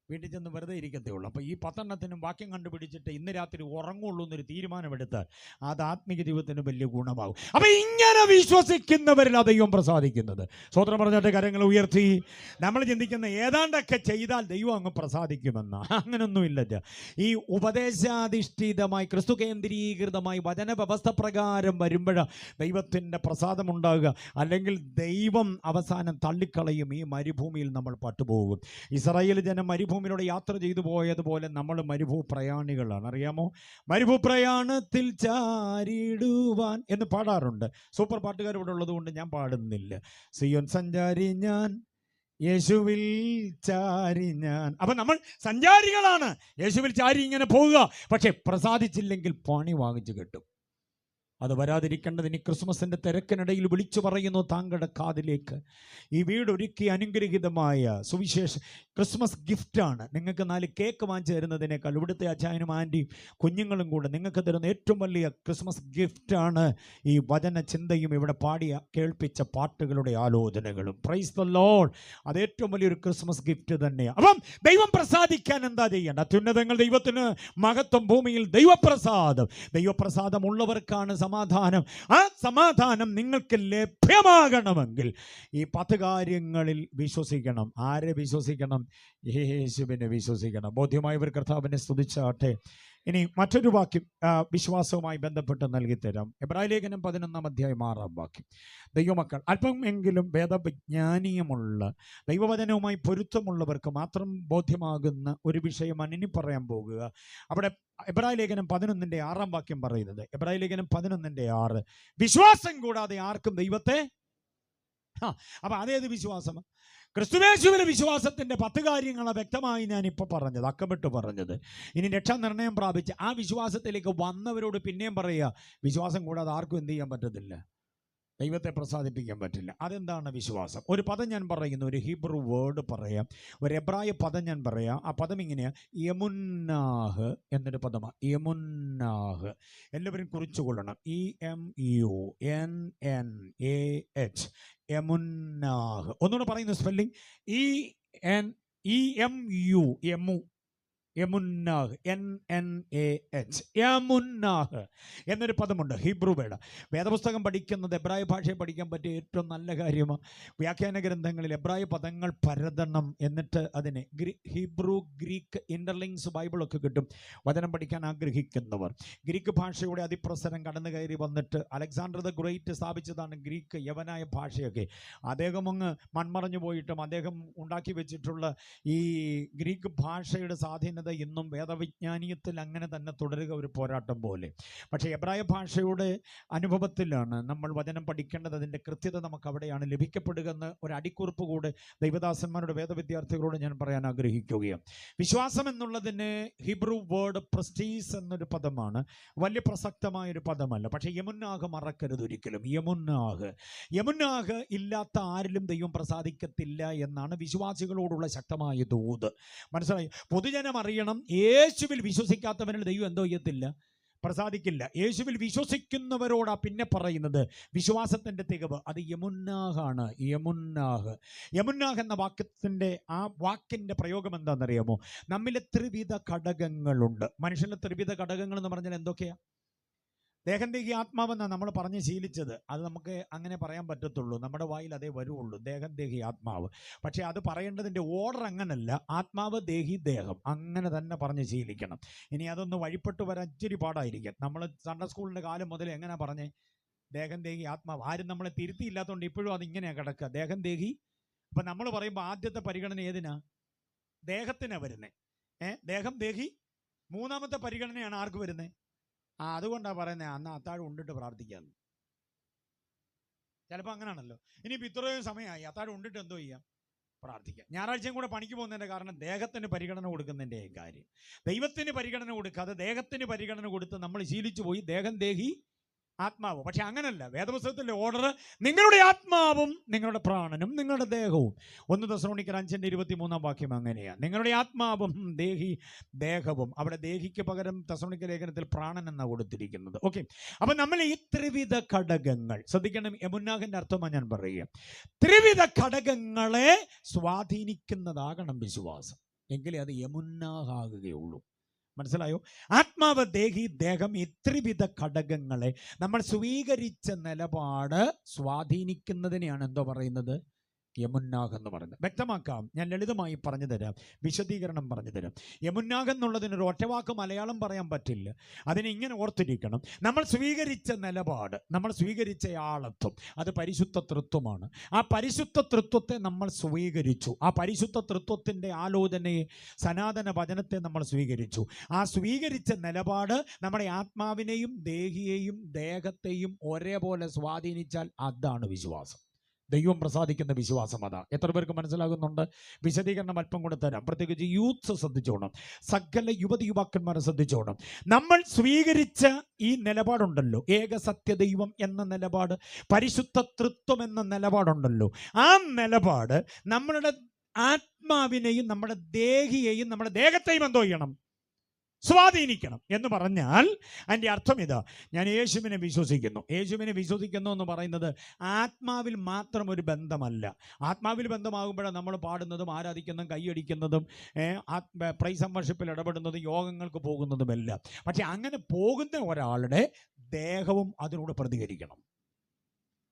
വീട്ടിൽ ചെന്ന് വെറുതെ ഇരിക്കത്തേ ഉള്ളൂ. അപ്പോൾ ഈ 10 എണ്ണത്തിനും വാക്യം കണ്ടുപിടിച്ചിട്ട് ഇന്ന് രാത്രി ഉറങ്ങുള്ളൂ എന്നൊരു തീരുമാനമെടുത്താൽ അത് ആത്മീയ ജീവിതത്തിന് വലിയ ഗുണമാകും. അപ്പോൾ ഇങ്ങനെ വിശ്വസിക്കുന്നവരിൽ ദൈവം പ്രസാദിക്കുന്നത്. സ്വതന്ത്രം പറഞ്ഞിട്ട് കരങ്ങൾ ഉയർത്തി. നമ്മൾ ചിന്തിക്കുന്ന ഏതാണ്ടൊക്കെ ചെയ്താൽ ദൈവം അങ്ങ് പ്രസാദിക്കുമെന്ന്. അങ്ങനൊന്നുമില്ല. ഈ ഉപദേശാധിഷ്ഠിതമായി ക്രിസ്തു കേന്ദ്രീകൃതമായി വചന വ്യവസ്ഥ പ്രകാരം വരുമ്പോഴാണ് ദൈവത്തിൻ്റെ പ്രസാദമുണ്ടാകുക. അല്ലെങ്കിൽ ദൈവം അവസാനം തള്ളിക്കളയും. ഈ മരുഭൂമിയിൽ നമ്മൾ പട്ടുപോകും. ഇസ്രായേൽ ജനം മരുഭൂമിയിലൂടെ യാത്ര ചെയ്തു പോയതുപോലെ നമ്മൾ മരുഭൂപ്രയാണികളാണ്. അറിയാമോ? മരുഭൂപ്രയാണത്തിൽ ചാരിടുവാൻ എന്ന് പാടാറുണ്ട്. സൂപ്പർ പാട്ടുകാർ ഇവിടെ ഉള്ളത് കൊണ്ട് ഞാൻ പാടുന്നില്ല. സിയോൻ സഞ്ചാരി ഞാൻ, യേശുവിൽ ചാരി ഞാൻ. അപ്പം നമ്മൾ സഞ്ചാരികളാണ്. യേശുവിൽ ചാരി ഇങ്ങനെ പോവുക. പക്ഷെ പ്രസാദിച്ചില്ലെങ്കിൽ പണി വാങ്ങിച്ചു കിട്ടും. അത് വരാതിരിക്കേണ്ടതിന് ക്രിസ്മസിൻ്റെ തിരക്കിനിടയിൽ വിളിച്ചു പറയുന്നു താങ്കളുടെ കാതിലേക്ക്. ഈ വീടൊരുക്കി അനുഗ്രഹീതമായ സുവിശേഷ ക്രിസ്മസ് ഗിഫ്റ്റാണ്. നിങ്ങൾക്ക് 4 കേക്ക് വാങ്ങിച്ചു തരുന്നതിനേക്കാൾ ഇവിടുത്തെ അച്ചായനും ആൻറ്റിയും കുഞ്ഞുങ്ങളും കൂടെ നിങ്ങൾക്ക് തരുന്ന ഏറ്റവും വലിയ ക്രിസ്മസ് ഗിഫ്റ്റാണ് ഈ വചന ചിന്തയും ഇവിടെ പാടിയ കേൾപ്പിച്ച പാട്ടുകളുടെ ആലോചനകളും. Price the Lord. അത് ഏറ്റവും വലിയൊരു ക്രിസ്മസ് ഗിഫ്റ്റ് തന്നെയാണ്. അപ്പം ദൈവം പ്രസാദിക്കാൻ എന്താ ചെയ്യേണ്ട? അത്യുന്നതങ്ങൾ ദൈവത്തിന് മഹത്വം, ഭൂമിയിൽ ദൈവപ്രസാദം. ദൈവപ്രസാദമുള്ളവർക്കാണ് സമാധാനം. ആ സമാധാനം നിങ്ങൾക്ക് ലഭ്യമാകണമെങ്കിൽ ഈ 10 കാര്യങ്ങളിൽ വിശ്വസിക്കണം. ആരെ വിശ്വസിക്കണം? യേശുവിനെ വിശ്വസിക്കണം. ബോധ്യമായവർ കർത്താവിനെ സ്തുതിച്ചാട്ടെ. ഇനി മറ്റൊരു വാക്യം വിശ്വാസവുമായി ബന്ധപ്പെട്ട് നൽകിത്തരാം. എബ്രായ ലേഖനം 11-ാം അധ്യായം 6-ാം വാക്യം. ദൈവമക്കൾ അല്പം എങ്കിലും വേദവിജ്ഞാനീയമുള്ള ദൈവവചനവുമായി പൊരുത്തമുള്ളവർക്ക് മാത്രം ബോധ്യമാകുന്ന ഒരു വിഷയമാണ് ഇനി പറയാൻ പോകുക. അവിടെ എബ്രായ ലേഖനം 11-ന്റെ 6-ാം വാക്യം പറയുന്നത്. എബ്രായ ലേഖനം 11-ന്റെ 6. വിശ്വാസം കൂടാതെ ആർക്കും ദൈവത്തെ. അപ്പം അതേത് വിശ്വാസം? ക്രിസ്തുയേശുവിലെ വിശ്വാസത്തിൻ്റെ 10 കാര്യങ്ങളാണ് വ്യക്തമായി ഞാനിപ്പോൾ പറഞ്ഞത്, അക്കമിട്ട് പറഞ്ഞത്. ഇനി രക്ഷാനിർണയം പ്രാപിച്ച് ആ വിശ്വാസത്തിലേക്ക് വന്നവരോട് പിന്നെയും പറയുക, വിശ്വാസം കൂടാതെ ആർക്കും എന്ത് ചെയ്യാൻ പറ്റത്തില്ല. ദൈവത്തെ പ്രസാദിപ്പിക്കാൻ പറ്റില്ല. അതെന്താണ് വിശ്വാസം? ഒരു പദം ഞാൻ പറയുന്നു, ഒരു ഹീബ്രു വേർഡ് പറയാം, ഒരു എബ്രായ പദം ഞാൻ പറയാം. ആ പദം ഇങ്ങനെയാണ്, യമുന്നാഹ് എന്നൊരു പദമാണ്. യമുന്നാഹ് എല്ലാവരും കുറിച്ചുകൊള്ളണം. EMUNNAH, യമുന്നാഹ്. ഒന്നുകൂടെ പറയുന്നു സ്പെല്ലിംഗ്, EMU, യമുന്നാഹ്, NNAH, യമുന്നാഹ് എന്നൊരു പദമുണ്ട്, ഹീബ്രു വേർഡ്. വേദപുസ്തകം പഠിക്കുന്നത്, എബ്രായ ഭാഷയെ പഠിക്കാൻ പറ്റിയ ഏറ്റവും നല്ല കാര്യമാണ്. വ്യാഖ്യാന ഗ്രന്ഥങ്ങളിൽ എബ്രായ പദങ്ങൾ പരതണം, എന്നിട്ട് അതിനെ ഹീബ്രു, ഗ്രീക്ക് ഇന്റർലിങ്ക്സ് ബൈബിളൊക്കെ കിട്ടും. വചനം പഠിക്കാൻ ആഗ്രഹിക്കുന്നവർ, ഗ്രീക്ക് ഭാഷയുടെ അതിപ്രസരം കടന്നു കയറി വന്നിട്ട് അലക്സാണ്ടർ ദ ഗ്രേറ്റ് സ്ഥാപിച്ചതാണ് ഗ്രീക്ക് യവനായ ഭാഷയൊക്കെ. അദ്ദേഹം അങ്ങ് മൺമറഞ്ഞു പോയിട്ടും അദ്ദേഹം ഉണ്ടാക്കി വെച്ചിട്ടുള്ള ഈ ഗ്രീക്ക് ഭാഷയുടെ സ്വാധീനത ഇന്നും വേദവിജ്ഞാനീയത്തിൽ അങ്ങനെ തന്നെ തുടരുക, ഒരു പോരാട്ടം പോലെ. പക്ഷേ എബ്രായ ഭാഷയുടെ അനുഭവത്തിലാണ് നമ്മൾ വചനം പഠിക്കേണ്ടത്. അതിൻ്റെ കൃത്യത നമുക്ക് അവിടെയാണ് ലഭിക്കപ്പെടുക എന്ന് ഒരു അടിക്കുറിപ്പ് കൂടെ ദൈവദാസന്മാരുടെ വേദവിദ്യാർത്ഥികളോട് ഞാൻ പറയാൻ ആഗ്രഹിക്കുകയാണ്. വിശ്വാസം എന്നുള്ളതിന് ഹീബ്രു വേർഡ് പ്രസ്റ്റീസ് എന്നൊരു പദമാണ്. വലിയ പ്രസക്തമായൊരു പദമല്ല. പക്ഷേ യമുന്നാഹ് മറക്കരുത് ഒരിക്കലും. യമുന്നാഹ് ഇല്ലാത്ത ആരിലും ദൈവം പ്രസാദിക്കത്തില്ല എന്നാണ് വിശ്വാസികളോടുള്ള ശക്തമായ ദൂത്. മനസ്സിലായി? പൊതുജനം അറിയണം, യേശുവിൽ വിശ്വസിക്കാത്തവനിൽ ദൈവം എന്തോ ചെയ്യത്തില്ല, പ്രസാദിക്കില്ല. യേശുവിൽ വിശ്വസിക്കുന്നവരോടാ പിന്നെ പറയുന്നത് വിശ്വാസത്തിൻ്റെ തികവ്. അത് യമുന്നാഹാണ്. യമുന്നാഹ് എന്ന വാക്കിൻ്റെ പ്രയോഗം എന്താണെന്നറിയാമോ? നമ്മിലെ ത്രിവിധ ഘടകങ്ങളുണ്ട്. മനുഷ്യൻ്റെ ത്രിവിധ ഘടകങ്ങൾ എന്ന് പറഞ്ഞാൽ എന്തൊക്കെയാ? ദേഹം, ദേഹി, ആത്മാവെന്നാണ് നമ്മൾ പറഞ്ഞ് ശീലിച്ചത്. അത് നമുക്ക് അങ്ങനെ പറയാൻ പറ്റത്തുള്ളൂ, നമ്മുടെ വായിൽ അതേ വരുള്ളൂ, ദേഹം, ദേഹി, ആത്മാവ്. പക്ഷേ അത് പറയേണ്ടതിൻ്റെ ഓർഡർ അങ്ങനല്ല. ആത്മാവ്, ദേഹി, ദേഹം, അങ്ങനെ തന്നെ പറഞ്ഞ് ശീലിക്കണം. ഇനി അതൊന്ന് വഴിപ്പെട്ട് വരാൻ ഇച്ചിരി പാടായിരിക്കും. നമ്മൾ സൺഡേ സ്കൂളിൻ്റെ കാലം മുതൽ എങ്ങനെ പറഞ്ഞേ? ദേഹം, ദേഹി, ആത്മാവ്. ആരും നമ്മളെ തിരുത്തിയില്ലാത്തതുകൊണ്ട് ഇപ്പോഴും അത് ഇങ്ങനെയാണ് കിടക്കുക, ദേഹം, ദേഹി. അപ്പം നമ്മൾ പറയുമ്പോൾ ആദ്യത്തെ പരിഗണന ഏതിനാ? ദേഹത്തിനാണ് വരുന്നത്. ദേഹം, ദേഹി. മൂന്നാമത്തെ പരിഗണനയാണ് ആർക്ക് വരുന്നത്? അതുകൊണ്ടാണ് പറയുന്നത് അന്ന് അത്താഴം ഉണ്ടിട്ട് പ്രാർത്ഥിക്കാമെന്ന്. ചിലപ്പോൾ അങ്ങനെയാണല്ലോ. ഇനിയിപ്പോൾ ഇത്രയും സമയമായി, അത്താഴം ഉണ്ടിട്ട് എന്തോ ചെയ്യാം? പ്രാർത്ഥിക്കാം. ഞായറാഴ്ചയും കൂടെ പണിക്ക് പോകുന്നതിൻ്റെ കാരണം ദേഹത്തിന് പരിഗണന കൊടുക്കുന്നതിൻ്റെ കാര്യം. ദൈവത്തിന് പരിഗണന കൊടുക്കാതെ ദേഹത്തിന് പരിഗണന കൊടുത്ത് നമ്മൾ ശീലിച്ചു പോയി, ദേഹം, ദേഹി, ആത്മാവ്. പക്ഷെ അങ്ങനല്ല. വേദപുസ്തകത്തിലെ ഓർഡർ നിങ്ങളുടെ ആത്മാവും നിങ്ങളുടെ പ്രാണനും നിങ്ങളുടെ ദേഹവും. 1 തെസ്സലോനിക്കർ 5:23 അങ്ങനെയാണ്. നിങ്ങളുടെ ആത്മാവും ദേഹവും. അവിടെ ദേഹിക്ക് പകരം തെസ്സലോനിക്ക ലേഖനത്തിൽ പ്രാണൻ എന്നാണ് കൊടുത്തിരിക്കുന്നത്. ഓക്കെ, അപ്പം നമ്മൾ ഈ ത്രിവിധ ഘടകങ്ങൾ ശ്രദ്ധിക്കണം. യമുന്നാഹിൻ്റെ അർത്ഥമാണ് ഞാൻ പറയുക. ത്രിവിധ ഘടകങ്ങളെ സ്വാധീനിക്കുന്നതാകണം വിശ്വാസം, എങ്കിലേ അത് യമുന്നാഹാകുകയുള്ളൂ. മനസ്സിലായോ? ആത്മാവ്, ദേഹി, ദേഹം, ഈ ത്രിവിധ ഘടകങ്ങളെ നമ്മൾ സ്വീകരിച്ച നിലപാട് സ്വാധീനിക്കുന്നതിനെയാണ് എന്തോ പറയുന്നത്? യമുന്നാഹ് എന്ന് പറയുന്നത്. വ്യക്തമാക്കാം, ഞാൻ ലളിതമായി പറഞ്ഞു തരാം, വിശദീകരണം പറഞ്ഞു തരാം. യമുന്നാഹ് എന്നുള്ളതിനൊരു ഒറ്റവാക്ക് മലയാളം പറയാൻ പറ്റില്ല. അതിനെ ഇങ്ങനെ ഓർത്തിരിക്കണം. നമ്മൾ സ്വീകരിച്ച നിലപാട്, നമ്മൾ സ്വീകരിച്ച ആളത്വം, അത് പരിശുദ്ധ തൃത്വമാണ്. ആ പരിശുദ്ധ തൃത്വത്തെ നമ്മൾ സ്വീകരിച്ചു. ആ പരിശുദ്ധ തൃത്വത്തിൻ്റെ ആലോചനയെ, സനാതന വചനത്തെ നമ്മൾ സ്വീകരിച്ചു. ആ സ്വീകരിച്ച നിലപാട് നമ്മുടെ ആത്മാവിനെയും ദേഹിയെയും ദേഹത്തെയും ഒരേപോലെ സ്വാധീനിച്ചാൽ അതാണ് വിശ്വാസം. ദൈവം പ്രസാദിക്കുന്ന വിശ്വാസം അതാണ്. എത്ര പേർക്ക് മനസ്സിലാകുന്നുണ്ട്? വിശദീകരണം അല്പം കൂടെ തരാം. പ്രത്യേകിച്ച് യൂത്ത് ശ്രദ്ധിച്ചോണം, സകല യുവതി യുവാക്കന്മാരെ ശ്രദ്ധിച്ചോണം. നമ്മൾ സ്വീകരിച്ച ഈ നിലപാടുണ്ടല്ലോ, ഏക സത്യദൈവം എന്ന നിലപാട്, പരിശുദ്ധ തൃത്വം എന്ന നിലപാടുണ്ടല്ലോ, ആ നിലപാട് നമ്മളുടെ ആത്മാവിനെയും നമ്മുടെ ദേഹിയെയും നമ്മുടെ ദേഹത്തെയും എന്തോ ചെയ്യണം? സ്വാധീനിക്കണം. എന്ന് പറഞ്ഞാൽ അതിൻ്റെ അർത്ഥം ഇതാ, ഞാൻ യേശുവിനെ വിശ്വസിക്കുന്നു. യേശുവിനെ വിശ്വസിക്കുന്നു എന്ന് പറയുന്നത് ആത്മാവിൽ മാത്രം ഒരു ബന്ധമല്ല. ആത്മാവിൽ ബന്ധമാകുമ്പോഴാണ് നമ്മൾ പാടുന്നതും ആരാധിക്കുന്നതും കൈയടിക്കുന്നതും പ്രൈസ് ആൻഡ് വർഷിപ്പിൽ ഇടപെടുന്നതും യോഗങ്ങൾക്ക് പോകുന്നതുമെല്ലാം. പക്ഷെ അങ്ങനെ പോകുന്ന ഒരാളുടെ ദേഹവും അതിനോട് പ്രതികരിക്കണം.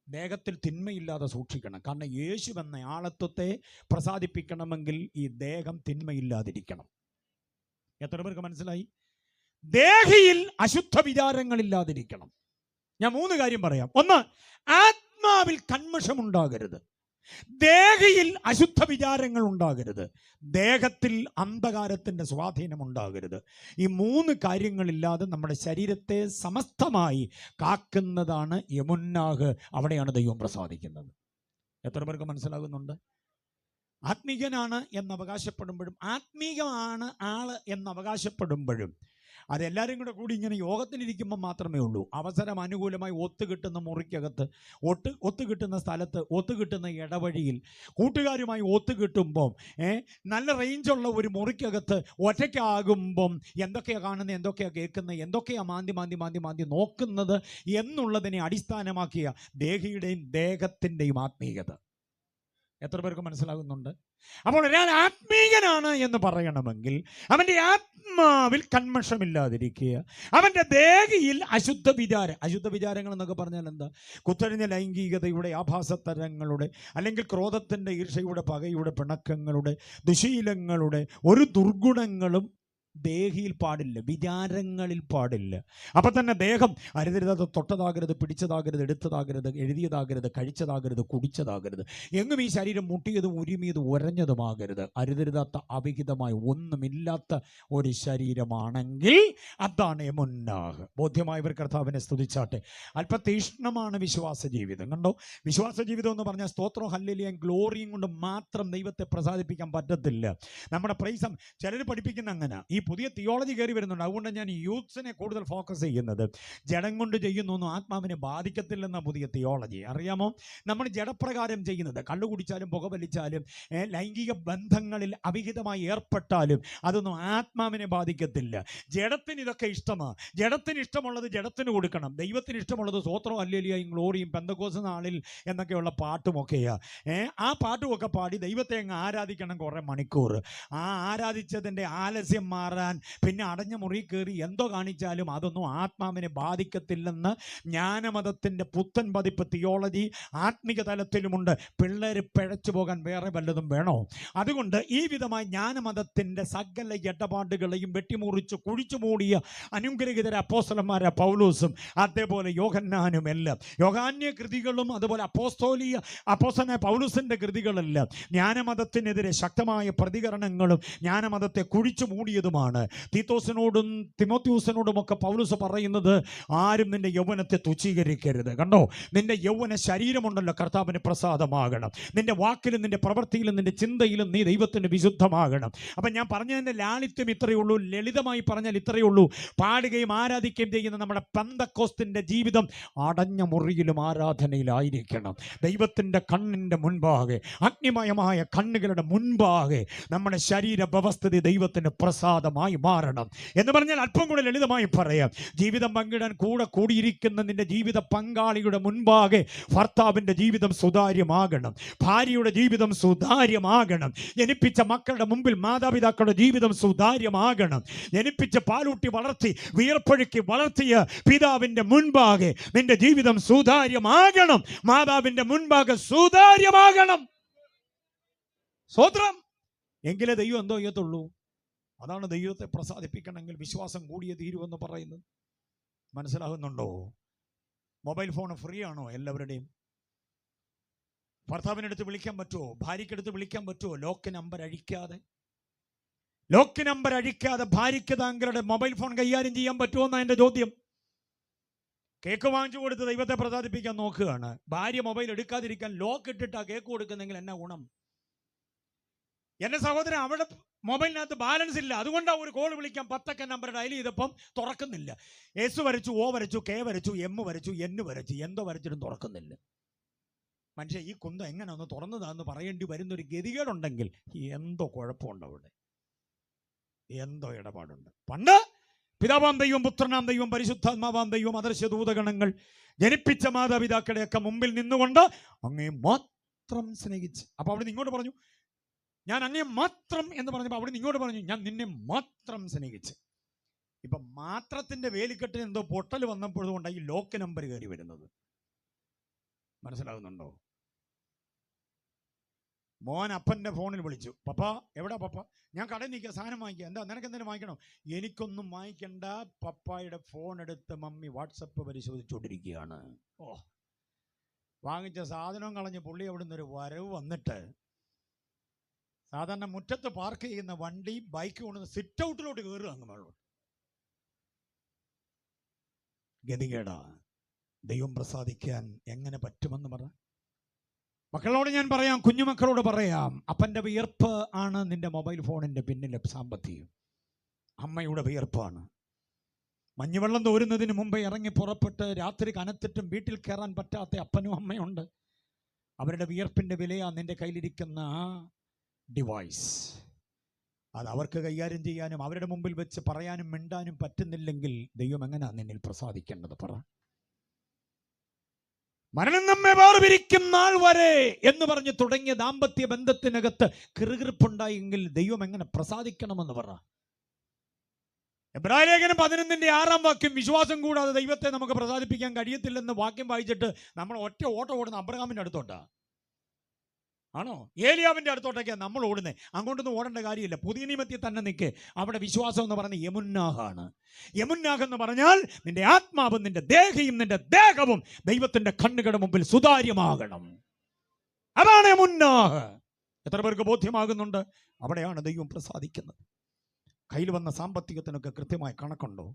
ദേഹത്തിൽ തിന്മയില്ലാതെ സൂക്ഷിക്കണം. കാരണം യേശു എന്ന ആളത്വത്തെ പ്രസാദിപ്പിക്കണമെങ്കിൽ ഈ ദേഹം തിന്മയില്ലാതിരിക്കണം. എത്ര പേർക്ക് മനസ്സിലായി? ദേഹിയിൽ അശുദ്ധ വിചാരങ്ങളില്ലാതിരിക്കണം. ഞാൻ 3 കാര്യം പറയാം. 1, ആത്മാവിൽ കന്മഷം ഉണ്ടാകരുത്. ദേഹിയിൽ അശുദ്ധ വിചാരങ്ങൾ ഉണ്ടാകരുത്. ദേഹത്തിൽ അന്ധകാരത്തിൻ്റെ സ്വാധീനം ഉണ്ടാകരുത്. ഈ 3 കാര്യങ്ങളില്ലാതെ നമ്മുടെ ശരീരത്തെ സമസ്തമായി കാക്കുന്നതാണ് യമുന്നാഹ്. അവിടെയാണ് ദൈവം പ്രസാദിക്കുന്നത്. എത്ര പേർക്ക് മനസ്സിലാകുന്നുണ്ട്? ആത്മീയനാണ് എന്നവകാശപ്പെടുമ്പോഴും, ആത്മീയമാണ് ആള് എന്നവകാശപ്പെടുമ്പോഴും, അതെല്ലാവരും കൂടി ഇങ്ങനെ യോഗത്തിനിരിക്കുമ്പോൾ മാത്രമേ ഉള്ളൂ. അവസരം അനുകൂലമായി ഒത്തുകിട്ടുന്ന മുറിക്കകത്ത്, ഒത്തുകിട്ടുന്ന സ്ഥലത്ത്, ഒത്തുകിട്ടുന്ന ഇടവഴിയിൽ കൂട്ടുകാരുമായി ഒത്തുകിട്ടുമ്പം നല്ല റേഞ്ചുള്ള ഒരു മുറിക്കകത്ത് ഒറ്റയ്ക്കാകുമ്പം എന്തൊക്കെയാണ് കാണുന്നത്, എന്തൊക്കെയാണ് കേൾക്കുന്നത്, എന്തൊക്കെയാണ് മാന്തി നോക്കുന്നത് എന്നുള്ളതിനെ അടിസ്ഥാനമാക്കിയ ദേഹത്തിൻ്റെയും ആത്മീയത. എത്ര പേർക്ക് മനസ്സിലാകുന്നുണ്ട്? അപ്പോൾ ഒരാൾ ആത്മീയനാണ് എന്ന് പറയണമെങ്കിൽ അവൻ്റെ ആത്മാവിൽ കന്മഷമില്ലാതിരിക്കുക, അവൻ്റെ ദേഹിയിൽ അശുദ്ധ വിചാരങ്ങൾ എന്നൊക്കെ പറഞ്ഞാൽ എന്താ? കുത്തഴിഞ്ഞ ലൈംഗികതയുടെ, ആഭാസത്തരങ്ങളുടെ, അല്ലെങ്കിൽ ക്രോധത്തിൻ്റെ, ഈർഷ്യയുടെ, പകയുടെ, പിണക്കങ്ങളുടെ, ദുശീലങ്ങളുടെ ഒരു ദുർഗുണങ്ങളും ദേഹിയിൽ പാടില്ല, വിചാരങ്ങളിൽ പാടില്ല. അപ്പം തന്നെ ദേഹം അരുതരുത്, തൊട്ടതാകരുത്, പിടിച്ചതാകരുത്, എടുത്തതാകരുത്, എഴുതിയതാകരുത്, കഴിച്ചതാകരുത്, കുടിച്ചതാകരുത്, എങ്ങും ഈ ശരീരം മുട്ടിയതും ഉരുമിയതും ഉരഞ്ഞതുമാകരുത്. അരുതരുതാത്ത, അവിഹിതമായി ഒന്നുമില്ലാത്ത ഒരു ശരീരമാണെങ്കിൽ അതാണ് മുന്നാഹ്. ബോധ്യമായവർ കർത്താവിനെ സ്തുതിച്ചാട്ടെ. അല്പതീഷ്ണമാണ് വിശ്വാസ ജീവിതം. കണ്ടോ, വിശ്വാസ ജീവിതം എന്ന് പറഞ്ഞാൽ സ്തോത്രം, ഹല്ലേലൂയയും ഗ്ലോറിയും കൊണ്ട് മാത്രം ദൈവത്തെ പ്രസാദിപ്പിക്കാൻ പറ്റത്തില്ല. നമ്മുടെ പ്രൈസം ചിലർ പഠിപ്പിക്കുന്ന അങ്ങനെ ഈ പുതിയ തിയോളജി കയറി വരുന്നുണ്ട്. അതുകൊണ്ട് ഞാൻ യൂത്ത്സിനെ കൂടുതൽ ഫോക്കസ് ചെയ്യുന്നത്. ജഡം കൊണ്ട് ചെയ്യുന്നൊന്നും ആത്മാവിനെ ബാധിക്കത്തില്ലെന്ന പുതിയ തിയോളജി. അറിയാമോ? നമ്മൾ ജഡപ്രകാരം ചെയ്യുന്നത്, കള്ളു കുടിച്ചാലും പുക വലിച്ചാലും ലൈംഗിക ബന്ധങ്ങളിൽ അവിഹിതമായി ഏർപ്പെട്ടാലും അതൊന്നും ആത്മാവിനെ ബാധിക്കത്തില്ല. ജഡത്തിന് ഇതൊക്കെ ഇഷ്ടമാണ്. ജഡത്തിന് ഇഷ്ടമുള്ളത് ജഡത്തിന് കൊടുക്കണം. ദൈവത്തിന് ഇഷ്ടമുള്ളത് സ്തോത്രം, ഹല്ലേലൂയയും ഗ്ലോറിയും പെന്തക്കോസ്ത് നാളിൽ എന്നൊക്കെയുള്ള പാട്ടുമൊക്കെയാണ്. ആ പാട്ടുമൊക്കെ പാടി ദൈവത്തെ അങ്ങ് ആരാധിക്കണം കുറേ മണിക്കൂർ. ആ ആരാധിച്ചതിൻ്റെ ആലസ്യം മാറാൻ പിന്നെ അടഞ്ഞ മുറി കയറി എന്തോ കാണിച്ചാലും അതൊന്നും ആത്മാവിനെ ബാധിക്കത്തില്ലെന്ന് ജ്ഞാനമതത്തിൻ്റെ പുത്തൻ പതിപ്പ് തിയോളജി ആത്മിക തലത്തിലുമുണ്ട്. പിള്ളേർ പിഴച്ചു പോകാൻ വേറെ വല്ലതും വേണോ? അതുകൊണ്ട് ഈ വിധമായി ജ്ഞാനമതത്തിൻ്റെ സകല ഇടപാടുകളെയും വെട്ടിമുറിച്ച് കുഴിച്ചു മൂടിയ അനുഗ്രഹിതര അപ്പോസ്തലന്മാരായ പൗലോസും അതേപോലെ യോഹന്നാനും എല്ലാം, യോഹാന്യ കൃതികളും അതുപോലെ അപ്പോസ്തലനായ പൗലോസിൻ്റെ കൃതികളെല്ലാം ജ്ഞാനമതത്തിനെതിരെ ശക്തമായ പ്രതികരണങ്ങളും ജ്ഞാനമതത്തെ കുഴിച്ചു മൂടിയതുമാണ്. തീത്തോസിനോടും തിമോത്തിയൂസിനോടും ഒക്കെ പൗലോസ് പറയുന്നത്, ആരും നിന്റെ യൗവനത്തെ തുച്ഛീകരിക്കരുത്. കണ്ടോ, നിന്റെ യൗവന ശരീരമുണ്ടല്ലോ കർത്താവിന് പ്രസാദമാകണം. നിന്റെ വാക്കിലും നിന്റെ പ്രവൃത്തിയിലും നിന്റെ ചിന്തയിലും നീ ദൈവത്തിന് വിശുദ്ധമാകണം. അപ്പം ഞാൻ പറഞ്ഞതിൻ്റെ ലാളിത്യം ഇത്രയേ ഉള്ളൂ. ലളിതമായി പറഞ്ഞാൽ ഇത്രയേ ഉള്ളൂ. പാടുകയും ആരാധിക്കുകയും ചെയ്യുന്ന നമ്മുടെ പെന്തക്കോസ്തിൻ്റെ ജീവിതം അടഞ്ഞ മുറിയിലും ആരാധനയിലായിരിക്കണം. ദൈവത്തിൻ്റെ കണ്ണിൻ്റെ മുൻപാകെ, അഗ്നിമയമായ കണ്ണുകളുടെ മുൻപാകെ നമ്മുടെ ശരീര വ്യവസ്ഥിതി ദൈവത്തിന് പ്രസാദമായി മാറണം. എന്ന് പറഞ്ഞാൽ അല്പം കൂടെ ലളിതമായി പറയാം, ജീവിതം പങ്കിടാൻ കൂടിയിരിക്കുന്ന നിന്റെ ജീവിത പങ്കാളിയുടെ മുൻപാകെ ഭർത്താവിൻ്റെ ജീവിതം സുതാര്യമാകണം, ഭാര്യയുടെ ജീവിതം സുതാര്യമാകണം, ജനിപ്പിച്ച മക്കളുടെ മുമ്പിൽ മാതാപിതാക്കളുടെ ജീവിതം സുതാര്യമാകണം, ജനിപ്പിച്ച് പാലൂട്ടി വളർത്തി വിയർപ്പൊഴുക്കി വളർത്തിയ പിതാവിൻ്റെ മുൻപാകെ നിന്റെ ജീവിതം സുതാര്യമാകണം, മാതാവിൻ്റെ മുൻപാകെ സുതാര്യമാകണം. സ്വത്രം എങ്കിലേ ദൈവം എന്തോ ചെയ്യത്തുള്ളൂ. അതാണ് ദൈവത്തെ പ്രസാദിപ്പിക്കണമെങ്കിൽ വിശ്വാസം കൂടിയേ തീരുവെന്ന് പറയുന്നത്. മനസ്സിലാകുന്നുണ്ടോ? മൊബൈൽ ഫോൺ ഫ്രീ ആണോ എല്ലാവരുടെയും? ഭർത്താവിനടുത്ത് വിളിക്കാൻ പറ്റുമോ? ഭാര്യയ്ക്കടുത്ത് വിളിക്കാൻ പറ്റുമോ? ലോക്ക് നമ്പർ അഴിക്കാതെ ഭാര്യയ്ക്ക് താങ്കളുടെ മൊബൈൽ ഫോൺ കൈകാര്യം ചെയ്യാൻ പറ്റുമോ എന്നാണ് എൻ്റെ ചോദ്യം. കേക്ക് വാങ്ങിച്ചു കൊടുത്ത് ദൈവത്തെ പ്രസാദിപ്പിക്കാൻ നോക്കുകയാണ്. ഭാര്യ മൊബൈൽ എടുക്കാതിരിക്കാൻ ലോക്ക് ഇട്ടിട്ടാ കേക്ക് കൊടുക്കുന്നെങ്കിൽ എന്നാ ഗുണം? എൻ്റെ സഹോദരൻ, അവിടെ മൊബൈലിനകത്ത് ബാലൻസ് ഇല്ല. അതുകൊണ്ടാണ് ഒരു കോൾ വിളിക്കാൻ 10 നമ്പർ ഡയൽ ചെയ്തപ്പം തുറക്കുന്നില്ല. എസ് വരച്ചു, ഒ വരച്ചു, കെ വരച്ചു, എം വരച്ചു, എൻ വരച്ചു, എന്തോ വരച്ചിട്ടും തുറക്കുന്നില്ല. മനുഷ്യ, ഈ കുന്തം എങ്ങനെ ഒന്ന് തുറന്നതാന്ന് പറയേണ്ടി വരുന്നൊരു ഗതികേടുണ്ടെങ്കിൽ എന്തോ കുഴപ്പമുണ്ട്, അവിടെ എന്തോ ഇടപാടുണ്ട്. പണ്ട് പിതാവാം ദൈവം, പുത്രനാം ദൈവം, പരിശുദ്ധാത്മാവാം ദൈവം, അദൃശ്യ ദൂതഗണങ്ങൾ ജനിപ്പിച്ച മാതാപിതാക്കളുടെയൊക്കെ മുമ്പിൽ നിന്നുകൊണ്ട് അങ്ങേ മാത്രം സ്നേഹിച്ച്. അപ്പൊ അവിടെ നിന്ന് ഇങ്ങോട്ട് പറഞ്ഞു, ഞാൻ അങ്ങേ മാത്രം എന്ന് പറഞ്ഞപ്പോൾ അവിടെ നിന്ന് ഇങ്ങോട്ട് പറഞ്ഞു, ഞാൻ നിന്നെ മാത്രം സ്നേഹിച്ച്. ഇപ്പൊ മാത്രത്തിന്റെ വേലിക്കെട്ടിന് എന്തോ പൊട്ടൽ വന്നപ്പോഴുകൊണ്ടാണ് ഈ ലോക്ക് നമ്പർ കയറി വരുന്നത്. മനസ്സിലാകുന്നുണ്ടോ? മോൻ അപ്പൻ്റെ ഫോണിൽ വിളിച്ചു, പപ്പ എവിടാ പപ്പ? ഞാൻ കടയിൽ നിൽക്കുക, സാധനം വാങ്ങിക്കുക. എന്താ, നിനക്ക് എന്തെങ്കിലും വാങ്ങിക്കണോ? എനിക്കൊന്നും വാങ്ങിക്കണ്ട. പപ്പായുടെ ഫോൺ എടുത്ത് മമ്മി വാട്സപ്പ് പരിശോധിച്ചുകൊണ്ടിരിക്കുകയാണ്. ഓ, വാങ്ങിച്ച സാധനവും കളഞ്ഞ് പുള്ളി അവിടെ നിന്നൊരു വരവ് വന്നിട്ട് സാധാരണ മുറ്റത്ത് പാർക്ക് ചെയ്യുന്ന വണ്ടി ബൈക്ക് കൊണ്ടുവന്ന് സിറ്റ് ഔട്ടിലോട്ട് കയറുക. അങ്ങ് മേളോട്ട് ഗതികേടാ. ദൈവം പ്രസാദിക്കാൻ എങ്ങനെ പറ്റുമെന്ന് പറ. മക്കളോട് ഞാൻ പറയാം, കുഞ്ഞുമക്കളോട് പറയാം, അപ്പൻ്റെ വിയർപ്പ് ആണ് നിന്റെ മൊബൈൽ ഫോണിൻ്റെ പിന്നിലെ സാമ്പത്തികം. അമ്മയുടെ വിയർപ്പാണ്. മഞ്ഞുവെള്ളം തോരുന്നതിന് മുമ്പേ ഇറങ്ങി പുറപ്പെട്ട് രാത്രി കനത്തിട്ടും വീട്ടിൽ കയറാൻ പറ്റാത്ത അപ്പനും അമ്മയുണ്ട്. അവരുടെ വിയർപ്പിൻ്റെ വിലയാ നിന്റെ കയ്യിലിരിക്കുന്ന ആ ഡിവൈസ്. അത് അവർക്ക് കൈകാര്യം ചെയ്യാനും അവരുടെ മുമ്പിൽ വെച്ച് പറയാനും മിണ്ടാനും പറ്റുന്നില്ലെങ്കിൽ ദൈവം എങ്ങനെയാ നിന്നിൽ പ്രസാദിക്കേണ്ടത്? പറ. മരണം നമ്മെ വേർപിരിക്കും നാൾ വരെ എന്ന് പറഞ്ഞ് തുടങ്ങിയ ദാമ്പത്യ ബന്ധത്തിനകത്ത് കിറുകിറുപ്പുണ്ടായെങ്കിൽ ദൈവം എങ്ങനെ പ്രസാദിക്കണമെന്ന് പറ. എബ്രായ ലേഖനം 11:6 വിശ്വാസം കൂടാതെ ദൈവത്തെ നമുക്ക് പ്രസാദിപ്പിക്കാൻ കഴിയത്തില്ലെന്ന് വാക്യം വായിച്ചിട്ട് നമ്മൾ ഒറ്റ ഓട്ടം ഓടുന്ന അബ്രഹാമിന്റെ അടുത്തോട്ടാ ആണോ? ഏലിയാവിന്റെ അടുത്തോട്ടൊക്കെയാണ് നമ്മൾ ഓടുന്നത്. അങ്ങോട്ടൊന്നും ഓടേണ്ട കാര്യമില്ല. പുതിയ നിയമത്തിൽ തന്നെ നിൽക്ക്. അവിടെ വിശ്വാസം എന്ന് പറയുന്നത് യമുന്നാഹാണ്. യമുന്നാഹ് എന്ന് പറഞ്ഞാൽ നിന്റെ ആത്മാവും നിന്റെ ദേഹിയും നിന്റെ ദേഹവും ദൈവത്തിന്റെ കണ്ണുകളുടെ മുമ്പിൽ സുതാര്യമാകണം. അതാണ് യമുന്നാഹ്. എത്ര പേർക്ക് ബോധ്യമാകുന്നുണ്ട്? അവിടെയാണ് ദൈവം പ്രസാദിക്കുന്നത്. കയ്യിൽ വന്ന സാമ്പത്തികത്തിനൊക്കെ കൃത്യമായ കണക്കുണ്ടോ?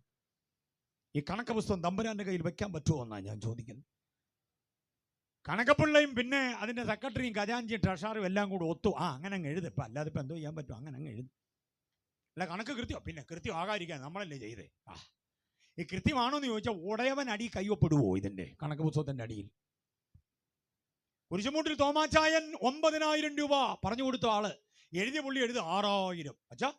ഈ കണക്ക് പുസ്തകം തമ്പുരാന്റെ കയ്യിൽ വെക്കാൻ പറ്റുമോ എന്നാണ് ഞാൻ ചോദിക്കുന്നത്. കണക്കപ്പിള്ളയും പിന്നെ അതിൻ്റെ സെക്രട്ടറിയും ഖജാൻജിയും ട്രഷറും എല്ലാം കൂടെ ഒത്തു അങ്ങനെ അങ്ങ് എഴുതിപ്പം. അല്ലാതെ ഇപ്പം എന്തോ ചെയ്യാൻ പറ്റും? അങ്ങനെ അങ്ങ് എഴുതി. അല്ല, കണക്ക് കൃത്യം. പിന്നെ കൃത്യം ആകാതിരിക്കാൻ നമ്മളല്ലേ ചെയ്തേ. ഈ കൃത്യമാണോ എന്ന് ചോദിച്ചാൽ ഉടയവൻ അടി കയ്യൊപ്പിടുവോ ഇതിൻ്റെ കണക്ക് പുസ്തകത്തിൻ്റെ അടിയിൽ? കുരിശുമൂട്ടിൽ തോമാച്ചായൻ 9,000 രൂപ പറഞ്ഞു കൊടുത്ത ആള് എഴുതിയ പുള്ളി എഴുതി 6,000. അച്ഛാ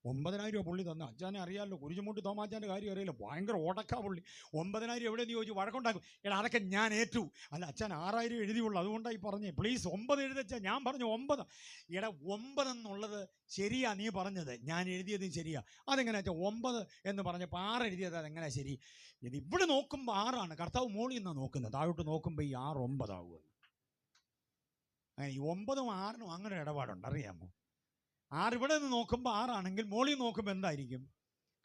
9,000 രൂപ പുള്ളി തന്ന. അച്ഛനെ അറിയാമല്ലോ, കുരിശുമൂട്ടി തോമാച്ചാൻ്റെ കാര്യം അറിയില്ല. ഭയങ്കര ഓടക്കാ പുള്ളി. 9,000 എവിടെയെന്ന് ചോദിച്ചു വഴക്കുണ്ടാക്കും. എടാ അതൊക്കെ ഞാൻ ഏറ്റു. അല്ല അച്ഛൻ 6,000 എഴുതിയുള്ളൂ, അതുകൊണ്ടായി പറഞ്ഞേ. പ്ലീസ് 9 എഴുതച്ചാ. ഞാൻ പറഞ്ഞു 9. എടാ 9 എന്നുള്ളത് ശരിയാ നീ പറഞ്ഞത്, ഞാൻ എഴുതിയതും ശരിയാ. അതെങ്ങനെയാ വെച്ചാൽ 9 എന്ന് പറഞ്ഞപ്പോൾ 6 എഴുതിയത് അതെങ്ങനെയാ ശരി? ഇത് ഇവിടെ നോക്കുമ്പോൾ 6 കർത്താവ് മോളിൽ നിന്നാണ് നോക്കുന്നത്. താഴോട്ട് നോക്കുമ്പോൾ ഈ 6 9 ആവുക. ഈ 9ഉം 6നും അങ്ങനെ ഇടപാടുണ്ട്, അറിയാമോ? 6 ഇവിടെ നിന്ന് നോക്കുമ്പോൾ 6 മോളിൽ നോക്കുമ്പോൾ എന്തായിരിക്കും?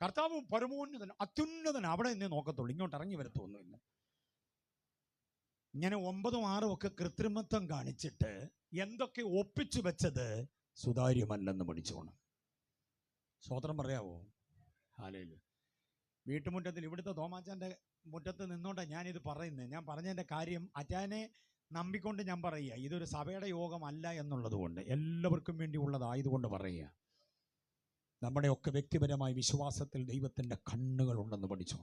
കർത്താവ് പരമോന്നതൻ അത്യുന്നതൻ അവിടെ നിന്നേ നോക്കത്തുള്ളൂ, ഇങ്ങോട്ട് ഇറങ്ങി വരത്തൊന്നുമില്ല. ഇങ്ങനെ 9ഉം 6ഉം ഒക്കെ കൃത്രിമത്വം കാണിച്ചിട്ട് എന്തൊക്കെ ഒപ്പിച്ചു വെച്ചത് സുതാര്യമല്ലെന്ന് പഠിച്ചോണം. സ്വതന്ത്രം പറയാവോ? ഹല്ലേലൂയ. വീട്ടുമുറ്റത്തിൽ ഇവിടുത്തെ തോമാച്ചാൻ്റെ മുറ്റത്ത് നിന്നോണ്ടാ ഞാനിത് പറയുന്നത്. ഞാൻ പറഞ്ഞതിൻ്റെ കാര്യം അച്ചാനെ നമ്പിക്കൊണ്ട് ഞാൻ പറയുക. ഇതൊരു സഭയുടെ യോഗമല്ല എന്നുള്ളത് കൊണ്ട്, എല്ലാവർക്കും വേണ്ടി ഉള്ളതായതുകൊണ്ട് പറയുക. നമ്മുടെയൊക്കെ വ്യക്തിപരമായ വിശ്വാസത്തിൽ ദൈവത്തിൻ്റെ കണ്ണുകളുണ്ടെന്ന് പഠിച്ചോ.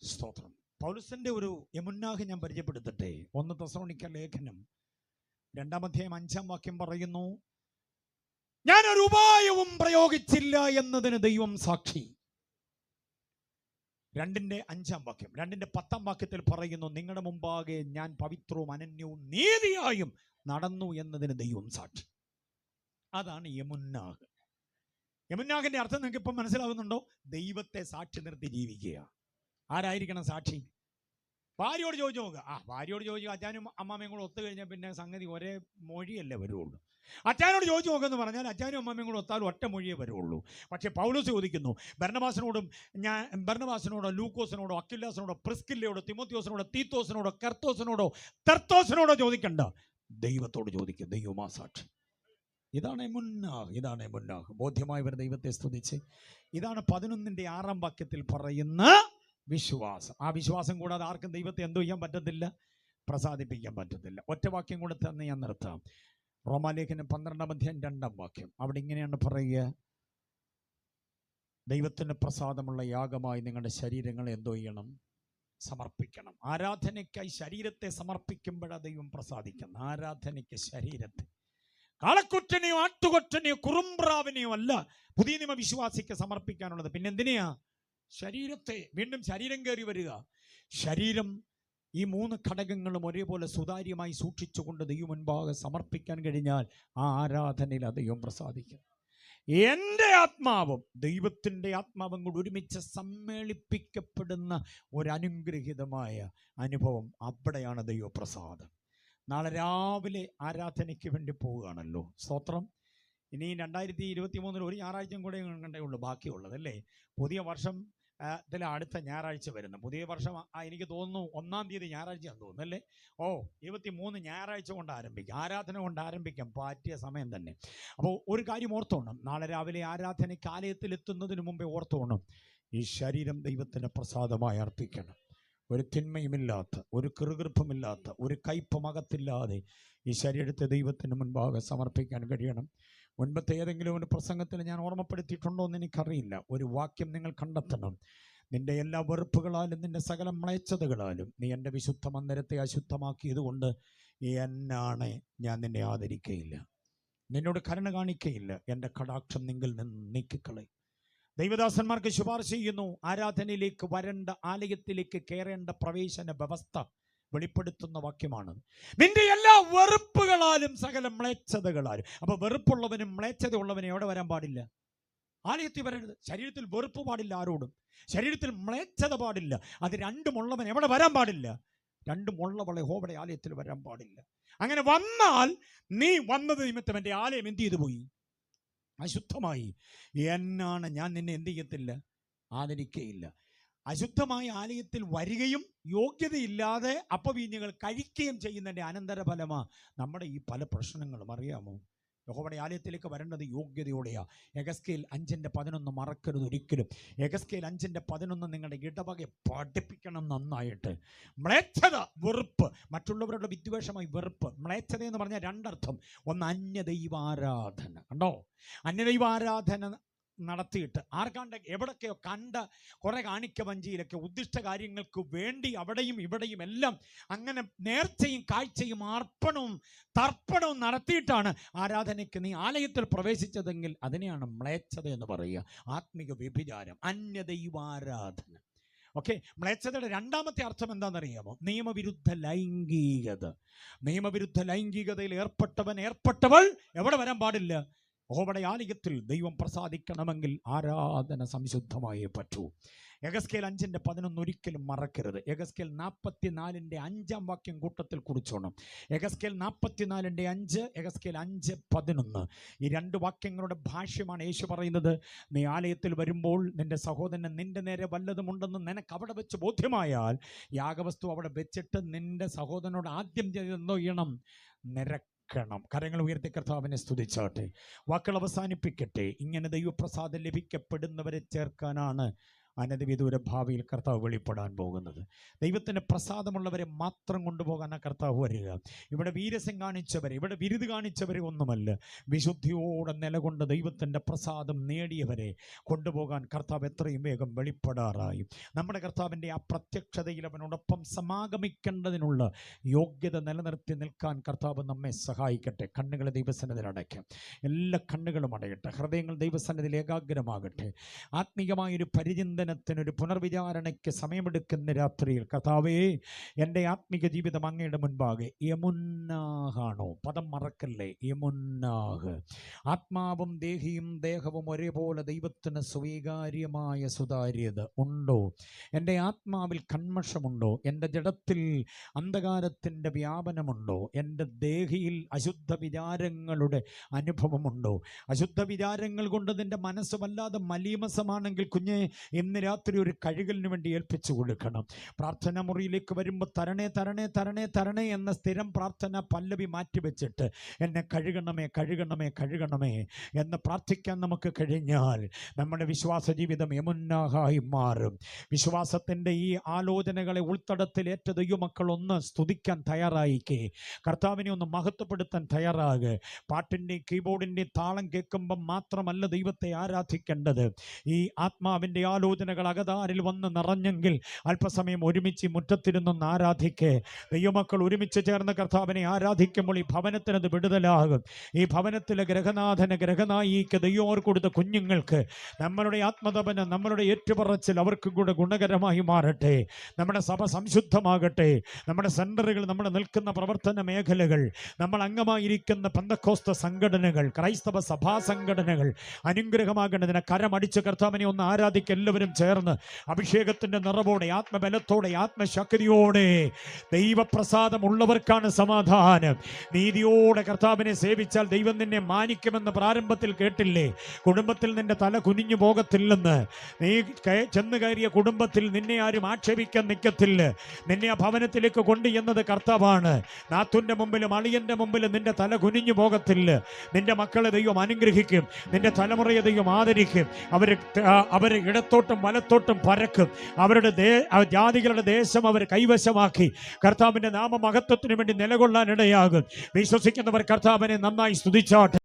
സ്തോത്രം. പൗലോസിന്റെ ഒരു യമുന്നാഹ് ഞാൻ പരിചയപ്പെടുത്തട്ടെ. 1 തെസ്സലോനിക്ക ലേഖനം 2-ാം അധ്യായം 5-ാം വാക്യം പറയുന്നു, ഞാനൊരു ഉപായവും പ്രയോഗിച്ചില്ല എന്നതിന് ദൈവം സാക്ഷി. 2:5-ാം വാക്യം. 2:10-ാം വാക്യത്തിൽ പറയുന്നു, നിങ്ങളുടെ മുമ്പാകെ ഞാൻ പവിത്രവും അനന്യവും നീതിയായും നടന്നു എന്നതിന് ദൈവം സാക്ഷി. അതാണ് യമുന്നാഹ്. യമുന്നാഹിന്റെ അർത്ഥം നിങ്ങൾക്ക് ഇപ്പം മനസ്സിലാകുന്നുണ്ടോ? ദൈവത്തെ സാക്ഷി നിർത്തി ജീവിക്കുക. ആരായിരിക്കണം സാക്ഷി? ഭാര്യയോട് ചോദിച്ചു നോക്കുക. ഭാര്യയോട് ചോദിക്കുക. അച്ഛനും അമ്മാമ്മയും കൂടെ ഒത്തു കഴിഞ്ഞാൽ പിന്നെ സംഗതി ഒരേ മൊഴിയല്ലേ വരുള്ളൂ. അച്ഛനോട് ചോദിച്ചു നോക്കുമെന്ന് പറഞ്ഞാൽ അച്ഛനും അമ്മയും കൂടെ ഒത്താലും ഒറ്റ മൊഴിയേ വരുള്ളൂ. പക്ഷേ പൗലോസ് ചോദിക്കുന്നു, ബർന്നബാസിനോടോ ലൂക്കോസിനോടോ അക്വിലാസിനോടോ പ്രിസ്കില്ലയോടോ തിമോത്തിയോസിനോടോ തീത്തോസിനോടോ കർത്തോസിനോടോ തെർത്തോസിനോടോ ചോദിക്കണ്ട, ദൈവത്തോട് ചോദിക്കുക. ദൈവമാ സാക്ഷി. ഇതാണ് യമുന്നാഹ്. ബോധ്യമായവർ ദൈവത്തെ സ്തുതിച്ച്. ഇതാണ് 11:6-ാം വാക്യത്തിൽ പറയുന്ന വിശ്വാസം. ആ വിശ്വാസം കൂടാതെ ആർക്കും ദൈവത്തെ എന്തോ ചെയ്യാൻ പറ്റത്തില്ല, പ്രസാദിപ്പിക്കാൻ പറ്റത്തില്ല. ഒറ്റ വാക്യം കൂടെ തന്നെ ഞാൻ നിർത്താം. റോമാലേഖനം 12-ാം അധ്യായം 2-ാം വാക്യം. അവിടെ ഇങ്ങനെയാണ് പറയുക, ദൈവത്തിന് പ്രസാദമുള്ള യാഗമായി നിങ്ങളുടെ ശരീരങ്ങളെ എന്തോ ചെയ്യണം? സമർപ്പിക്കണം. ആരാധനയ്ക്കായി ശരീരത്തെ സമർപ്പിക്കുമ്പോഴാണ് ദൈവം പ്രസാദിക്കുന്നത്. ആരാധനയ്ക്ക് ശരീരത്തെ, കാളക്കുറ്റനെയോ ആട്ടുകൊറ്റനെയോ കുറുമ്പ്രാവിനെയോ അല്ല പുതിയ നിയമ വിശ്വാസിക്ക് സമർപ്പിക്കാനുള്ളത്. പിന്നെ എന്തിനെയാ? ശരീരത്തെ. വീണ്ടും ശരീരം കയറി വരിക. ശരീരം, ഈ 3 ഘടകങ്ങളും ഒരേപോലെ സുതാര്യമായി സൂക്ഷിച്ചുകൊണ്ട് ദൈവം മുൻപാകെ സമർപ്പിക്കാൻ കഴിഞ്ഞാൽ ആ ആരാധനയിൽ ദൈവം പ്രസാദിക്കും. എൻ്റെ ആത്മാവും ദൈവത്തിൻ്റെ ആത്മാവും കൂടി ഒരുമിച്ച് സമ്മേളിപ്പിക്കപ്പെടുന്ന ഒരനുഗ്രഹീതമായ അനുഭവം, അവിടെയാണ് ദൈവപ്രസാദം. നാളെ രാവിലെ ആരാധനയ്ക്ക് വേണ്ടി പോവുകയാണല്ലോ. സ്തോത്രം. ഇനി 2023 ഒരു ഞായറാഴ്ചയും കൂടെ കണ്ടേ ഉള്ളൂ ബാക്കിയുള്ളത്, അല്ലേ? പുതിയ വർഷം അടുത്ത ഞായറാഴ്ച വരുന്നു. പുതിയ വർഷം എനിക്ക് തോന്നുന്നു 1-ാം തീയതി ഞായറാഴ്ചയാണെന്ന് തോന്നുന്നു, അല്ലേ? 23 ഞായറാഴ്ച കൊണ്ട് ആരംഭിക്കാം. ആരാധന കൊണ്ട് ആരംഭിക്കാം, പറ്റിയ സമയം തന്നെ. അപ്പോൾ ഒരു കാര്യം ഓർത്തോണം, നാളെ രാവിലെ ആരാധനയ്ക്ക് ആലയത്തിൽ എത്തുന്നതിന് മുമ്പേ ഓർത്തോണം, ഈ ശരീരം ദൈവത്തിന് പ്രസാദമായി അർപ്പിക്കണം. ഒരു തിന്മയുമില്ലാത്ത, ഒരു കൃകൃപ്പമില്ലാത്ത, ഒരു കയ്പമകത്തില്ലാതെ ഈ ശരീരത്തെ ദൈവത്തിന് മുൻപാകെ സമർപ്പിക്കാൻ കഴിയണം. മുൻപത്തെ ഏതെങ്കിലും ഒരു പ്രസംഗത്തിൽ ഞാൻ ഓർമ്മപ്പെടുത്തിയിട്ടുണ്ടോ എന്ന് എനിക്കറിയില്ല. ഒരു വാക്യം നിങ്ങൾ കണ്ടെത്തണം. നിന്റെ എല്ലാ വെറുപ്പുകളാലും നിന്റെ സകല മ്ലേച്ഛതകളാലും നീ എൻ്റെ വിശുദ്ധ മന്ദിരത്തെ അശുദ്ധമാക്കിയത് കൊണ്ട് എന്നാണ് ഞാൻ നിന്നെ ആദരിക്കയില്ല, നിന്നോട് കരുണ കാണിക്കയില്ല, എൻ്റെ കടാക്ഷം നിങ്കിൽ നിന്ന് നീക്കിക്കളയും. ദൈവദാസന്മാർക്ക് ശുപാർശ ചെയ്യുന്നു. ആരാധനയിലേക്ക് വരേണ്ട, ആലയത്തിലേക്ക് കയറേണ്ട പ്രവേശന വ്യവസ്ഥ വെളിപ്പെടുത്തുന്ന വാക്യമാണ്. നിന്റെ എല്ലാ വെറുപ്പുകളാലും സകല മ്ലേച്ഛതകളാലും. അപ്പൊ വെറുപ്പുള്ളവനും മ്ലേച്ഛത ഉള്ളവനും എവിടെ വരാൻ പാടില്ല? ആലയത്തിൽ വരരുത്. ശരീരത്തിൽ വെറുപ്പ് പാടില്ല ആരോടും, ശരീരത്തിൽ മ്ലേച്ഛത പാടില്ല. അത് രണ്ടുമുള്ളവൻ എവിടെ വരാൻ പാടില്ല? രണ്ടുമുള്ളവളെ യഹോവയുടെ ആലയത്തിൽ വരാൻ പാടില്ല. അങ്ങനെ വന്നാൽ നീ വന്നത് നിമിത്തം എൻ്റെ ആലയം എന്ത് ചെയ്തു പോയി? അശുദ്ധമായി. എന്നാണ് ഞാൻ നിന്നെ എന്ത് ചെയ്യത്തില്ല? ആദരിക്കയില്ല. അശുദ്ധമായ ആലയത്തിൽ വരികയും യോഗ്യതയില്ലാതെ അപ്പവീഞ്ഞുകൾ കഴിക്കുകയും ചെയ്യുന്നതിൻ്റെ അനന്തരഫലമാ നമ്മുടെ ഈ പല പ്രശ്നങ്ങളും. അറിയാമോ? യഹോവയുടെ ആലയത്തിലേക്ക് വരേണ്ടത് യോഗ്യതയോടെയാണ്. എഗസ്കേൽ 5:11 മറക്കരുത് ഒരിക്കലും. എഗസ്കേൽ 5:11 നിങ്ങളുടെ ഇടവകയെ പഠിപ്പിക്കണം നന്നായിട്ട്. മ്ലേച്ഛത, വെറുപ്പ്, മറ്റുള്ളവരുടെ വിദ്വേഷമായി വെറുപ്പ്. മ്ലേച്ഛത എന്ന് പറഞ്ഞാൽ രണ്ടർത്ഥം. ഒന്ന് അന്യദൈവാരാധന. കണ്ടോ? അന്യദൈവാരാധന നടത്തിയിട്ട് ആർക്കാണ്ട് എവിടൊക്കെയോ കണ്ട കുറെ കാണിക്ക വഞ്ചിയിലൊക്കെ ഉദ്ദിഷ്ട കാര്യങ്ങൾക്ക് വേണ്ടി അവിടെയും ഇവിടെയും എല്ലാം അങ്ങനെ നേർച്ചയും കാഴ്ചയും അർപ്പണവും തർപ്പണവും നടത്തിയിട്ടാണ് ആരാധനയ്ക്ക് നീ ആലയത്തിൽ പ്രവേശിച്ചതെങ്കിൽ അതിനെയാണ് മ്ലേച്ഛത എന്ന് പറയുക. ആത്മിക വ്യഭിചാരം, അന്യദൈവാരാധന. ഓക്കെ, മ്ലേച്ഛതയുടെ രണ്ടാമത്തെ അർത്ഥം എന്താണെന്നറിയാമോ? നിയമവിരുദ്ധ ലൈംഗികത. നിയമവിരുദ്ധ ലൈംഗികതയിൽ ഏർപ്പെട്ടവൾ എവിടെ വരാൻ പാടില്ല? യഹോവയുടെ ആലയത്തിൽ ദൈവം പ്രസാദിക്കണമെങ്കിൽ ആരാധന സംശുദ്ധമായേ പറ്റൂ. എഗസ്കേൽ 5:11 ഒരിക്കലും മറക്കരുത്. എഗസ്കേൽ 44:5 വാക്യം കൂട്ടത്തിൽ കുറിച്ചോണം. എഗസ്കേൽ 44:5, എഗസ്കേൽ 5:11 ഈ രണ്ട് വാക്യങ്ങളുടെ ഭാഷ്യമാണ് യേശു പറയുന്നത്. നീ ആലയത്തിൽ വരുമ്പോൾ നിന്റെ സഹോദരൻ നിന്റെ നേരെ വല്ലതുമുണ്ടെന്ന് നിനക്ക് അവിടെ വെച്ച് ബോധ്യമായാൽ യാഗവസ്തു അവിടെ വെച്ചിട്ട് നിന്റെ സഹോദരനോട് ആദ്യം ചെയ്തെന്തോ ചെയ്യണം? നിരക്കണം. കരങ്ങൾ ഉയർത്തി കർത്താവിനെ സ്തുതിച്ചാട്ടെ. വാക്കുകൾ അവസാനിപ്പിക്കട്ടെ. ഇങ്ങനെ ദൈവപ്രസാദം ലഭിക്കപ്പെടുന്നവരെ ചേർക്കാനാണ് അനധിവിദൂര ഭാവിയിൽ കർത്താവ് വെളിപ്പെടാൻ പോകുന്നത്. ദൈവത്തിന് പ്രസാദമുള്ളവരെ മാത്രം കൊണ്ടുപോകാൻ കർത്താവ് വരിക. ഇവിടെ വീരസം കാണിച്ചവരെ, ഇവിടെ വിരുത് കാണിച്ചവരെ ഒന്നുമല്ല, വിശുദ്ധിയോടെ നിലകൊണ്ട് ദൈവത്തിൻ്റെ പ്രസാദം നേടിയവരെ കൊണ്ടുപോകാൻ കർത്താവ് എത്രയും വേഗം വെളിപ്പെടാറായി. നമ്മുടെ കർത്താവിൻ്റെ ആ പ്രത്യക്ഷതയിൽ അവനോടൊപ്പം സമാഗമിക്കേണ്ടതിനുള്ള യോഗ്യത നിലനിർത്തി നിൽക്കാൻ കർത്താവ് നമ്മെ സഹായിക്കട്ടെ. കണ്ണുകളെ ദൈവസന്നിധിയിൽ അടയ്ക്കാം. എല്ലാ കണ്ണുകളും അടയട്ടെ. ഹൃദയങ്ങൾ ദൈവസന്നിധിയിൽ ഏകാഗ്രമാകട്ടെ. ആത്മീയമായൊരു പരിചിന്തനത്തിനൊരു പുനർവിചാരണയ്ക്ക് സമയമെടുക്കുന്ന രാത്രിയിൽ കർത്താവേ, എൻ്റെ ആത്മീക ജീവിതം അങ്ങയുടെ മുൻപാകെ യമുന്നാഹാണോ? പദം മറക്കല്ലേ, യമുന്നാഹ്. ആത്മാവും ദേഹിയും ദേഹവും ഒരേപോലെ ദൈവത്തിന് സ്വീകാര്യമായ സുതാര്യത ഉണ്ടോ? എൻ്റെ ആത്മാവിൽ കന്മഷമുണ്ടോ? എൻ്റെ ജഡത്തിൽ അന്ധകാരത്തിൻ്റെ വ്യാപനമുണ്ടോ? എൻ്റെ ദേഹിയിൽ അശുദ്ധ വിചാരങ്ങളുടെ അനുഭവമുണ്ടോ? അശുദ്ധ വിചാരങ്ങൾ കൊണ്ട് നിൻ്റെ മനസ്സ് വല്ലാതെ മലീമസമാണെങ്കിൽ കുഞ്ഞെ, ഇന്ന് രാത്രി ഒരു കഴുകലിന് വേണ്ടി ഏൽപ്പിച്ചു കൊടുക്കണം. പ്രാർത്ഥന മുറിയിലേക്ക് വരുമ്പോൾ തരണേ തരണേ തരണേ തരണേ എന്ന സ്ഥിരം പ്രാർത്ഥന പല്ലവി മാറ്റിവെച്ചിട്ട് എന്നെ കഴുകണമേ കഴുകണമേ കഴുകണമേ എന്ന് പ്രാർത്ഥിക്കാൻ നമുക്ക് കഴിഞ്ഞാൽ നമ്മുടെ വിശ്വാസ ജീവിതം യമുന്നാഹായി മാറും. വിശ്വാസത്തിൻ്റെ ഈ ആലോചനകളെ ഉൾത്തടത്തിലേറ്റ ദൈവമക്കൾ ഒന്ന് സ്തുതിക്കാൻ തയ്യാറായിക്കേ. കർത്താവിനെ ഒന്ന് മഹത്വപ്പെടുത്താൻ തയ്യാറാകുക. പാട്ടിൻ്റെയും കീബോർഡിൻ്റെയും താളം കേൾക്കുമ്പം മാത്രമല്ല ദൈവത്തെ ആരാധിക്കേണ്ടത്. ഈ ആത്മാവിൻ്റെ ആലോചനകൾ അകതാരിൽ വന്ന് നിറഞ്ഞെങ്കിൽ അല്പസമയം ഒരുമിച്ച് മുറ്റത്തിരുന്നൊന്ന് ആരാധിക്കേ. ദൈവമക്കൾ ഒരുമിച്ച് ചേർന്ന് കർത്താവിനെ ആരാധിക്കുമ്പോൾ ഈ ഭവനത്തിനത് വിടുതലാകും. ഈ ഭവനത്തിലെ ഗ്രഹനാഥന് ഗ്രഹനായിക്ക് ദൈവം കൊടുത്ത കുഞ്ഞുങ്ങൾക്ക് നമ്മളുടെ ആത്മതപനം, നമ്മളുടെ ഏറ്റുപറച്ചിൽ അവർക്കും കൂടെ ഗുണകരമായി മാറട്ടെ. നമ്മുടെ സഭ സംശുദ്ധമാകട്ടെ. നമ്മുടെ സെൻ്ററുകൾ, നമ്മൾ നിൽക്കുന്ന പ്രവർത്തന മേഖലകൾ, നമ്മൾ അംഗമായിരിക്കുന്ന പെന്തക്കോസ്ത സംഘടനകൾ, ക്രൈസ്തവ സഭാ സംഘടനകൾ അനുഗ്രഹമാകേണ്ടതിന് കരമടിച്ച് കർത്താവിനെ ഒന്ന് ആരാധിക്കുക. എല്ലാവരും ചേർന്ന് അഭിഷേകത്തിൻ്റെ നിറവോടെ, ആത്മബലത്തോടെ, ആത്മശക്തിയോടെ. ദൈവപ്രസാദമുള്ളവർക്കാണ് സമാധാനം. നീതിയോടെ കർത്താവിനെ സേവിച്ചാൽ ദൈവം നിന്നെ മാനിക്കുമെന്ന് പ്രാരംഭത്തിൽ കേട്ടില്ലേ? കുടുംബത്തിൽ നിന്റെ തല കുനിഞ്ഞു പോകത്തില്ലെന്ന്. നീ ചെന്ന് കയറിയ കുടുംബത്തിൽ നിന്നെ ആരും ആക്ഷേപിക്കാൻ നിൽക്കത്തില്ല. നിന്നെ ആ ഭവനത്തിലേക്ക് കൊണ്ടുചെന്നത് കർത്താവാണ്. നാത്തുൻ്റെ മുമ്പിലും അളിയൻ്റെ മുമ്പിലും നിന്റെ തല കുനിഞ്ഞു പോകത്തില്ല. നിന്റെ മക്കളെ ദൈവം അനുഗ്രഹിക്കും. നിന്റെ തലമുറയെ ദൈവം ആദരിക്കും. അവർ ഇടത്തോട്ടും വലത്തോട്ടും പരക്കും. അവരുടെ ജാതികളുടെ ദേശം അവർ കൈവശമാക്കി കർത്താവിൻ്റെ നാമമഹത്വത്തിന് വേണ്ടി നിലകൊള്ളാൻ ഇടയാകും. വിശ്വസിക്കുന്നവർ കർത്താവിനെ നന്നായി സ്തുതിച്ചാട്ടെ.